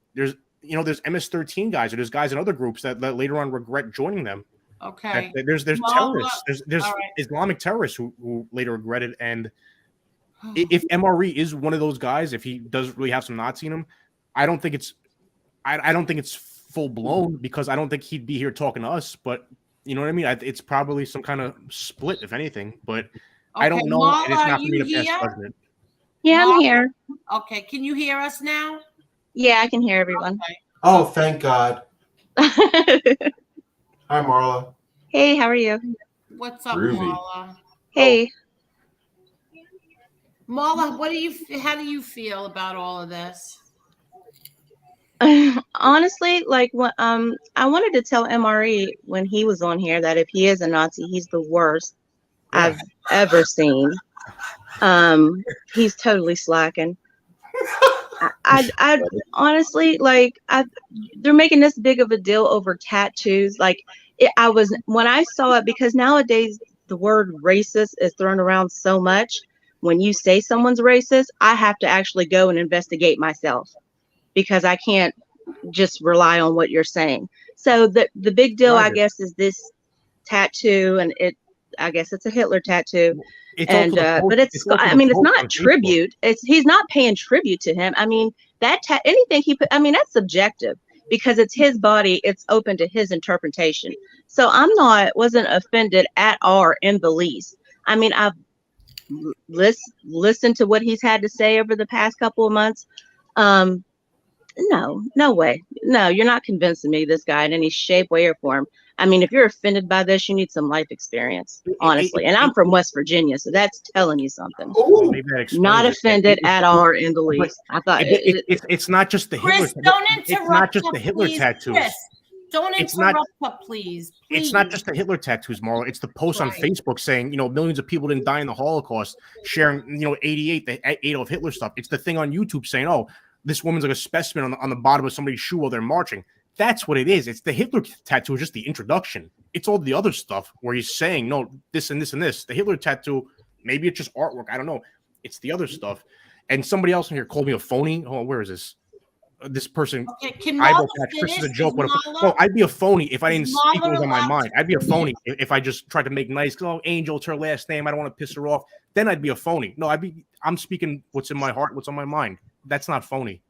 MS-13 guys, or there's guys in other groups that later on regret joining them. Okay. There's terrorists. There's right. Islamic terrorists who later regretted. And if MRE is one of those guys, if he does really have some Nazi in him, I don't think it's full blown, because I don't think he'd be here talking to us. But you know what I mean? It's probably some kind of split, if anything. But okay, I don't know. Marla, and it's not for me to pass judgment. Yeah, I'm here. Okay, can you hear us now? Yeah, I can hear everyone. Okay. Oh, thank God. Hi, Marla. Hey, how are you? What's up, Groovy. Marla? Hey. Marla, how do you feel about all of this? Honestly, like I wanted to tell MRE when he was on here that if he is a Nazi, he's the worst I've ever seen. He's totally slacking. I honestly, like, they're making this big of a deal over tattoos. Like, when I saw it, because nowadays the word racist is thrown around so much. When you say someone's racist, I have to actually go and investigate myself, because I can't just rely on what you're saying. So the big deal, I guess, is this tattoo, and I guess it's a Hitler tattoo. But it's not tribute. He's not paying tribute to him. I mean, anything he put, that's subjective, because it's his body. It's open to his interpretation. So wasn't offended at all in the least. I mean, I've listened to what he's had to say over the past couple of months. No way. No, you're not convincing me this guy in any shape, way, or form. I mean, if you're offended by this, you need some life experience, honestly. And I'm from West Virginia, so that's telling you something. Not offended at all or in the least. I thought it's not just the Hitler. Chris, don't interrupt. It's not just the Hitler tattoos. Chris, don't interrupt her, please. It's not just the Hitler tattoos, Marla. It's the posts on Facebook saying, millions of people didn't die in the Holocaust, sharing, 88, the Adolf Hitler stuff. It's the thing on YouTube saying, oh, this woman's like a specimen on the bottom of somebody's shoe while they're marching. That's what it is. It's the Hitler tattoo is just the introduction. It's all the other stuff where he's saying, no, this and this and this. The Hitler tattoo, maybe it's just artwork. I don't know. It's the other stuff. And somebody else in here called me a phony. Oh, where is this? this person Okay, can eyebrow Marla patch Chris is a finish? joke. Is What if, Marla, no, I'd be a phony if I didn't is speak what was Marla on my allowed mind. to I'd be a finish? phony if I just tried to make nice. Oh, Angel, it's her last name. I don't want to piss her off. Then I'd be a phony. No, I'm speaking what's in my heart, what's on my mind. That's not phony.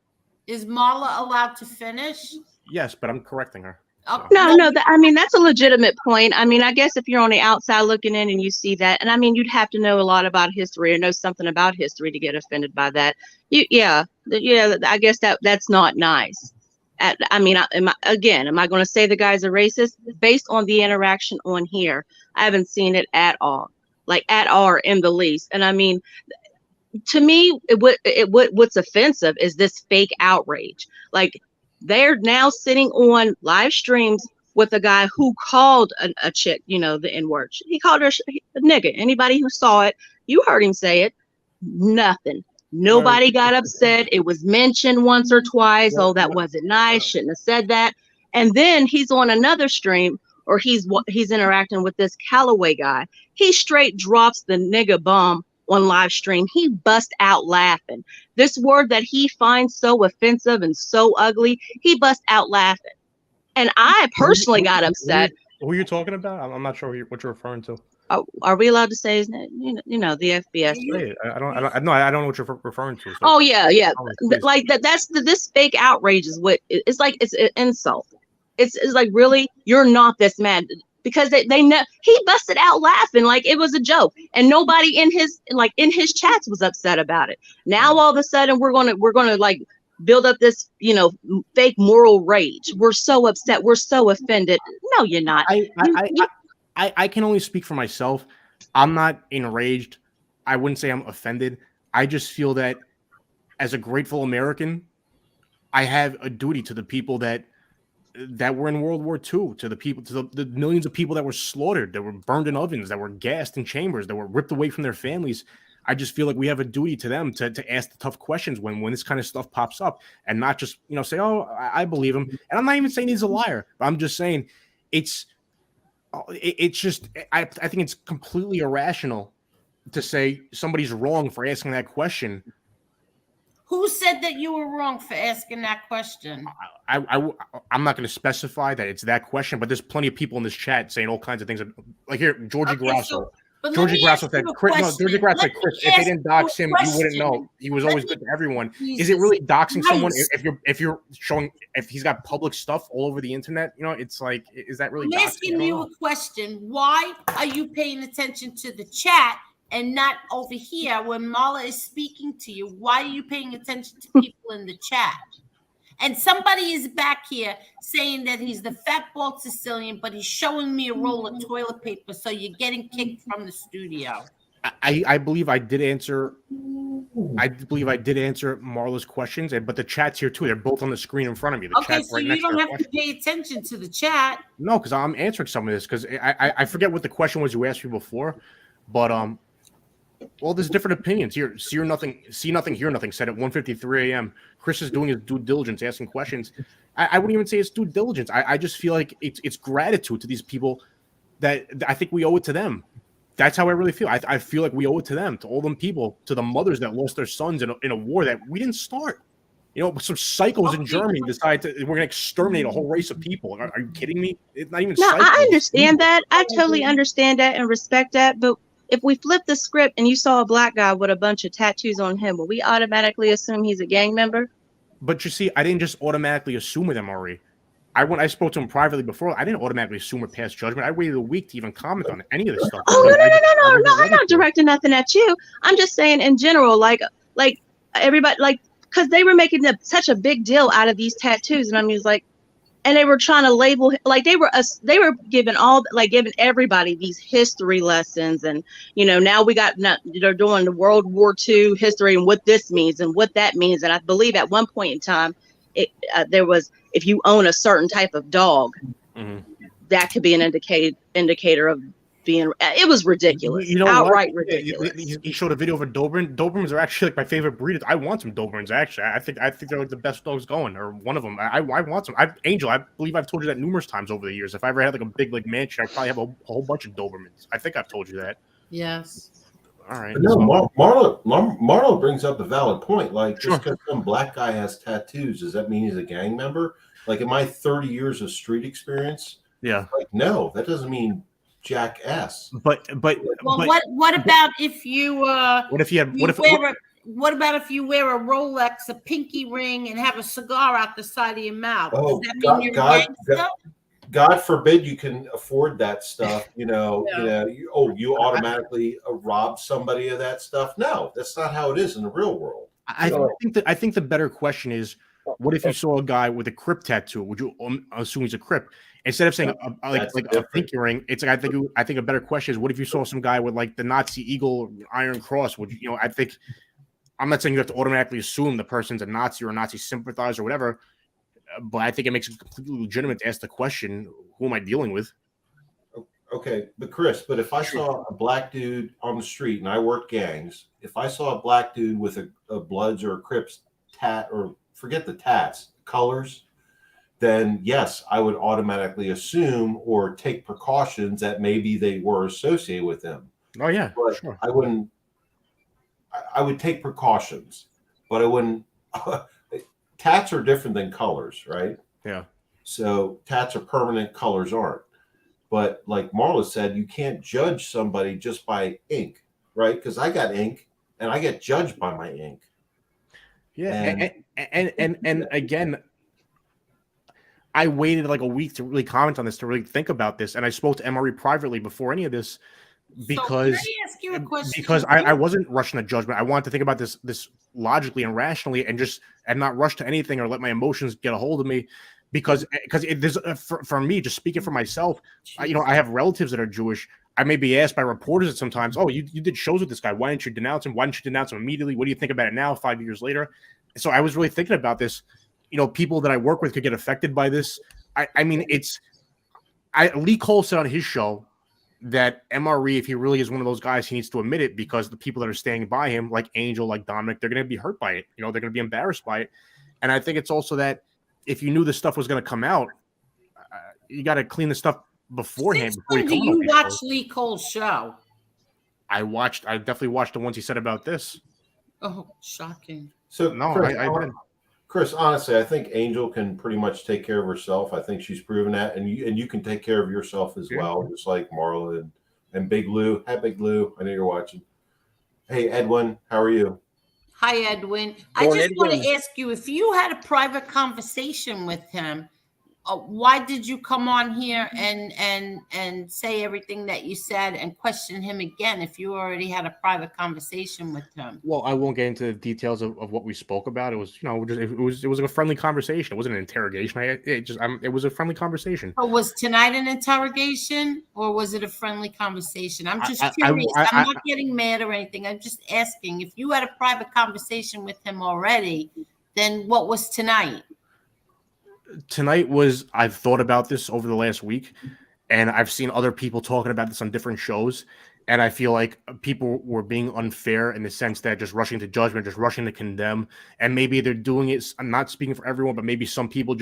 Is Marla allowed to finish? Yes, but I'm correcting her. Oh, No, no, I mean, that's a legitimate point. I mean, I guess if you're on the outside looking in and you see that, and I mean, you'd have to know a lot about history or know something about history to get offended by that. Yeah, I guess that's not nice. I mean, am I going to say the guy's a racist? Based on the interaction on here, I haven't seen it at all, like at all or in the least. And I mean, to me, what's offensive is this fake outrage. Like, they're now sitting on live streams with a guy who called a chick, the N-word. He called her a nigga. Anybody who saw it, you heard him say it. Nothing. Nobody got upset. It was mentioned once or twice. Oh, that wasn't nice. Shouldn't have said that. And then he's on another stream, or he's interacting with this Callaway guy. He straight drops the nigga bomb on live stream. He bust out laughing. This word that he finds so offensive and so ugly, he bust out laughing. And I personally got upset. Who are you talking about? I'm not sure what you're referring to. Oh, are we allowed to say his name? The FBS. I don't know what you're referring to. So. Oh yeah. Like that's this fake outrage is what it's like. It's an insult. It's like, really, you're not this mad. Because they know he busted out laughing like it was a joke, and nobody in his chats was upset about it. Now all of a sudden we're gonna like build up this fake moral rage. We're so upset. We're so offended. No, you're not. I can only speak for myself. I'm not enraged. I wouldn't say I'm offended. I just feel that as a grateful American, I have a duty to the people that were in World War II, to the people, to the millions of people that were slaughtered, that were burned in ovens, that were gassed in chambers, that were ripped away from their families. I just feel like we have a duty to them to ask the tough questions when this kind of stuff pops up, and not just say, oh, I believe him. And I'm not even saying he's a liar, but I'm just saying it's just I think it's completely irrational to say somebody's wrong for asking that question. Who said that you were wrong for asking that question? I'm not going to specify that it's that question, but there's plenty of people in this chat saying all kinds of things. Like here, Georgie Grasso. Georgie Grasso said, Chris, if they didn't dox him, you wouldn't know. He was always good to everyone. Is it really doxing someone if you're showing, if he's got public stuff all over the internet? It's like, is that really doxing? I'm asking you a question. Why are you paying attention to the chat and not over here when Marla is speaking to you? Why are you paying attention to people in the chat? And somebody is back here saying that he's the fat bald Sicilian, but he's showing me a roll of toilet paper, so you're getting kicked from the studio. I believe I did answer. I believe I did answer Marla's questions, but the chat's here too. They're both on the screen in front of me. The Okay, chat's so right you next don't to have to pay attention to the chat. No, because I'm answering some of this because I forget what the question was you asked me before, but well, there's different opinions here. See nothing, hear nothing. Said at 1:53 a.m. Chris is doing his due diligence, asking questions. I wouldn't even say it's due diligence. I just feel like it's gratitude to these people that I think we owe it to them. That's how I really feel. I feel like we owe it to them, to all them people, to the mothers that lost their sons in a war that we didn't start. Some psychos in Germany decide we're going to exterminate a whole race of people. Are you kidding me? It's not even. No, psychos. I understand that. I totally understand that and respect that. But if we flip the script and you saw a black guy with a bunch of tattoos on him, will we automatically assume he's a gang member? But you see, I didn't just automatically assume with MRE. When I spoke to him privately before, I didn't automatically assume or pass judgment. I waited a week to even comment on any of this stuff. Oh, no, I'm not directing nothing at you. I'm just saying in general, like everybody, because they were making such a big deal out of these tattoos, and I mean, and they were trying to label, they were giving everybody these history lessons, and now they're doing the World War II history and what this means and what that means, and I believe at one point in time, there was, if you own a certain type of dog, that could be an indicator of being. It was ridiculous, outright ridiculous. He showed a video of a Doberman. Dobermans are actually my favorite breed. I want some Dobermans. Actually, I think they're the best dogs going, or one of them. I want some. Angel, I believe I've told you that numerous times over the years. If I ever had a big mansion, I'd probably have a whole bunch of Dobermans. I think I've told you that. Yes. All right. But no, So, Marlo brings up a valid point. Like, Sure. just because some black guy has tattoos, does that mean he's a gang member? Like, in my 30 years of street experience, yeah. like, no, that doesn't mean jackass. But Well, what about if you what if you had what about if you wear a Rolex, a pinky ring, and have a cigar out the side of your mouth? Oh, Does that mean you're a gangster? God forbid you can afford that stuff. Yeah. You automatically rob somebody of that stuff. No, that's not how it is in the real world. I think the better question is, what if you saw a guy with a Crip tattoo? Would you assume he's a Crip? Instead of saying like a pinky ring, it's like I think a better question is, what if you saw some guy with like the Nazi eagle Iron Cross? Would you? I think I'm not saying you have to automatically assume the person's a Nazi or a Nazi sympathizer or whatever, but I think it makes it completely legitimate to ask the question, who am I dealing with? Okay, but Chris, if I saw a black dude on the street and I worked gangs, if I saw a black dude with a Bloods or a Crips tat, or forget the tats, colors, then yes, I would automatically assume or take precautions that maybe they were associated with them. Oh yeah, but sure. I wouldn't. I would take precautions, but I wouldn't. Tats are different than colors, right? Yeah. So tats are permanent, colors aren't. But like Marla said, you can't judge somebody just by ink, right? Because I got ink and I get judged by my ink. Yeah. And again, I waited like a week to really comment on this, to really think about this. And I spoke to MRE privately before any of this, because can I ask you a question? Because I wasn't rushing to judgment. I wanted to think about this logically and rationally, and not rush to anything or let my emotions get a hold of me. Because there's for me, just speaking for myself, I have relatives that are Jewish. I may be asked by reporters sometimes, "Oh, you did shows with this guy. Why didn't you denounce him? Why didn't you denounce him immediately? What do you think about it now, 5 years later?" So I was really thinking about this. People that I work with could get affected by this. Lee Cole said on his show that MRE, if he really is one of those guys, he needs to admit it, because the people that are standing by him, like Angel, like Dominic, they're going to be hurt by it. They're going to be embarrassed by it. And I think it's also that if you knew this stuff was going to come out, you got to clean the stuff beforehand. Since when do you watch Lee Cole's show? I definitely watched the ones he said about this. Oh, shocking. So no, Chris, I did. Chris, honestly, I think Angel can pretty much take care of herself. I think she's proven that, and you can take care of yourself as well, just like Marla and Big Lou. Hi, Big Lou. I know you're watching. Hey, Edwin, how are you? Hi, Edwin. I just want to ask you, if you had a private conversation with him, why did you come on here and say everything that you said and question him again if you already had a private conversation with him? Well, I won't get into the details of what we spoke about. It was, it was a friendly conversation. It wasn't an interrogation. It was a friendly conversation. But was tonight an interrogation, or was it a friendly conversation? I'm just curious. I'm not getting mad or anything. I'm just asking, if you had a private conversation with him already, then what was tonight? Tonight was, I've thought about this over the last week, and I've seen other people talking about this on different shows, and I feel like people were being unfair in the sense that just rushing to judgment, just rushing to condemn, and maybe they're doing it. I'm not speaking for everyone, but maybe some people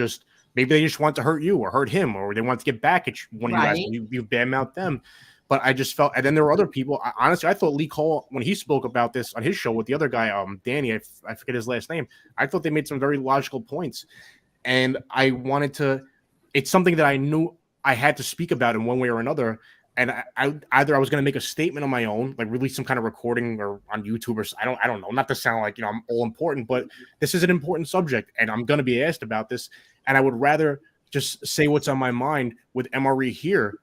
maybe they just want to hurt you or hurt him, or they want to get back at one of you guys. You badmouth them. But I just felt, and then there were other people. Honestly, I thought Lee Cole, when he spoke about this on his show with the other guy, Danny, I forget his last name, I thought they made some very logical points. And I wanted to, it's something that I knew I had to speak about in one way or another. And I was going to make a statement on my own, like release some kind of recording or on YouTube, or I don't know, not to sound like, I'm all important, but this is an important subject and I'm going to be asked about this. And I would rather just say what's on my mind with MRE here.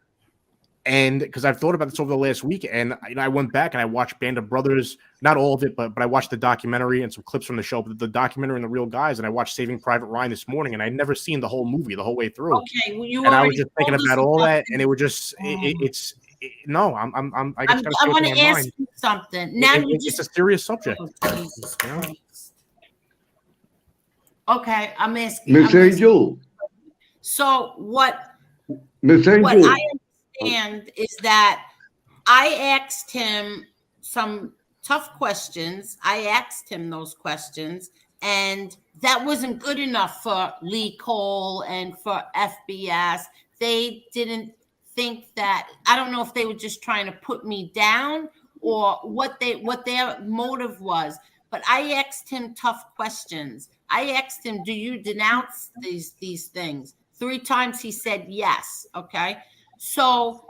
And because I've thought about this over the last week, and I went back and I watched Band of Brothers, not all of it, but I watched the documentary and some clips from the show, but the documentary and the real guys, and I watched Saving Private Ryan this morning, and I'd never seen the whole movie the whole way through. Okay, well, and I was just thinking about all that, and it would just I just I want to ask you something. Now it's a serious subject. Okay, I'm asking Miss Angel. So what? Miss Angel. What I understand is that I asked him some tough questions. I asked him those questions, and that wasn't good enough for Lee Cole and for FBS. They didn't think that, I don't know if they were just trying to put me down or what their motive was. But I asked him tough questions. I asked him, "Do you denounce these things?" 3 times he said yes. Okay, so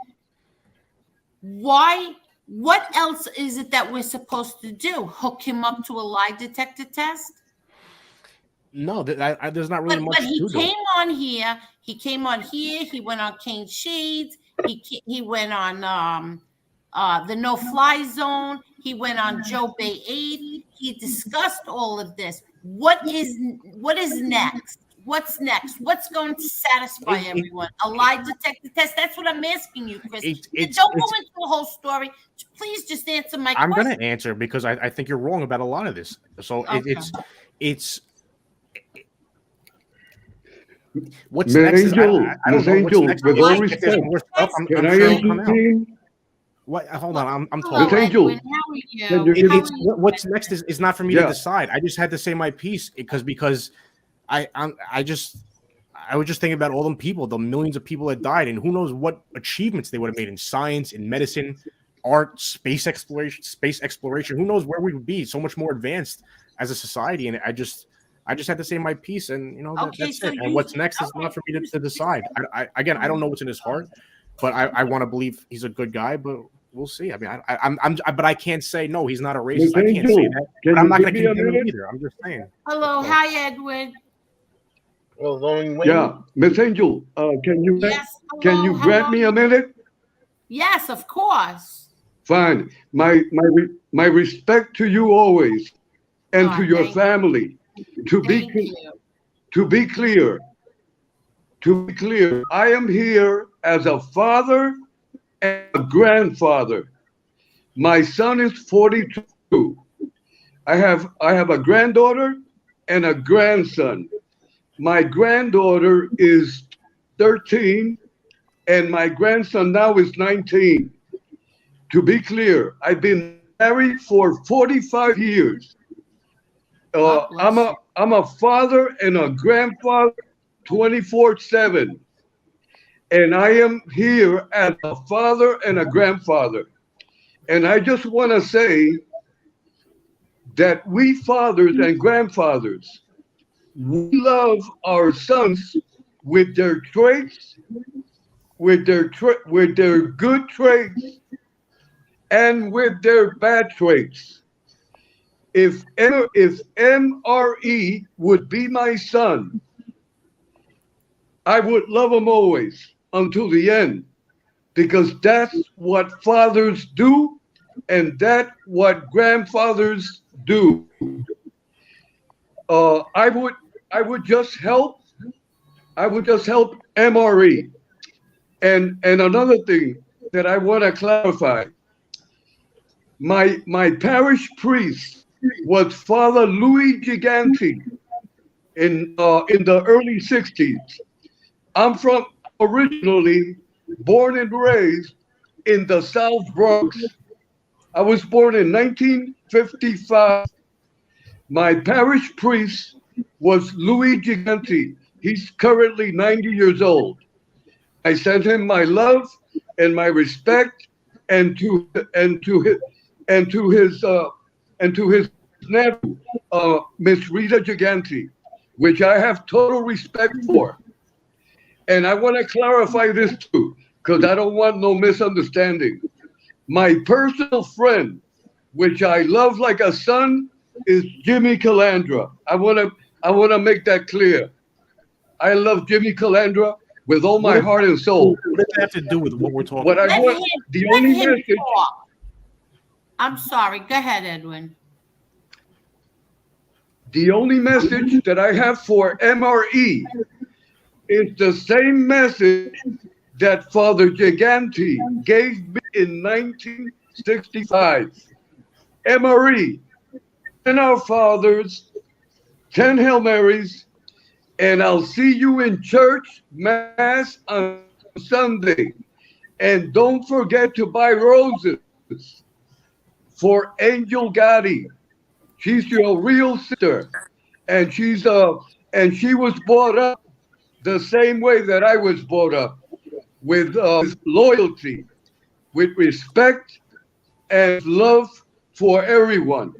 what else is it that we're supposed to do? Hook him up to a lie detector test? No, there's not really much But he to do. came on here. He came on here. He went on Kane Sheets. He went on the No Fly Zone. He went on Joe Bay 8. He discussed all of this. What is next? What's next? What's going to satisfy everyone? A lie detector test? That's what I'm asking you, Chris. Don't go into a whole story. Please just answer my question. I'm going to answer because I think you're wrong about a lot of this. So Okay. it's what's next is I don't know what's next. With all If there's respect, more stuff, I'm can I sure it'll come out. intervene? What? Hold on, I'm Hello, talking. Angel, Edwin. How are you? can you- What's next is not for me to decide. I just had to say my piece because I was just thinking about all them people, the millions of people that died, and who knows what achievements they would have made in science, in medicine, art, space exploration. Who knows where we would be? So much more advanced as a society, and I just had to say my piece, and that's it. And what's next is not for me to decide. I don't know what's in his heart, but I want to believe he's a good guy, but we'll see. I mean, but I can't say no, he's not a racist. I can't say that, but I'm not going to condemn him either. I'm just saying. Hello, hi, Edwin. Yeah, Miss Angel, can you grant me a minute? Yes, of course. Fine. My respect to you always, and to your Thank family. To be clear, I am here as a father and a grandfather. My son is 42. I have a granddaughter and a grandson. My granddaughter is 13 and my grandson now is 19. To be clear, I've been married for 45 years. I'm a father and a grandfather 24/7. And I am here as a father and a grandfather. And I just want to say that we fathers and grandfathers, we love our sons with their traits, with their good traits, and with their bad traits. If MRE would be my son, I would love him always until the end, because that's what fathers do, and that's what grandfathers do. I would just help MRE. And another thing that I want to clarify, my parish priest was Father Louis Giganti in the early 60s. I'm originally born and raised in the South Bronx. I was born in 1955. My parish priest was Louis Giganti. He's currently 90 years old. I sent him my love and my respect, and to his nephew, Miss Rita Giganti, which I have total respect for. And I want to clarify this too, because I don't want no misunderstanding. My personal friend, which I love like a son, is Jimmy Calandra. I want to make that clear. I love Jimmy Calandra with all my heart and soul. What does that have to do with what we're talking What I about? want, the only message. I'm sorry. Go ahead, Edwin. The only message that I have for MRE is the same message that Father Giganti gave me in 1965. MRE, 10 Our Fathers, 10 Hail Marys, and I'll see you in church mass on Sunday. And don't forget to buy roses for Angel Gotti. She's your real sister, and she was brought up the same way that I was brought up, with loyalty, with respect, and love for everyone.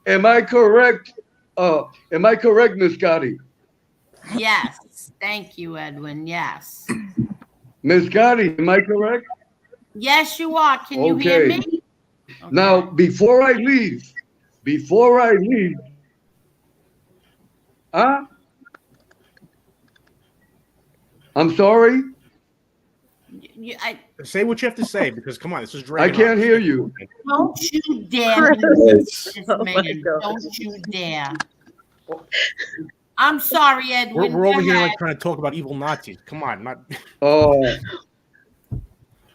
Am I correct? Am I correct, Miss Gotti? Yes. Thank you, Edwin. Yes. Miss Gotti, am I correct? Yes, you are. Can you hear Okay. me? Now, Okay. before I leave, huh? I'm sorry. Say what you have to say because come on, this is I dragging can't on. hear you. Don't you dare Chris. this Oh my man. God. Don't you dare. I'm sorry, Edwin. We're over Go here ahead. like trying to talk about evil Nazis. Come on, not. Oh,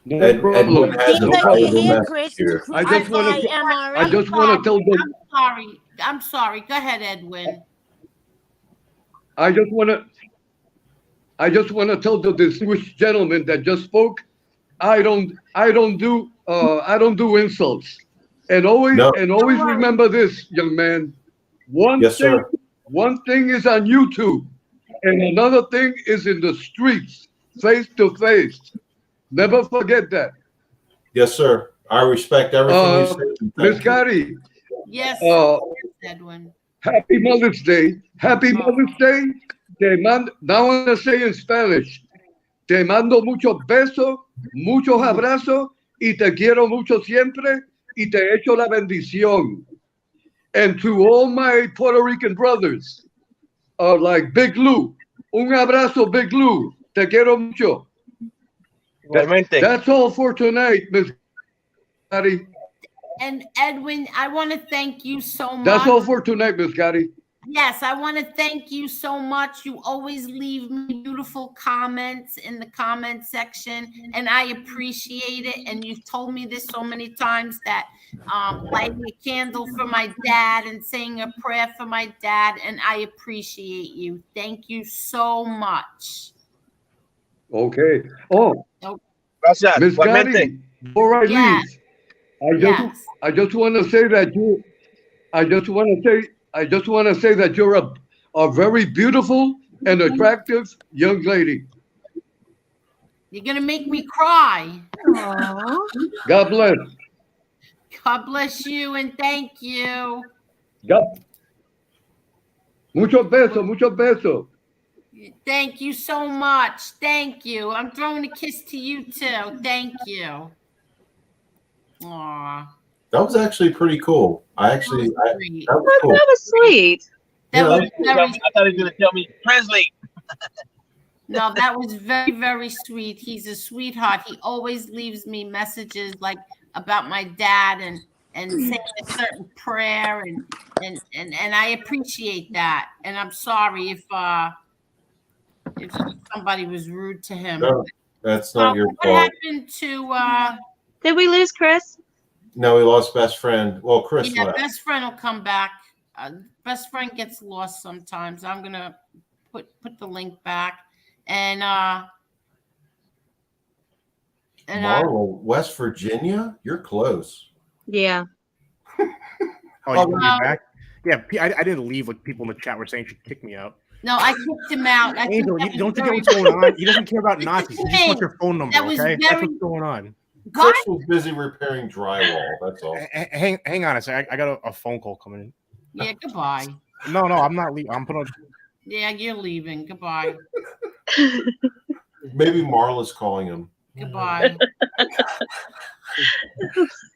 no Edwin problem. has No a Seems like problem. you're valuable here, message Chris. here. It's I just want to. anti-MRE. I just want to tell the. I'm sorry. I'm sorry. Go ahead, Edwin. I just want to. I just want to tell the distinguished gentleman that just spoke. I don't do insults. And always No. remember this, young man. Yes, sir. One thing is on YouTube, and another thing is in the streets, face to face. Never forget that. Yes, sir. I respect everything you said. Miss Gotti, Yes, Edwin. happy Mother's Day. Happy Mother's Day. Now I'm going to say in Spanish. Te mando muchos besos, muchos abrazos, y te quiero mucho siempre, y te echo la bendición. And to all my Puerto Rican brothers, like Big Lou, un abrazo, Big Lou. Te quiero mucho. That's all for tonight, Miss Gotti. And Edwin, I want to thank you so much. That's all for tonight, Miss Gotti. Yes, I want to thank you so much. You always leave me beautiful comments in the comment section, and I appreciate it. And you've told me this so many times that lighting a candle for my dad and saying a prayer for my dad, and I appreciate you. Thank you so much. Okay. Oh, Miss Gotti, before I Yes. leave, I just want to say that you're a very beautiful and attractive young lady. You're going to make me cry. Aww. God bless. God bless you and thank you. God. Muchos besos. Thank you so much. Thank you. I'm throwing a kiss to you too. Thank you. Aw. That was actually pretty cool. That was cool. That was sweet. That was I thought he was going to tell me translate. No, that was very, very sweet. He's a sweetheart. He always leaves me messages like about my dad and saying a certain prayer and I appreciate that. And I'm sorry if somebody was rude to him. No, that's not your What fault. happened to Did we lose Chris? No, we lost best friend. Well, Chris yeah, left. best friend will come back. Best friend gets lost sometimes. I'm gonna put the link back and Marvel, West Virginia, you're close. Yeah. Oh, you want me back? Yeah, I didn't leave. Like people in the chat were saying she kicked me out. no, I kicked him out. I think Angel, that you don't was forget very- what's going on. He doesn't care about Nazis. He just wants your phone number. That was Okay, that's very- what's going on. God, Chris was busy repairing drywall. That's all. Hang on a sec. I got a phone call coming in. yeah, goodbye. No, I'm not leaving. I'm putting on. Yeah, you're leaving. Goodbye. Maybe Marla's calling him. Goodbye.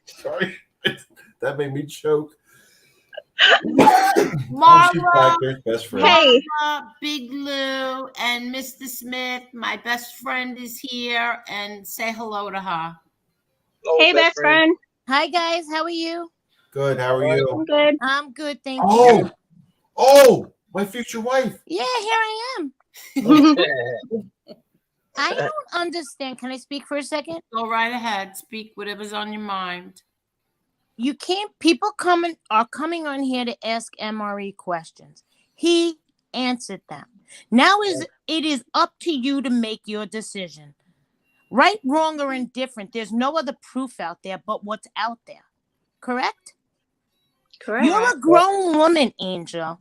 Sorry, that made me choke. Marla, She's back there, best friend. Hey. Big Lou, and Mr. Smith, my best friend is here, and say hello to her. Hey, best friend. Hi guys, how are you? Good. How are you? I'm good. I'm good, thank you. Oh, my future wife. Yeah, here I am. I don't understand. Can I speak for a second? Go right ahead. Speak whatever's on your mind. You can't. People are coming on here to ask MRE questions. He answered them. Now it is up to you to make your decision. Right, wrong, or indifferent. There's no other proof out there but what's out there. Correct? Correct. You're a grown woman, Angel.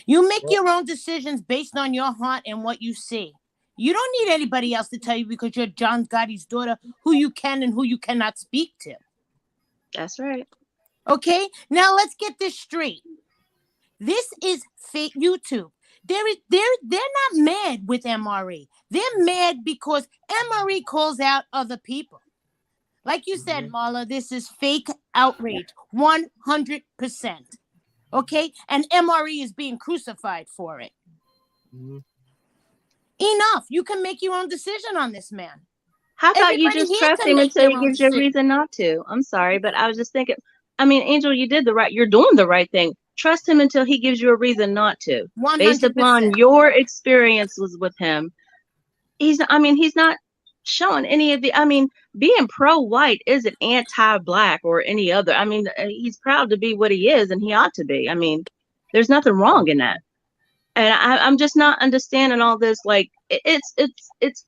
You make your own decisions based on your heart and what you see. You don't need anybody else to tell you because you're John Gotti's daughter who you can and who you cannot speak to. That's right. Okay, now let's get this straight. This is fake YouTube. They're not mad with MRE. They're mad because MRE calls out other people. Like you said, Marla, this is fake outrage, 100%. Okay, and MRE is being crucified for it. Enough. You can make your own decision on this man. How about you Everybody just here trust can him make until their he own gives you a decision. reason not to? I'm sorry, but I was just thinking. I mean, Angel, you're doing the right thing. Trust him until he gives you a reason not to. 100%. Based upon your experiences with him, he's not showing any of the. I mean, being pro-white isn't anti-black or any other. I mean, he's proud to be what he is, and he ought to be. I mean, there's nothing wrong in that. And I'm just not understanding all this. Like, it's 2 it's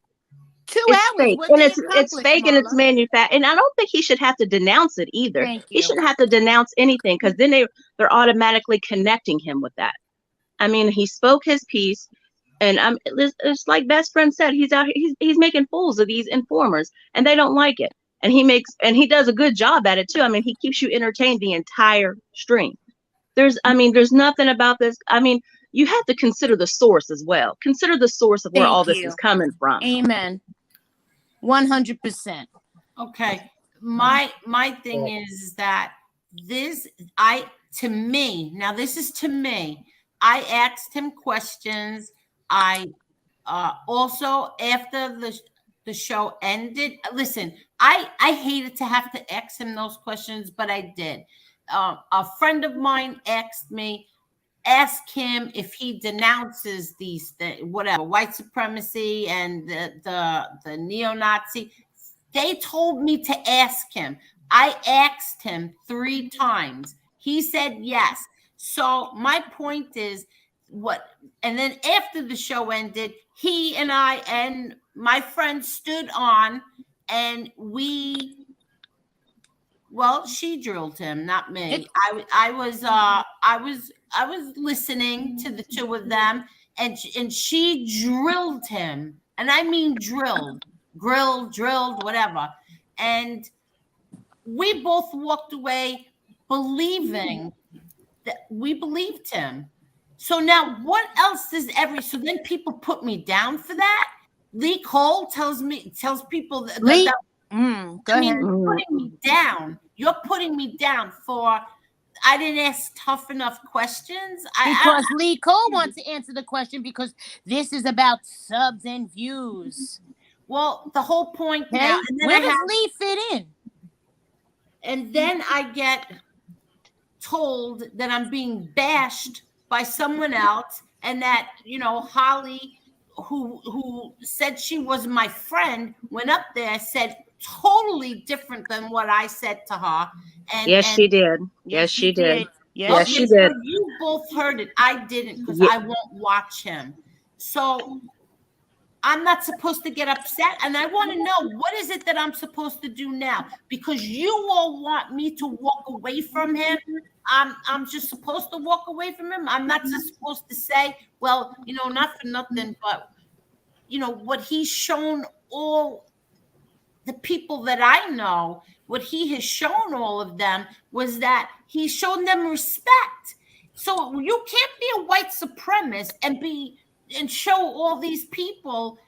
hours. fake, What and they it's accomplished, fake, and it's Marla. manufactured. And I don't think he should have to denounce it either. Thank He you. shouldn't have to denounce anything, because then they're automatically connecting him with that. I mean, he spoke his piece, and it's like best friend said, he's out here, he's making fools of these informers, and they don't like it. And he does a good job at it too. I mean, he keeps you entertained the entire stream. There's nothing about this. I mean, you have to consider the source as well. Consider the source of where all this is coming from. Amen. 100%. Okay. My thing is that this to me, now this is to me. I asked him questions. I also, after the show ended, listen, I hated to have to ask him those questions, but I did. A friend of mine ask him if he denounces these things, whatever, white supremacy and the neo-Nazi. They told me to ask him. I asked him 3 times. He said yes. So my point is and then after the show ended, he and I and my friend stood on, and she drilled him, not me. I was listening to the two of them, and she drilled him, and I mean drilled, drilled, whatever. And we both walked away believing that we believed him. So now, what else does so then people put me down for that? Lee Cole tells people that. Lee, You're putting me down. You're putting me down for I didn't ask tough enough questions. Because Lee Cole wants to answer the question, because this is about subs and views. Well, the whole point Okay? now. And then where does Lee fit in? And then I get told that I'm being bashed by someone else, and that Holly, who said she was my friend, went up there, said totally different than what I said to her. And she did. Yes, she did. Yes, she did. So you both heard it. I didn't, because I won't watch him. So I'm not supposed to get upset, and I want to know, what is it that I'm supposed to do now? Because you all want me to walk away from him. I'm just supposed to walk away from him. I'm not just supposed to say, well, not for nothing, but what he's shown all the people that I know, what he has shown all of them was that he's shown them respect. So you can't be a white supremacist and show all these people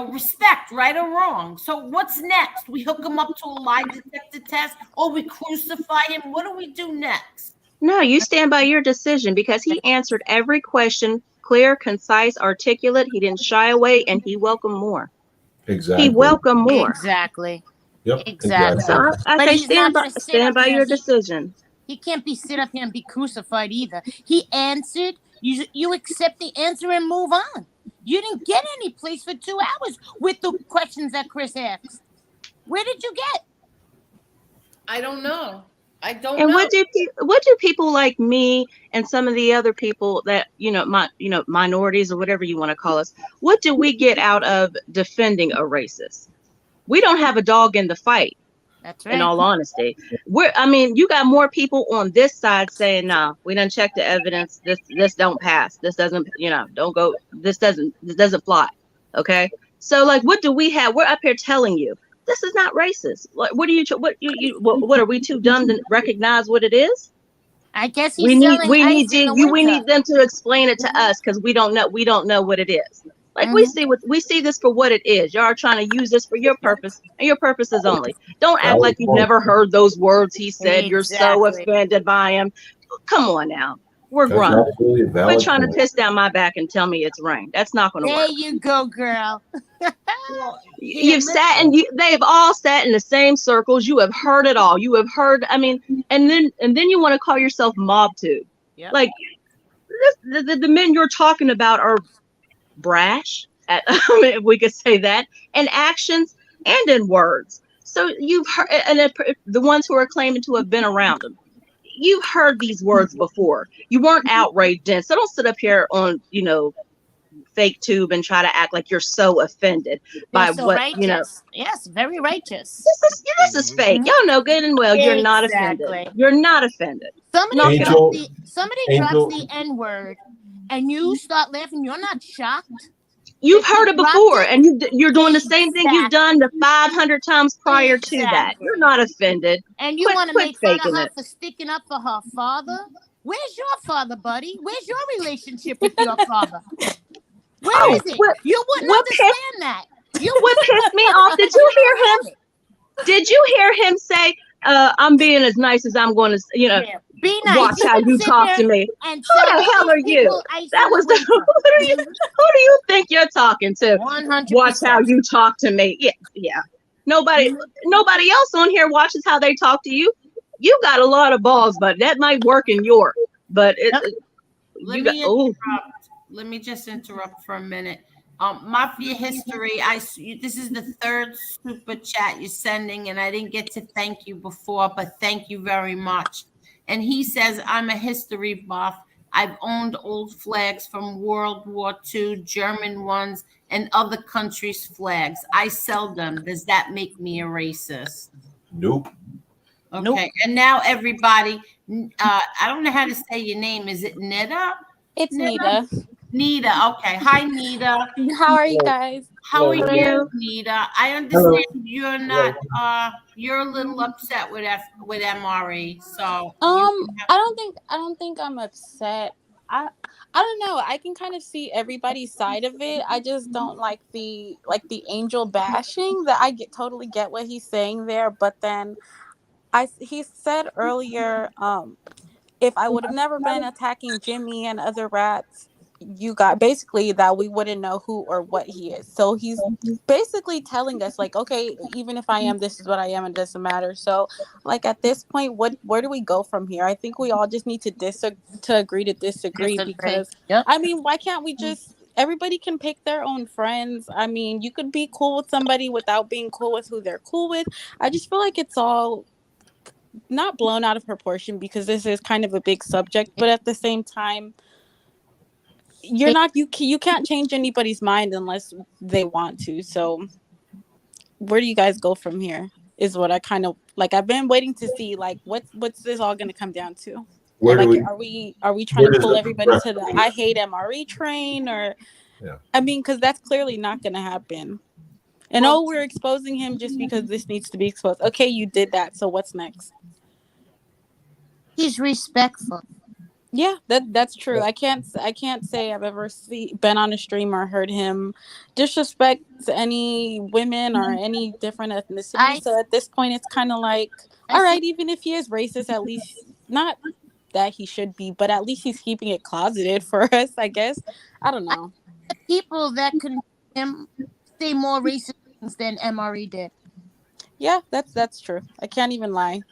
respect, right or wrong. So what's next? We hook him up to a lie detector test, or we crucify him? What do we do next? No, you stand by your decision, because he answered every question, clear, concise, articulate. He didn't shy away, and he welcomed more. Exactly. He welcomed more. Exactly. Yep. Exactly. So I But say he's not gonna stand by your decision. He can't sit up here and be crucified either. He answered. You accept the answer and move on. You didn't get any place for 2 hours with the questions that Chris asked. Where did you get? I don't know. I don't And know. what do people like me and some of the other people that minorities or whatever you want to call us, what do we get out of defending a racist? We don't have a dog in the fight. That's right. In all honesty, you got more people on this side saying, "No, we done check the evidence. This don't pass. This doesn't, don't go. This doesn't fly." Okay. So like, what do we have? We're up here telling you, This is not racist. What are you? What are we too dumb to recognize what it is? I guess he's selling ice in the winter. We need them to explain it to us because we don't know what it is. Like we see this for what it is. Y'all are trying to use this for your purpose and your purposes only. Don't act like you've never heard those words he said. You're so offended by him. Come on now. We're grown. Quit trying to piss down my back and tell me it's rain. That's not going to work. There you go, girl. They've all sat in the same circles. You have heard it all. You have heard, and then you want to call yourself mob tube. Yep. Like the men you're talking about are brash, if we could say that, in actions and in words. So you've heard, and the ones who are claiming to have been around them, you've heard these words before. You weren't outraged then. So don't sit up here on, fake tube and try to act like you're so offended by what, righteous. Yes, very righteous. This is fake. Y'all know good and well you're not offended. You're not offended. Somebody drops the N-word and you start laughing. You're not shocked. You've heard it before, and you're doing the same thing you've done the 500 times prior to that. You're not offended. And you want to make fun of her for sticking up for her father? Where's your father, buddy? Where's your relationship with your father? Where is it? You wouldn't understand that. What pissed me off? Did you hear him? Did you hear him say, "I'm being as nice as I'm going to, be nice. Watch how you talk to me"? Who the hell are you? That was who do you think you're talking to? 100%. Watch how you talk to me. Yeah. Nobody else on here watches how they talk to you. You got a lot of balls, but that might work in your. But let me just interrupt for a minute. Mafia history. This is the third super chat you're sending, and I didn't get to thank you before, but thank you very much. And he says, I'm a history buff. I've owned old flags from World War II, German ones, and other countries' flags. I sell them. Does that make me a racist? Nope. Okay. Nope. And now everybody, I don't know how to say your name. Is it Nita? It's Nita. Nita. Okay. Hi, Nita. How are you guys? How are you, Nita? I understand you're not. You're a little upset with MRE. So I don't think I'm upset. I don't know. I can kind of see everybody's side of it. I just don't like the angel bashing. That I totally get what he's saying there, but then he said earlier, if I would have never been attacking Jimmy and other rats, you got basically that we wouldn't know who or what he is. So he's basically telling us like, okay, even if I am, this is what I am, and it doesn't matter. So like at this point, where do we go from here? I think we all just need to agree to disagree because I mean, why can't we just everybody can pick their own friends? I mean, you could be cool with somebody without being cool with who they're cool with. I just feel like it's all not blown out of proportion because this is kind of a big subject, but at the same time, you can't change anybody's mind unless they want to. So where do you guys go from here is what I kind of like. I've been waiting to see like what's this all going to come down to. Are we trying to pull everybody to the I hate MRE train, or I mean, because that's clearly not going to happen. And we're exposing him just because this needs to be exposed. Okay, you did that, so what's next? He's respectful. Yeah, that's true. I can't say I've ever been on a stream or heard him disrespect any women or any different ethnicity. So at this point, it's kind of like, all right, even if he is racist, at least not that he should be, but at least he's keeping it closeted for us, I guess. I don't know. People that can say more racist things than MRE did. Yeah, that's true. I can't even lie.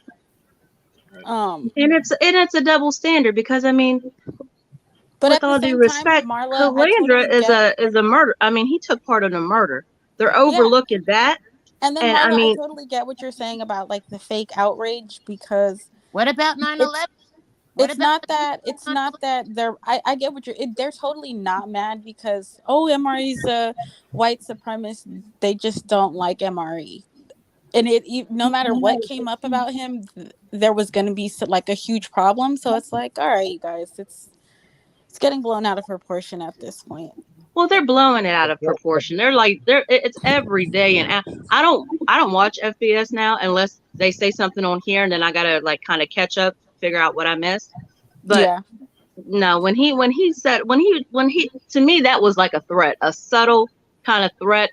And it's a double standard because I mean, but with all due respect, Calandra is a murder. I mean, he took part in a murder. They're overlooking that. And then Marla, I mean, I totally get what you're saying about like the fake outrage because what about 9/11? It's not that they're. I get what they're totally not mad because MRE's a white supremacist. They just don't like MRE. And no matter what came up about him, there was going to be like a huge problem. So it's like, all right, you guys, it's getting blown out of proportion at this point. Well, they're blowing it out of proportion. They're like it's every day, and I don't watch FBS now unless they say something on here, and then I gotta like kind of catch up, figure out what I missed. But Yeah. no, when he said to me that was like a threat, a subtle kind of threat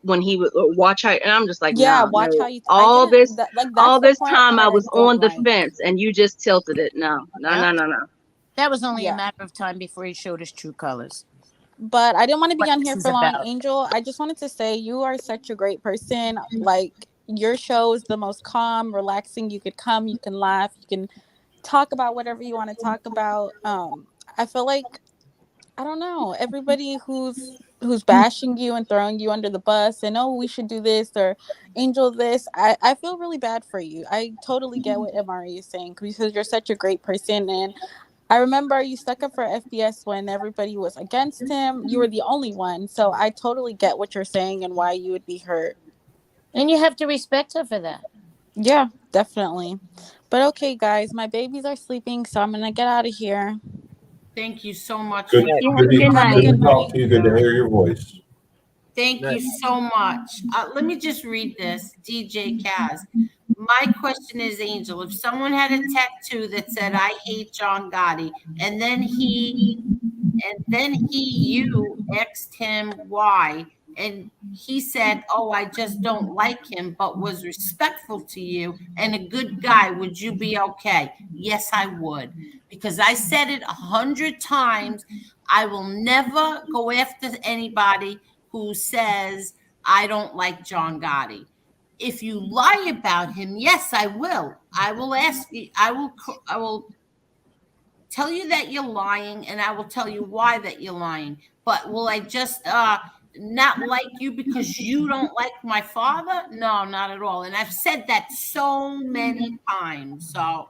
when he would watch how, and I'm just like, Yeah, no, watch how no. you I didn't like that's All the this time I part I was don't on the like. fence, and you just tilted it. No, no, Yeah. no, no, no. That was only a Yeah. matter of time before he showed his true colors. But I didn't want to be What on this here is for long, about. Angel. I just wanted to say you are such a great person. Like your show is the most calm, relaxing. You could come, you can laugh, you can talk about whatever you want to talk about. I feel like I don't know, everybody who's bashing you and throwing you under the bus and oh we should do this or Angel this, I feel really bad for you. I totally get what MRE is saying because you're such a great person, and I remember you stuck up for FBS when everybody was against him. You were the only one. So I totally get what you're saying and why you would be hurt. And you have to respect her for that. Yeah, definitely. But okay, guys, my babies are sleeping, so I'm going to get out of here. Thank you so much. Good, You have good, a good Have a night. good good to talk night. to you. Good to hear your voice. Thank you so much. Let me just read this. DJ Kaz. My question is, Angel, if someone had a tattoo that said, I hate John Gotti, and then you asked him why, and he said, oh, I just don't like him, but was respectful to you and a good guy, would you be okay? Yes, I would. Because I said it 100 times. I will never go after anybody who says, I don't like John Gotti. If you lie about him, yes, I will. I will ask you, I will tell you that you're lying, and I will tell you why that you're lying. But will I just not like you because you don't like my father? No, not at all. And I've said that so many times. So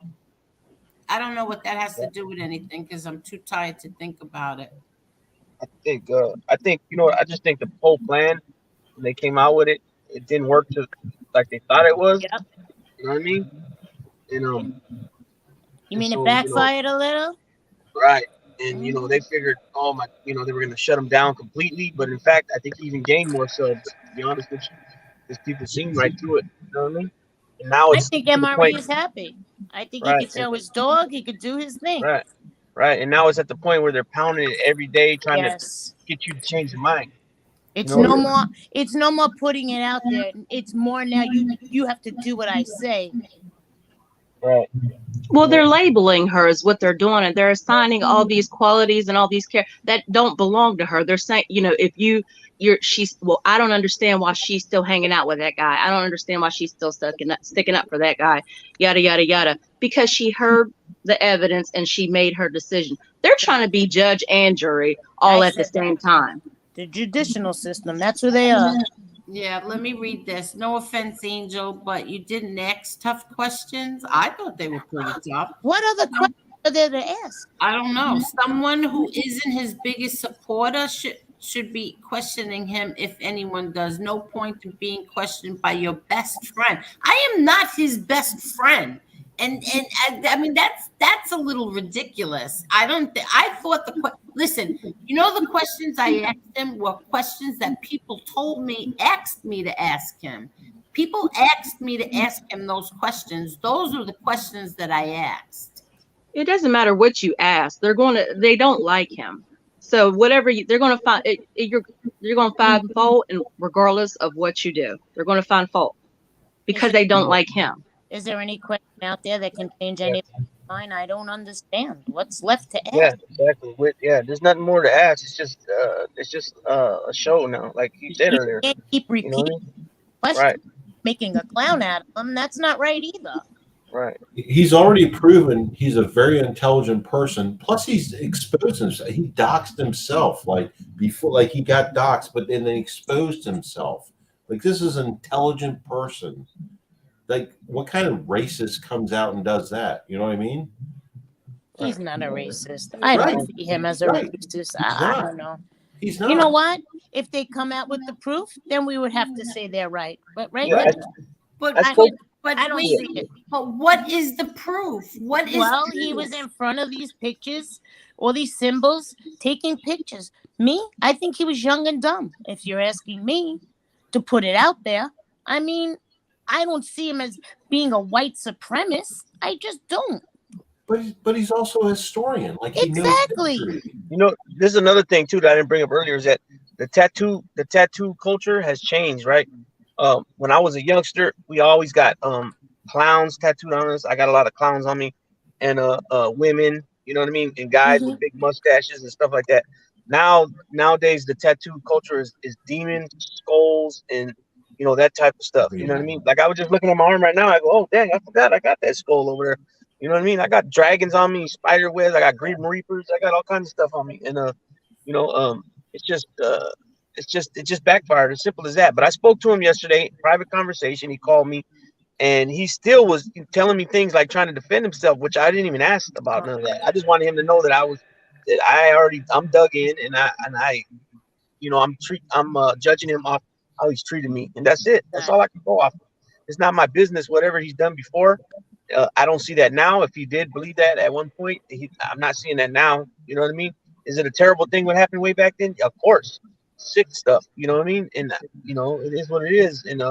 I don't know what that has to do with anything because I'm too tired to think about it. I think I just think the whole plan when they came out with it, it didn't work to like they thought it was. Yep. You know what I mean? And You and mean it so backfired a little? right. And Mhm. they figured, oh my, they were gonna shut him down completely. But in fact, I think he even gained more subs. To be honest with you, because people seem right through it. You know what I mean? And now I it's think to the MRE point, is happy. I think he right? could show his dog. He could do his thing. Right, right. And now it's at the point where they're pounding it every day, trying to Yes. get you to change your mind. It's You know, no more. It's no more putting it out there. It's more now. You have to do what I say. right? Well, they're labeling her as what they're doing, and they're assigning all these qualities and all these care that don't belong to her. They're saying, if she's, well, I don't understand why she's still hanging out with that guy. I don't understand why she's still sticking up for that guy, yada, yada, yada, because she heard the evidence and she made her decision. They're trying to be judge and jury all I at the said same that. time. The judicial system. That's who they are. Yeah, let me read this. No offense, Angel, but you didn't ask tough questions. I thought they were pretty tough. What other questions are there to ask? I don't know. Someone who isn't his biggest supporter should be questioning him if anyone does. No point in being questioned by your best friend. I am not his best friend. And I mean that's a little ridiculous. I thought listen, the questions I asked him were questions that people asked me to ask him. People asked me to ask him those questions. Those are the questions that I asked. It doesn't matter what you ask. They don't like him. So whatever they're going to find, you're going to find fault, and regardless of what you do, they're going to find fault because they don't like him. Is there any question out there that can change any mind? I don't understand. What's left to ask? Yeah, exactly. There's nothing more to ask. It's just a show now, like you said earlier. You can't keep repeating questions, right? Making a clown out of them. That's not right either. Right. He's already proven he's a very intelligent person. Plus, he's exposed himself. He doxed himself before he got doxed, but then they exposed himself. This is an intelligent person. What kind of racist comes out and does that? You know what I mean? He's not a racist. I don't see him as a racist. I don't know. He's not. You know what? If they come out with the proof, then we would have to say they're right. But right now, I don't see it. But what is the proof? He was in front of these pictures, all these symbols, taking pictures. Me, I think he was young and dumb. If you're asking me to put it out there, I mean, I don't see him as being a white supremacist. I just don't. But he's also a historian. Like he knows Exactly. history. You know, this is another thing too that I didn't bring up earlier is that the tattoo culture has changed, right? When I was a youngster, we always got clowns tattooed on us. I got a lot of clowns on me, and women, you know what I mean, and guys Mhm. with big mustaches and stuff like that. Nowadays, the tattoo culture is demons, skulls, and that type of stuff. You know what I Yeah. mean? Like I was just looking at my arm right now. I go, oh dang, I forgot I got that skull over there. You know what I mean? I got dragons on me, spider webs. I got Grim Reapers. I got all kinds of stuff on me, and you know, it's just it just backfired. As simple as that. But I spoke to him yesterday, private conversation. He called me, and he still was telling me things like trying to defend himself, which I didn't even ask about none of that. I just wanted him to know that I'm dug in, and I I'm judging him off how he's treated me, and that's it. That's all I can go off. It's not my business. Whatever he's done before, I don't see that now. If he did believe that at one point, I'm not seeing that now. You know what I mean? Is it a terrible thing what happened way back then? Of course, sick stuff. You know what I mean? And it is what it is. And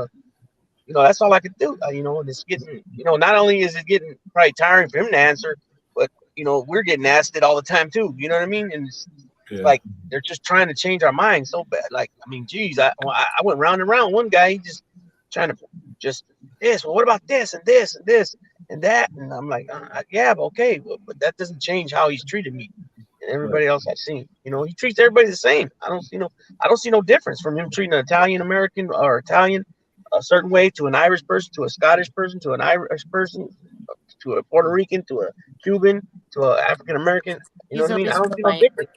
that's all I could do. And it's getting, not only is it getting probably tiring for him to answer, but we're getting asked it all the time too. You know what I mean? And it's like they're just trying to change our minds so bad. Like, I mean, geez, I went round and round. One guy, he just trying to just this. Well, what about this and this and this and that? And I'm like, yeah, but okay, but that doesn't change how he's treated me and everybody else I've seen. He treats everybody the same. I don't see no difference from him treating an Italian American or Italian a certain way to an Irish person, to a Scottish person, to an Irish person, to a Puerto Rican, to a Cuban, to an African American. You know He's what I mean? I always don't see no polite. difference.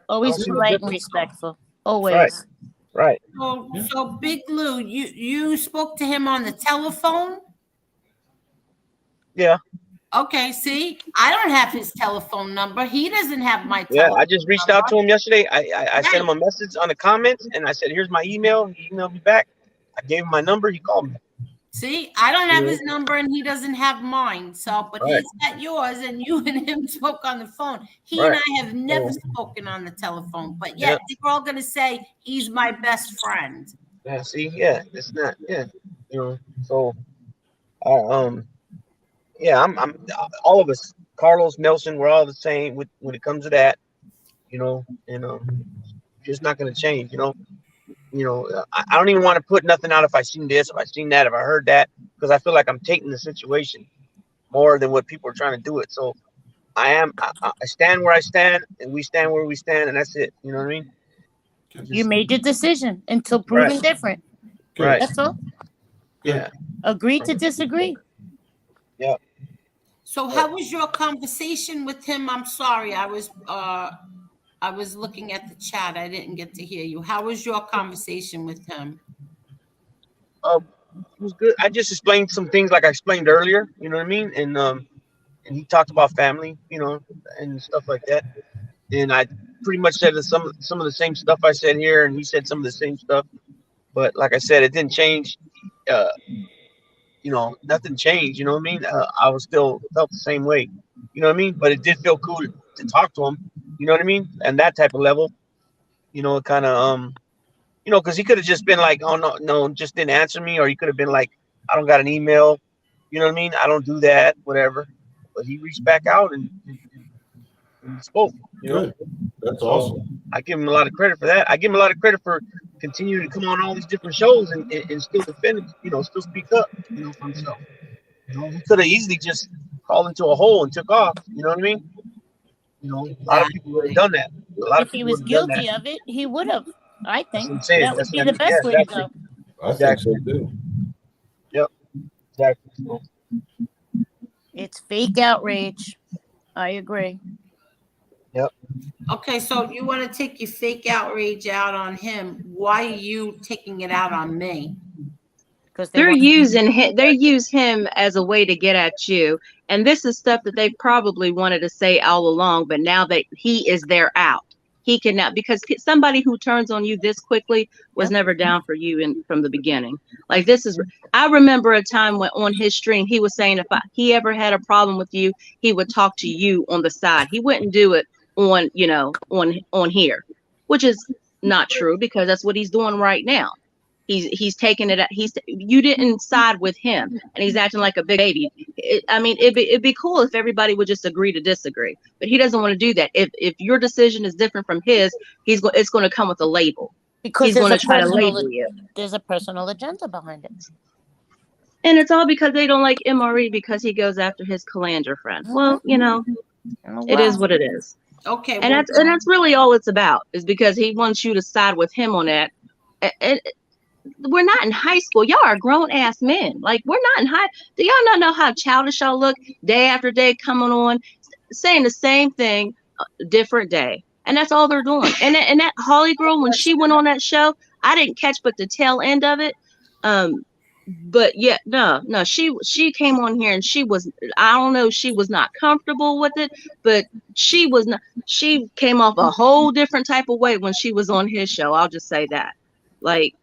Always polite and respectful. Always. Right. So Big Lou, you spoke to him on the telephone? Yeah. Okay, see, I don't have his telephone number. He doesn't have my Yeah, telephone I just reached out to him yesterday. I sent him a message on the comments, and I said, "Here's my email." He emailed me back. I gave him my number. He called me. See, I don't have his number and he doesn't have mine. So, but Right. he's got yours and you and him spoke on the phone. He and I have never spoken on the telephone, but yet they're all going to say he's my best friend. Yeah, see, it's not, so, I'm all of us, Carlos, Nelson, we're all the same when it comes to that, just not going to change, I don't even want to put nothing out if I seen this, if I seen that, if I heard that, because I feel like I'm taking the situation more than what people are trying to do it. So I stand where I stand, and we stand where we stand, and that's it. You know what I mean? You made your decision until proven different. Right. That's all. Yeah. Agree to disagree. Yeah. So how was your conversation with him? I'm sorry, I was looking at the chat. I didn't get to hear you. How was your conversation with him? It was good. I just explained some things like I explained earlier. You know what I mean? And he talked about family, and stuff like that. And I pretty much said some of the same stuff I said here, and he said some of the same stuff. But like I said, it didn't change. Nothing changed. You know what I mean? I was still felt the same way. You know what I mean? But it did feel cool to talk to him. You know what I mean? And that type of level, it kind of because he could have just been like, oh no, just didn't answer me, or he could have been like, I don't got an email. You know what I mean? I don't do that, whatever. But he reached back out and spoke. Good. That's awesome. I give him a lot of credit for that. I give him a lot of credit for continuing to come on all these different shows and still defend, still speak up, for himself. He could have easily just crawled into a hole and took off. You know what I mean? A lot of people would have done that. If he was guilty of it, he would have. I think that would be the best way to go. I think so too. Yep. Exactly. It's fake outrage. I agree. Yep. Okay, so you want to take your fake outrage out on him. Why are you taking it out on me? Because They use him as a way to get at you. And this is stuff that they probably wanted to say all along, but now that he is their out, he cannot, because somebody who turns on you this quickly was never down for you from the beginning. Like I remember a time when on his stream, he was saying if he ever had a problem with you, he would talk to you on the side. He wouldn't do it on here. which is not true because that's what he's doing right now. He's taking it. You didn't side with him, and he's acting like a big baby. It'd be cool if everybody would just agree to disagree, but he doesn't want to do that. If your decision is different from his, it's going to come with a label. Because he's going to try to label you. There's a personal agenda behind it. And it's all because they don't like MRE because he goes after his Calandra friend. Well, it is what it is. Okay. And that's really all it's about, is because he wants you to side with him on that. And we're not in high school. Y'all are grown ass men. Like, we're not in high. Do y'all not know how childish y'all look day after day coming on, saying the same thing, different day? And that's all they're doing. And that Holly girl, when she went on that show, I didn't catch but the tail end of it. But yeah, no, she came on here and she was, I don't know, she was not comfortable with it, but she was not, she came off a whole different type of way when she was on his show. I'll just say that. Like,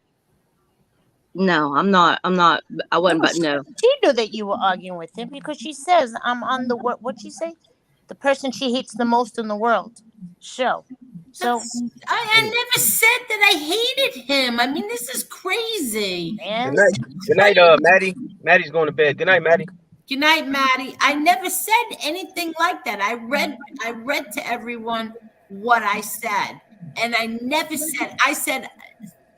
no, I wasn't, but no. She knew that you were arguing with him because she says, I'm on the, what'd she say? The person she hates the most in the world show. So I never said that I hated him. I mean, this is crazy. Good night, Maddie. Maddie's going to bed. Good night, Maddie. Good night, Maddie. I never said anything like that. I read to everyone what I said. And I never said, I said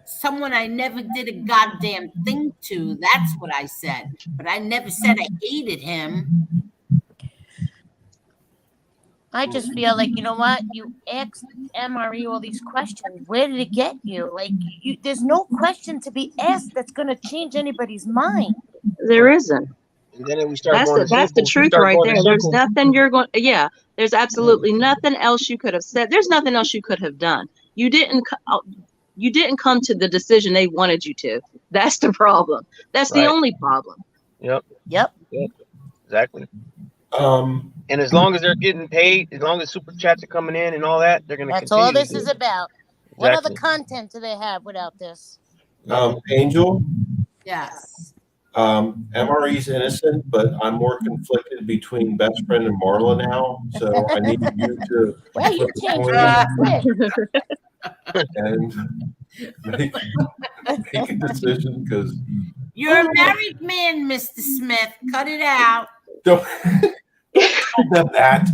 someone I never did a goddamn thing to. That's what I said. But I never said I hated him. I just feel like, you know what? You asked MRE all these questions. Where did it get you? Like, there's no question to be asked that's going to change anybody's mind. There isn't. And then we start That's the truth right there. There's nothing you're going. Yeah, there's absolutely nothing else you could have said. There's nothing else you could have done. You didn't come to the decision they wanted you to. That's the problem. That's the only problem. Yep. Exactly. And as long as they're getting paid, as long as super chats are coming in and all that, they're going to continue. That's all this is about. Exactly. What other content do they have without this? Angel? Yes. MRE's innocent, but I'm more conflicted between best friend and Marla now. So I need you to well, you changed and make a decision, because you're a married man, Mr. Smith. Cut it out. Don't tell them that.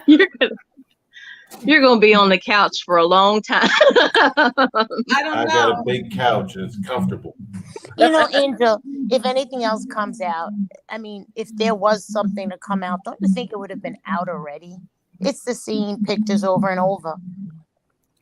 You're gonna be on the couch for a long time. I got a big couch and it's comfortable. You know, Angel, if anything else comes out, I mean, if there was something to come out, don't you think it would have been out already? It's the same pictures over and over.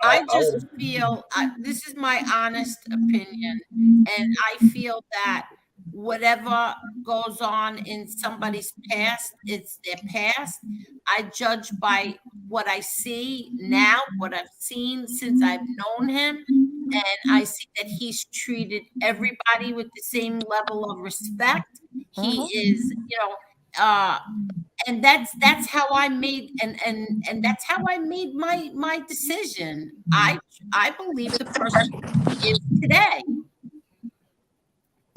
I just feel, this is my honest opinion, and I feel that whatever goes on in somebody's past, it's their past. I judge by what I see now, what I've seen since I've known him, and I see that he's treated everybody with the same level of respect. He is, and that's how I made and that's how I made my decision. I believe the person is today.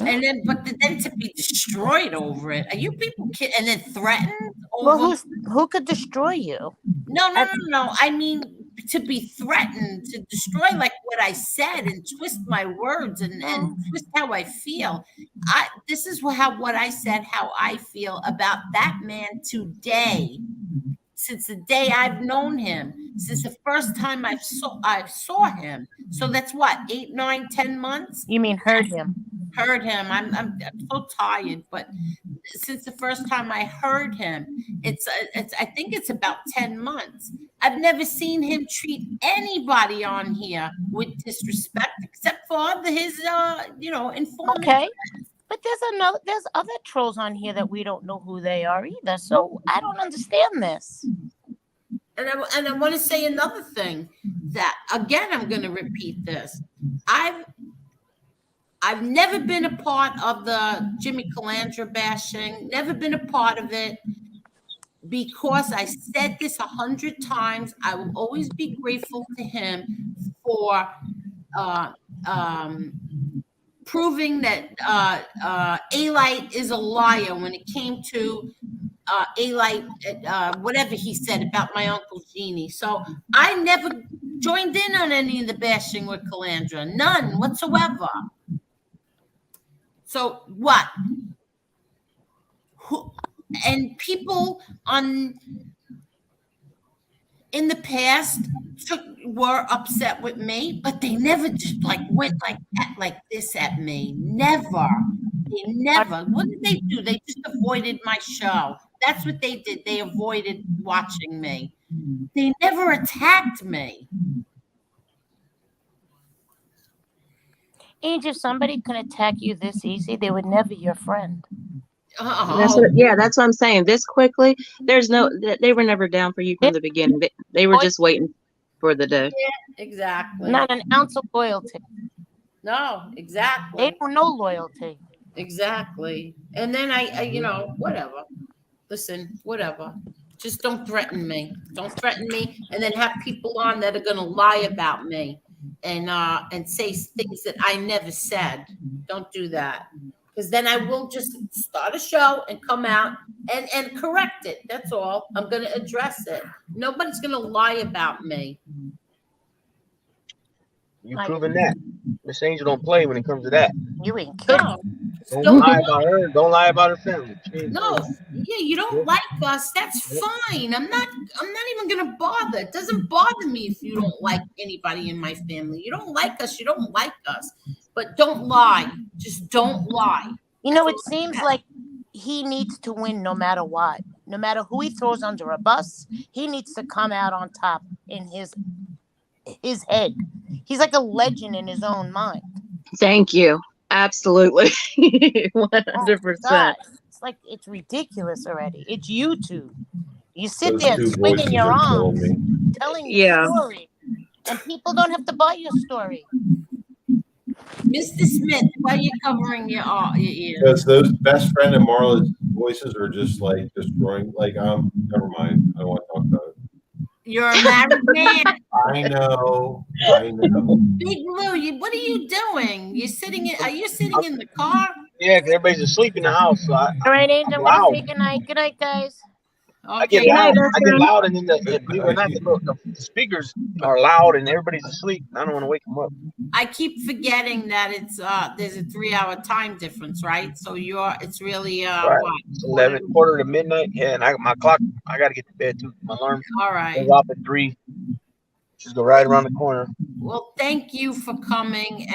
And then, but then to be destroyed over it, are you people kidding? And then threatened over? Well, who could destroy you? No. I mean, to be threatened, to destroy like what I said and twist my words and twist how I feel. This is what I said, how I feel about that man today. Since the day I've known him, since the first time I saw him. So that's what, 8, 9, 10 months? You mean heard him? Heard him. I'm so tired, but since the first time I heard him, it's I think it's about 10 months. I've never seen him treat anybody on here with disrespect, except for his informant. Okay. But there's other trolls on here that we don't know who they are either. So I don't understand this. And I want to say another thing that, again, I'm going to repeat this. I've never been a part of the Jimmy Calandra bashing, never been a part of it, because I said this 100 times. I will always be grateful to him for proving that A-Light is a liar when it came to A-Light, whatever he said about my Uncle Jeannie. So I never joined in on any of the bashing with Calandra. None whatsoever. So what? And people in the past were upset with me, but they never just like went like this at me. Never. They never. What did they do? They just avoided my show. That's what they did. They avoided watching me. They never attacked me. Angel, if somebody can attack you this easy, they were never your friend. That's Oh, that's what I'm saying. This quickly, they were never down for you from the beginning. They were just waiting for the day. yeah, exactly. Not an ounce of loyalty. No, exactly. They don't know loyalty. Exactly. And then I whatever. Listen, whatever. Just don't threaten me. Don't threaten me, and then have people on that are gonna lie about me and say things that I never said. Don't do that. Because then I will just start a show and come out and correct it. That's all. I'm gonna address it. Nobody's gonna lie about me. You proven that. Miss Angel don't play when it comes to that. You ain't kidding. No. Don't lie about her. Don't lie about her family. No, yeah, you don't like us. That's fine. I'm not even gonna bother. It doesn't bother me if you don't like anybody in my family. You don't like us, you don't like us. But don't lie. Just don't lie. You know, it seems like he needs to win no matter what. No matter who he throws under a bus, he needs to come out on top in his head. He's like a legend in his own mind. Thank you. Absolutely. 100%. God, it's like it's ridiculous already. It's YouTube. You sit Those there two swinging voices your are killing arms, me. telling your story, and people don't have to buy your story. Mr. Smith, why are you covering your ears? Because those best friend and Marla's voices are just like destroying. Like, never mind. I don't want to talk about it. You're a married man. I know. Big Lou, what are you doing? Are you sitting in the car? Yeah, because everybody's asleep in the house. So All right, Angel, I'm loud. gonna say goodnight. Good night, guys. I get Okay. loud, and then believe it or not, the speakers are loud, and everybody's asleep. I don't want to wake them up. I keep forgetting that it's there's a 3-hour time difference, right? So it's really Right. what? It's 11, quarter to midnight. Yeah, and my clock. I got to get to bed too. My alarm All right. goes off at 3. Just go right around the corner. Well, thank you for coming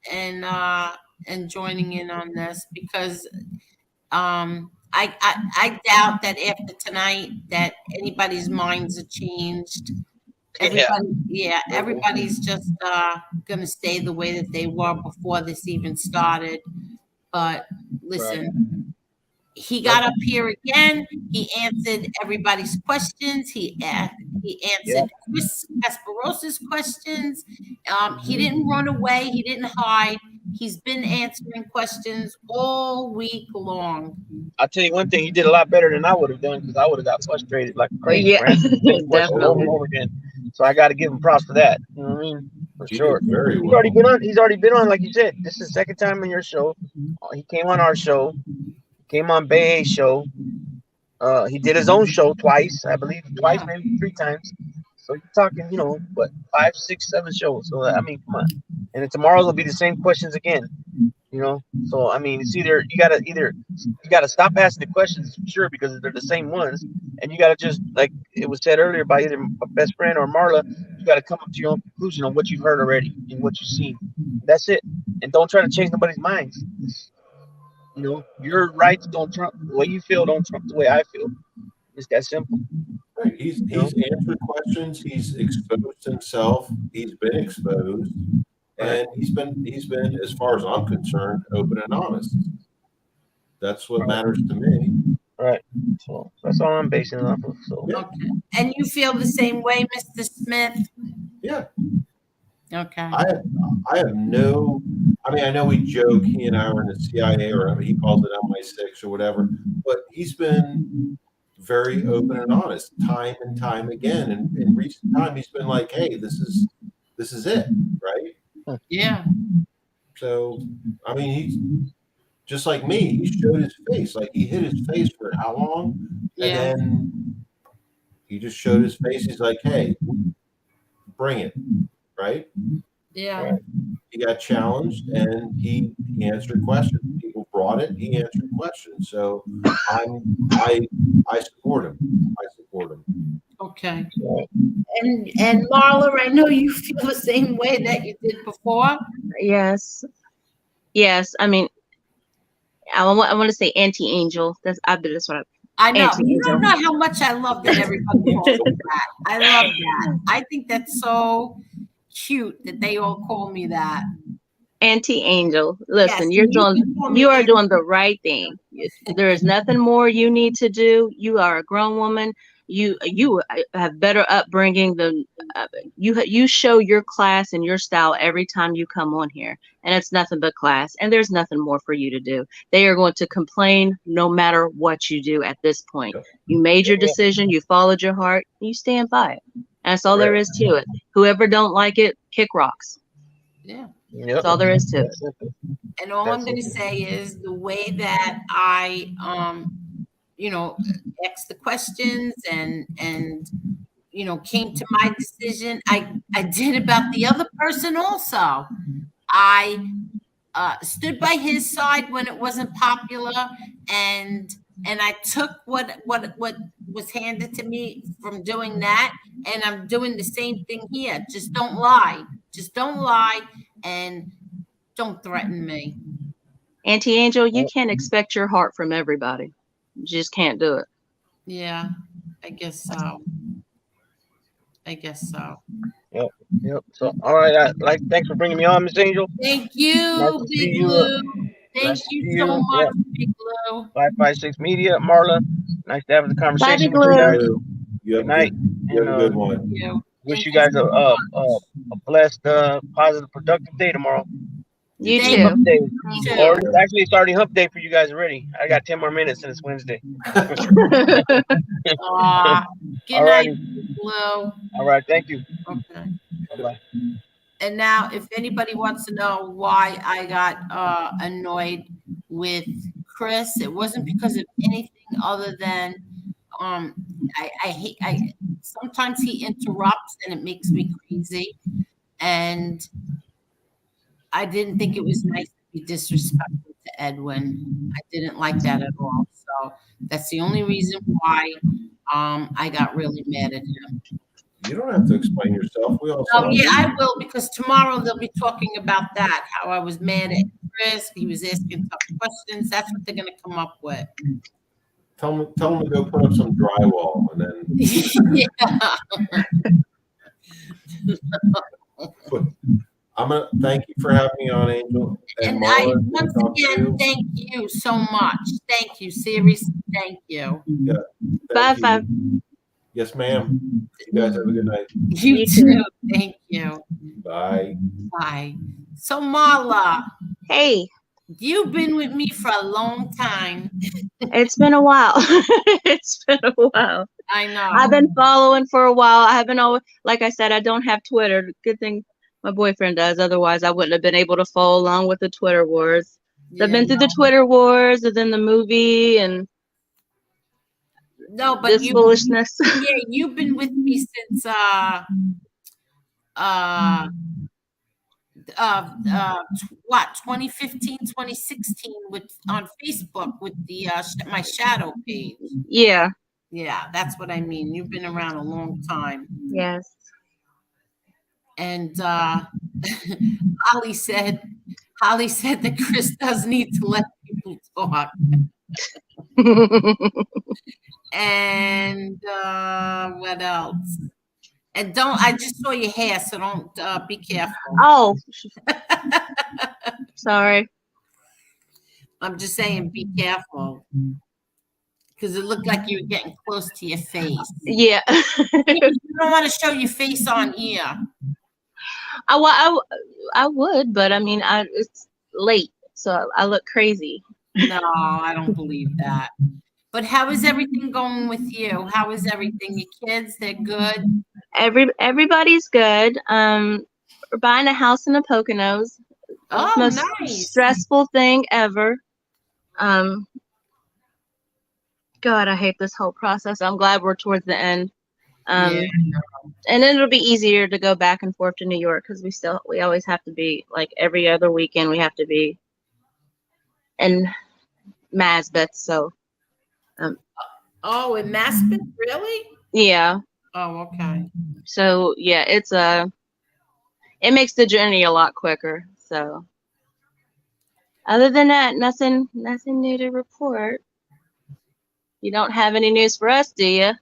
and joining in on this, because I doubt that after tonight that anybody's minds are changed. Everybody's just gonna stay the way that they were before this even started. But listen, he got up here again. He answered everybody's questions. He answered Chris Kasparosa's questions. He didn't run away. He didn't hide. He's been answering questions all week long. I'll tell you one thing, he did a lot better than I would have done, because I would have got frustrated like crazy. Yeah, Questions over and over again. So I got to give him props for that. You know what I mean? For sure. Very He's well. already been on, like you said. This is the second time on your show. He came on our show. Came on Bay's show. He did his own show twice, I believe, twice, maybe 3 times. So you're talking, what, 5, 6, 7 shows. So I mean, come on. And then tomorrow will be the same questions again. So I mean, it's either you gotta stop asking the questions, sure, because they're the same ones, and you gotta just, like it was said earlier by either a best friend or Marla, you gotta come up to your own conclusion on what you've heard already and what you've seen. That's it. And don't try to change nobody's minds. Your rights don't trump the way you feel. Don't trump the way I feel. It's that simple. Right. He's answered questions. He's exposed himself. He's been exposed, and he's been, as far as I'm concerned, open and honest. That's what matters to me. Right. So that's all I'm basing it off of. So. Okay. And you feel the same way, Mr. Smith? Yeah. Okay. I have no. I mean, I know we joke. He and I were in the CIA, or he calls it MI6 or whatever. But he's been very open and honest, time and time again. And in recent time, he's been like, "Hey, this is it, right?" Yeah. So, I mean, he's just like me. He showed his face. Like, he hid his face for how long? Yeah. And then he just showed his face. He's like, "Hey, bring it, right? Yeah. He got challenged and he answered questions. People brought it. He answered questions. So I support him. I support him. Okay. And Marla, I know you feel the same way that you did before. Yes. Yes. I mean, I want to say anti-angel. That's what I know. You anti-angel. don't know how much I love that everybody calls me that. I love that. I think that's so cute that they all call me that. Anti-angel. Yes, Listen, and you can call me you are Angie. doing the right thing. There is nothing more you need to do. You are a grown woman. You have better upbringing than you show your class and your style every time you come on here, and it's nothing but class. And there's nothing more for you to do. They are going to complain no matter what you do at this point. You made your decision. You followed your heart. You stand by it. And that's all there is to it. Whoever don't like it, kick rocks. Yeah. That's all there is to it. And all I'm going to say is the way that I, asked the questions and came to my decision. I did about the other person also. I stood by his side when it wasn't popular, and I took what was handed to me from doing that, and I'm doing the same thing here. Just don't lie. Just don't lie, and don't threaten me. Anti-angel, you can't expect your heart from everybody. You just can't do it. Yeah, I guess so. Yep. So, all right. Thanks for bringing me on, Miss Angel. Thank you, Nice to see Big you. Lou. Nice Thank to you see so you. much, Yep. Big Lou. 556 Media, Marla. Nice to have the conversation Big with you Lou. guys. You have Good night. you have a good one. Thank you. Wish Thank you you guys so a much. blessed, positive, productive day tomorrow. You Thank too. Hump day. you Or too. it's already hump day for you guys already. I got 10 more minutes and it's Wednesday. Good All night, righty. Big Lou. All right. Thank you. Okay. Bye-bye. And now, if anybody wants to know why I got annoyed with Chris, it wasn't because of anything other than I hate sometimes he interrupts and it makes me crazy, and I didn't think it was nice to be disrespectful to Edwin. I didn't like that at all. So that's the only reason why I got really mad at him. You don't have to explain yourself. We all Oh saw yeah, it. I will, because tomorrow they'll be talking about that. How I was mad at Chris. He was asking tough questions. That's what they're gonna come up with. Tell them to go put up some drywall and then. I'm gonna thank you for having me on, Angel. And Marla, once talk to again, you. thank you so much. Thank you, seriously, thank you. Yeah. Bye, Thank you. Yes, ma'am. You guys have a good night. You too. Thank you. Bye. Bye. So Marla, Hey, you've been with me for a long time. it's been a while. It's been a while. I know. I've been following for a while. I haven't always, like I said, I don't have Twitter. Good thing my boyfriend does. Otherwise, I wouldn't have been able to follow along with the Twitter wars. So I've been through the Twitter wars and then the movie and no, but this foolishness. Yeah, you've been with me since what, 2015, 2016 on Facebook with the my shadow page. Yeah. Yeah, that's what I mean. You've been around a long time. Yes. And Holly said that Chris does need to let people talk. And what else? And I just saw your hair, so don't, be careful. Oh, sorry. I'm just saying, be careful. Because it looked like you were getting close to your face. Yeah. You don't want to show your face on here. I would, but I mean, it's late, so I look crazy. No, I don't believe that. But how is everything going with you? How is everything? Your kids, they're good? Everybody's good. We're buying a house in the Poconos. Oh, Most nice. stressful thing ever. God, I hate this whole process. I'm glad we're towards the end. Um, and then it'll be easier to go back and forth to New York because we always have to be like every other weekend we have to be in Masbeth. So, Oh, in Maspeth, really? yeah. Oh, okay. So yeah, it makes the journey a lot quicker. So, other than that, nothing new to report. You don't have any news for us, do you?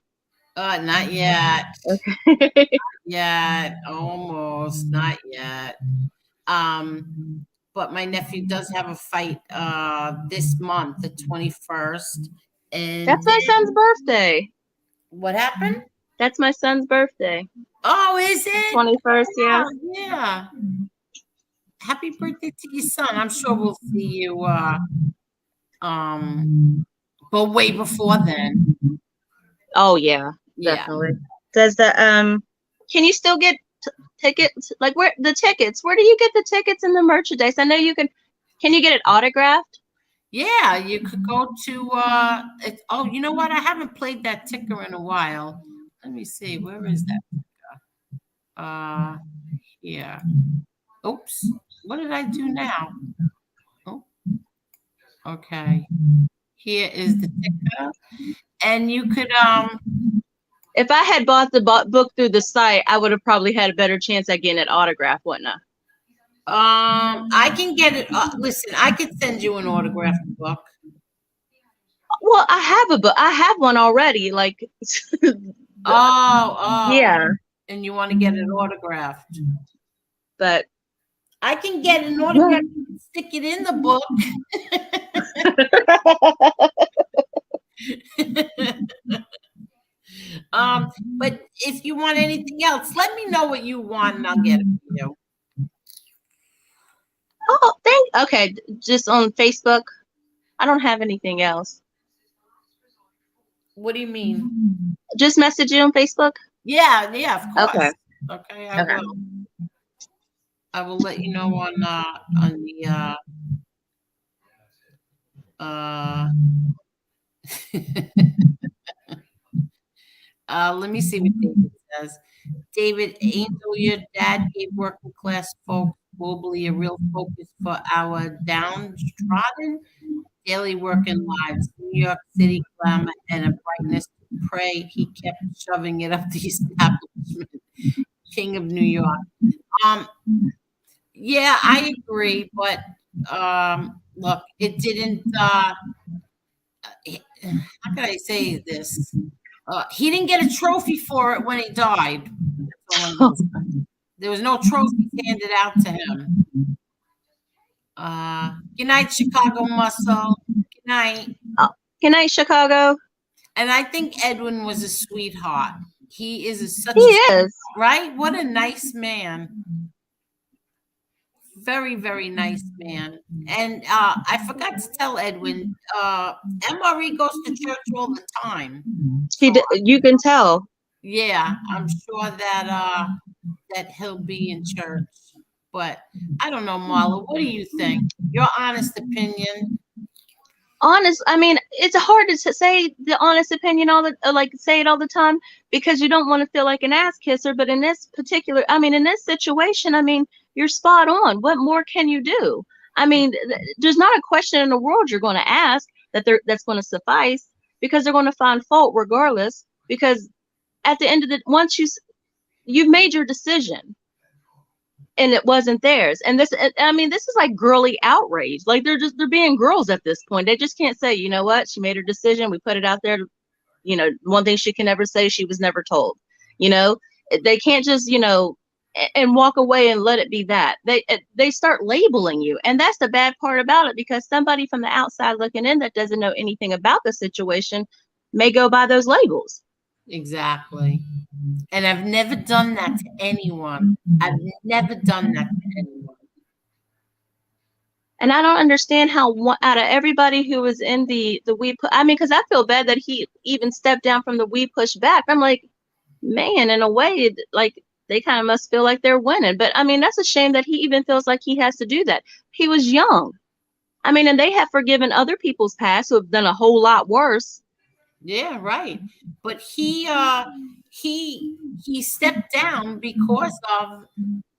Not yet. Okay. Yet, almost, not yet. But my nephew does have a fight this month, the 21st. And That's my son's birthday. What happened? That's my son's birthday. Oh, is it? 21st, yeah. Yeah. Happy birthday to your son. I'm sure we'll see you but way before then. Oh yeah, definitely. Does the can you still get tickets? Like where the tickets? Where do you get the tickets and the merchandise? I know you can. Can you get it autographed? Yeah, you could go to oh, you know what? I haven't played that ticker in a while. Let me see. Where is that ticker? Here. Oops. What did I do now? Oh. Okay. Here is the ticker. And you could if I had bought the book through the site, I would have probably had a better chance at getting it autographed, wouldn't I? I can get it. Listen, I could send you an autographed book. Well, I have a book. I have one already. Like, oh, yeah. And you want to get it autographed? But I can get an autograph and stick it in the book. But if you want anything else, let me know what you want, and I'll get it for you. Oh, okay. Just on Facebook. I don't have anything else. What do you mean? Just message you on Facebook? Yeah, of course. Okay. Okay, I will. I will let you know on the let me see what David says. David, Angel, your dad gave working class folks globally a real focus for our downtrodden daily working lives. New York City glamour and a brightness to pray. He kept shoving it up the establishment. King of New York. Yeah, I agree, but look, it didn't how can I say this? He didn't get a trophy for it when he died. There was no trophies handed out to him. Good night, Chicago Muscle. Good night. Good night, Chicago. And I think Edwin was a sweetheart. He is such he is right. What a nice man. Very, very nice man. And I forgot to tell Edwin, MRE goes to church all the time. You can tell. Yeah, I'm sure that that he'll be in church. But I don't know, Marla. What do you think? Your honest opinion? Honest, I mean, it's hard to say the honest opinion say it all the time because you don't want to feel like an ass kisser. But in this particular, in this situation, you're spot on. What more can you do? There's not a question in the world you're going to ask that's going to suffice because they're going to find fault regardless. Because at the end of once you've made your decision. And it wasn't theirs. And this is like girly outrage. Like they're being girls at this point. They just can't say, you know what? She made her decision. We put it out there. One thing she can never say, she was never told. They can't just, and walk away and let it be that. They start labeling you. And that's the bad part about it because somebody from the outside looking in that doesn't know anything about the situation may go by those labels. Exactly. And I've never done that to anyone. I've never done that to anyone. And I don't understand how out of everybody who was in the We Push, because I feel bad that he even stepped down from the We Push Back. I'm like, man, in a way, like they kind of must feel like they're winning. But that's a shame that he even feels like he has to do that. He was young. And they have forgiven other people's past who have done a whole lot worse. Yeah, right. But he he stepped down because of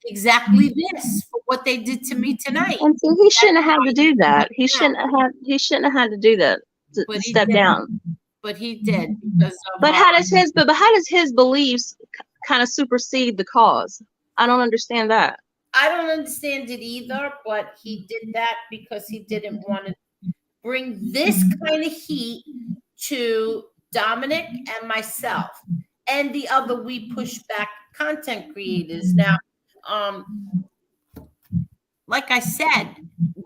exactly this, for what they did to me tonight. And so he shouldn't have had to do that. He shouldn't have had to do that to step down. But he did because of. But how does his beliefs kind of supersede the cause? I don't understand that. I don't understand it either, but he did that because he didn't want to bring this kind of heat to Dominic and myself and the other We Push Back content creators. Now, like I said,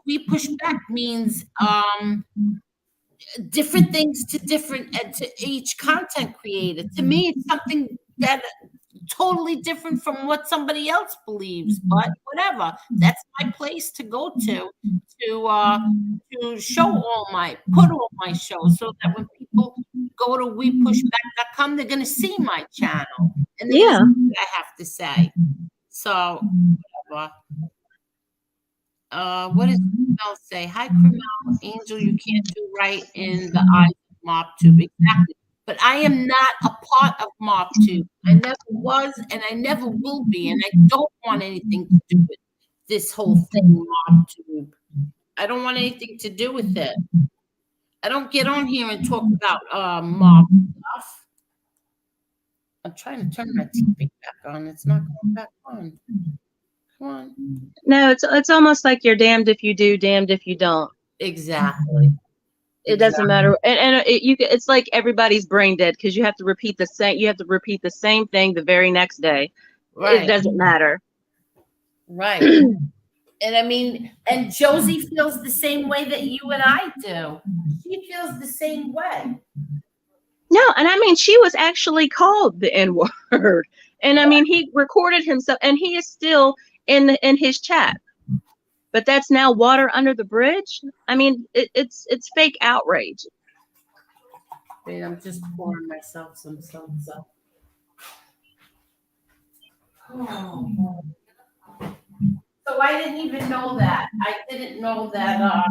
We Push Back means different things to each content creator. To me, it's something that totally different from what somebody else believes, but whatever. That's my place to go to show put all my shows, so that when people go to wepushback.com, they're gonna see my channel and they're gonna see what I have to say. So whatever. What does Kremel say? Hi, Kremel. Angel, you can't do right in the eyes of MobTube. Exactly. But I am not a part of MobTube. I never was, and I never will be, and I don't want anything to do with this whole thing, MobTube. I don't want anything to do with it. I don't get on here and talk about mob stuff. I'm trying to turn my TV back on. It's not going back on. Come on. No, it's almost like you're damned if you do, damned if you don't. Exactly. It doesn't matter, and it's like everybody's brain dead because you have to repeat the same. You have to repeat the same thing the very next day. Right. It doesn't matter. Right. And I mean, and Josie feels the same way that you and I do. She feels the same way. No, and I mean, she was actually called the N-word, and I mean, he recorded himself, and he is still in his chat. But that's now water under the bridge. I mean, it's fake outrage. Wait, I'm just pouring myself some salsa. Oh. So I didn't even know that. I didn't know that.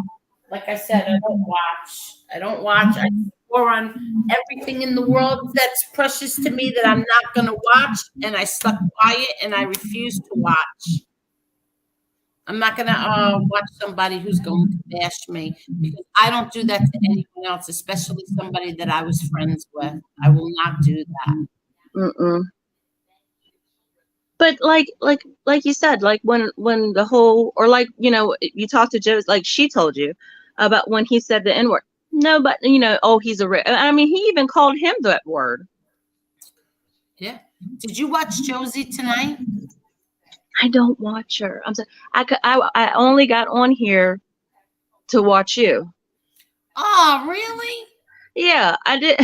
Like I said, I don't watch. I score on everything in the world that's precious to me that I'm not going to watch, and I stuck quiet and I refuse to watch. I'm not going to watch somebody who's going to bash me, because I don't do that to anyone else, especially somebody that I was friends with. I will not do that. Mm-mm. But like you said, like when the whole, or like, you know, you talked to Joe, like she told you about when he said the N-word. No, but you know, oh, he's I mean, he even called him that word. Yeah. Did you watch Josie tonight? I don't watch her. I'm sorry. I only got on here to watch you. Oh, really? Yeah, I did.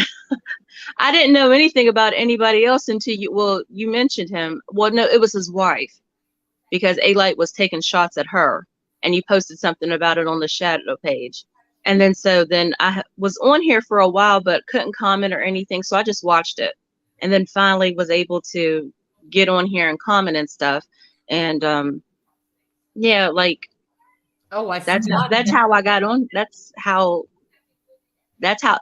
I didn't know anything about anybody else until you mentioned him. Well, no, it was his wife, because A-Light was taking shots at her, and you posted something about it on the shadow page. And then I was on here for a while, but couldn't comment or anything, so I just watched it, and then finally was able to get on here and comment and stuff. And yeah, like, oh, that's how I got on. That's how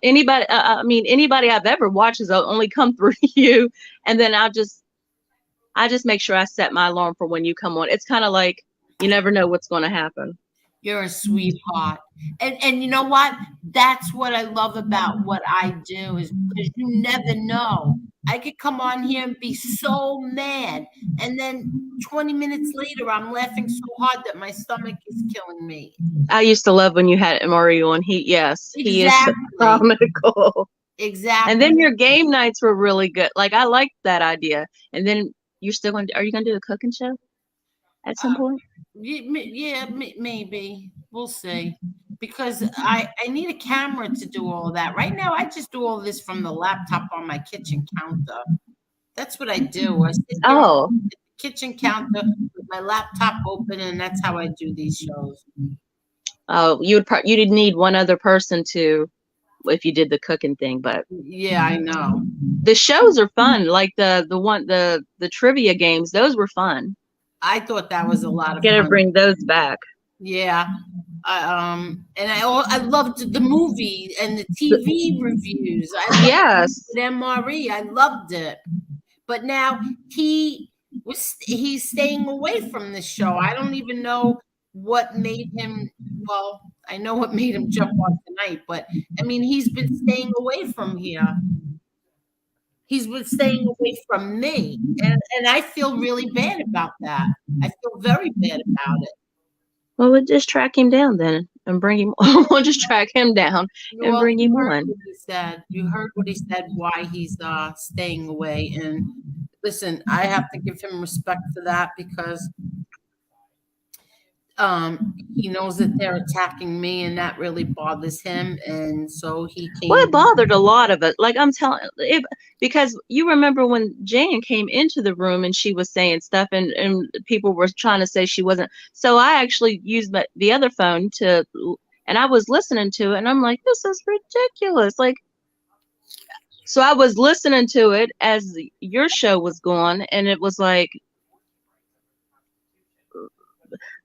anybody, I mean, anybody I've ever watched has only come through you. And then I just make sure I set my alarm for when you come on. It's kind of like, you never know what's going to happen. You're a sweetheart. And you know what? That's what I love about what I do, is because you never know. I could come on here and be so mad, and then 20 minutes later, I'm laughing so hard that my stomach is killing me. I used to love when you had Mario on. He is comical. Exactly. And then your game nights were really good. Like, I liked that idea. And then are you going to do a cooking show at some point? Yeah, maybe. We'll see. Because I need a camera to do all of that. Right now, I just do all this from the laptop on my kitchen counter. That's what I do. I sit there on the kitchen counter with my laptop open, and that's how I do these shows. Oh, you'd need one other person to, if you did the cooking thing, but yeah, I know. The shows are fun. Like the trivia games, those were fun. I thought that was a lot of fun. Gotta bring those back. Yeah. And I loved the movie and the TV reviews. Yes. With MRE, I loved it. But now he's staying away from the show. I don't even know what made him. Well, I know what made him jump on tonight, but I mean, he's been staying away from here. He's been staying away from me, and I feel really bad about that. I feel very bad about it. Well, we'll just track him down then and bring him. We'll just track him down and Well, bring him you heard on. what he said. You heard what he said. Why he's staying away. And listen, I have to give him respect for that because he knows that they're attacking me, and that really bothers him. And so he came. Well, it bothered a lot of it. Like I'm telling it, because you remember when Jan came into the room and she was saying stuff, and people were trying to say she wasn't. So I actually used the other phone and I was listening to it, and I'm like, this is ridiculous. Like, so I was listening to it as your show was going, and it was like,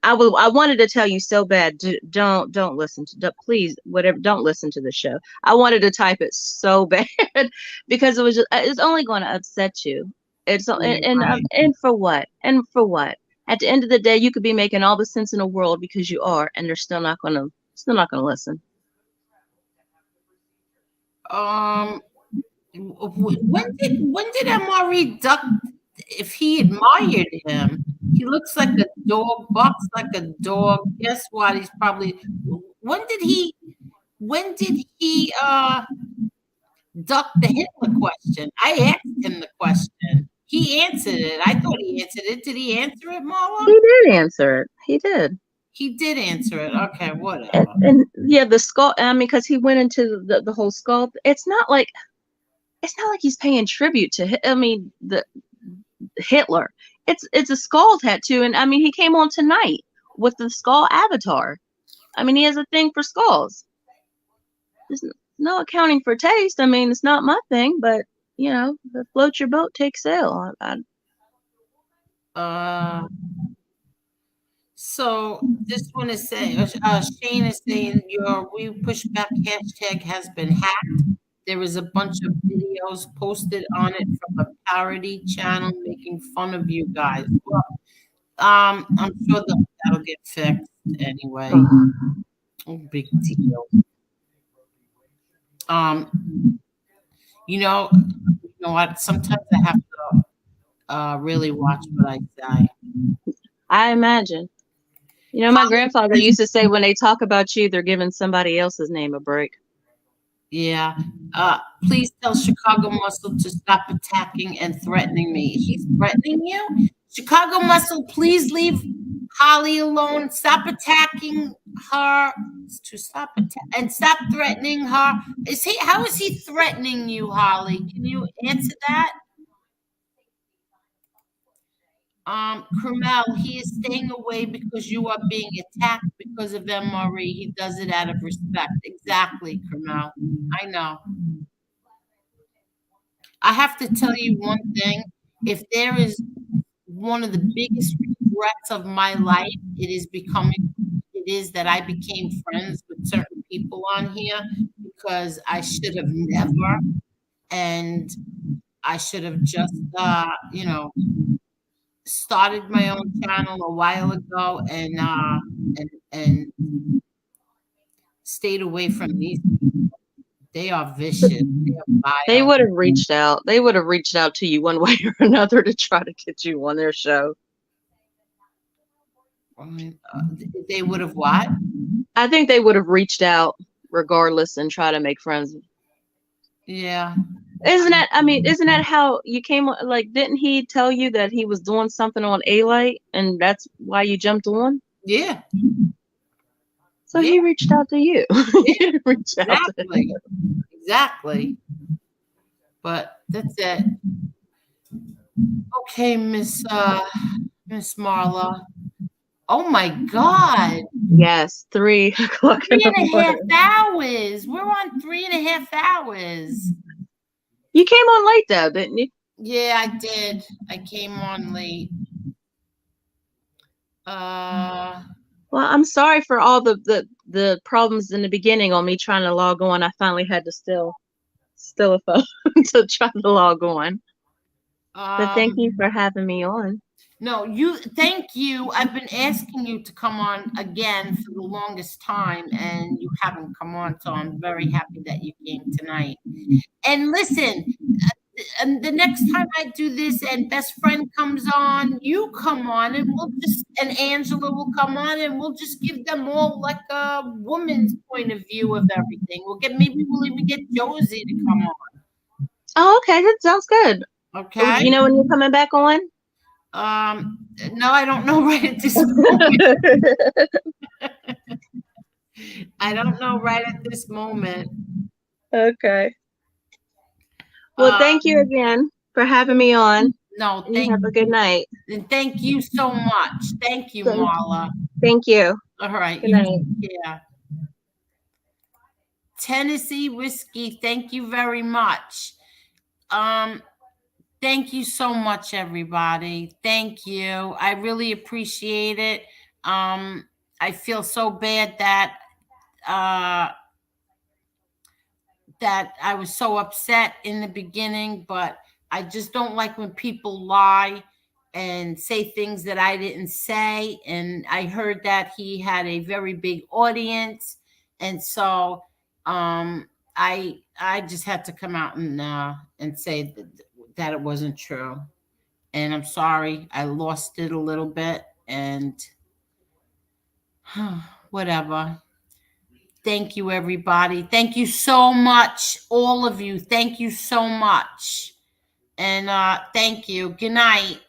I wanted to tell you so bad, don't listen to, please, whatever, don't listen to the show. I wanted to type it so bad because it's only going to upset you. And for what? And for what? At the end of the day, you could be making all the sense in the world because you are, and they're still not going to listen. When did MRE duck? If he admired him, he looks like a dog, barks like a dog. Guess what? He's probably. When did he duck the Hitler question? I asked him the question. He answered it. I thought he answered it. Did he answer it, Marla? He did answer it. He did. He did answer it. Okay, whatever. And yeah, the skull. I mean, because he went into the whole skull. It's not like he's paying tribute to. I mean, the Hitler. It's a skull tattoo, and I mean, he came on tonight with the skull avatar. I mean, he has a thing for skulls. There's no accounting for taste. I mean, it's not my thing, but you know, float your boat, take sail. So this one is saying, Shane is saying your We Push Back hashtag has been hacked. There is a bunch of videos posted on it from a parody channel making fun of you guys. Well, I'm sure that'll get fixed anyway. Oh, big deal. You know what? Sometimes I have to really watch what I say. I imagine. You know, my grandfather used to say when they talk about you, they're giving somebody else's name a break. Yeah. Please tell Chicago Muscle to stop attacking and threatening me. He's threatening you? Chicago Muscle, please leave Holly alone. Stop attacking her. Stop threatening her. How is he threatening you, Holly? Can you answer that? Kermel, he is staying away because you are being attacked because of MRE. He does it out of respect. Exactly, Kermel. I know. I have to tell you one thing. If there is one of the biggest regrets of my life, it is that I became friends with certain people on here because I should have never, and I should have just, started my own channel a while ago and stayed away from these people. They are vicious. They would have reached out. They would have reached out to you one way or another to try to get you on their show. They would have what? I think they would have reached out regardless and try to make friends. Yeah. Isn't that how you came? Like, didn't he tell you that he was doing something on A-Light and that's why you jumped on? Yeah. So he reached out to you. Exactly. But that's it. Okay, Miss Marla. Oh my God. Yes, 3 o'clock. 3.5 hours. We're on 3.5 hours. You came on late though, didn't you? Yeah, I did. I came on late. Well, I'm sorry for all the problems in the beginning on me trying to log on. I finally had to steal a phone to try to log on. But thank you for having me on. No, thank you. I've been asking you to come on again for the longest time, and you haven't come on, so I'm very happy that you came tonight. And listen, and the next time I do this and best friend comes on, you come on and and Angela will come on and we'll just give them all like a woman's point of view of everything. Maybe we'll even get Josie to come on. Oh, okay. That sounds good. Okay. Do you know when you're coming back on? No, I don't know right at this moment. I don't know right at this moment. Okay. Well, thank you again for having me on. No, you have a good night. And thank you so much. Thank you, Marla. Thank you. All right. Good night. Yeah. Tennessee whiskey, thank you very much. Thank you so much, everybody. Thank you. I really appreciate it. I feel so bad that that I was so upset in the beginning, but I just don't like when people lie and say things that I didn't say. And I heard that he had a very big audience, and so I just had to come out and say that it wasn't true. And I'm sorry, I lost it a little bit, and whatever. Thank you, everybody. Thank you so much, all of you. Thank you so much. And thank you. Good night.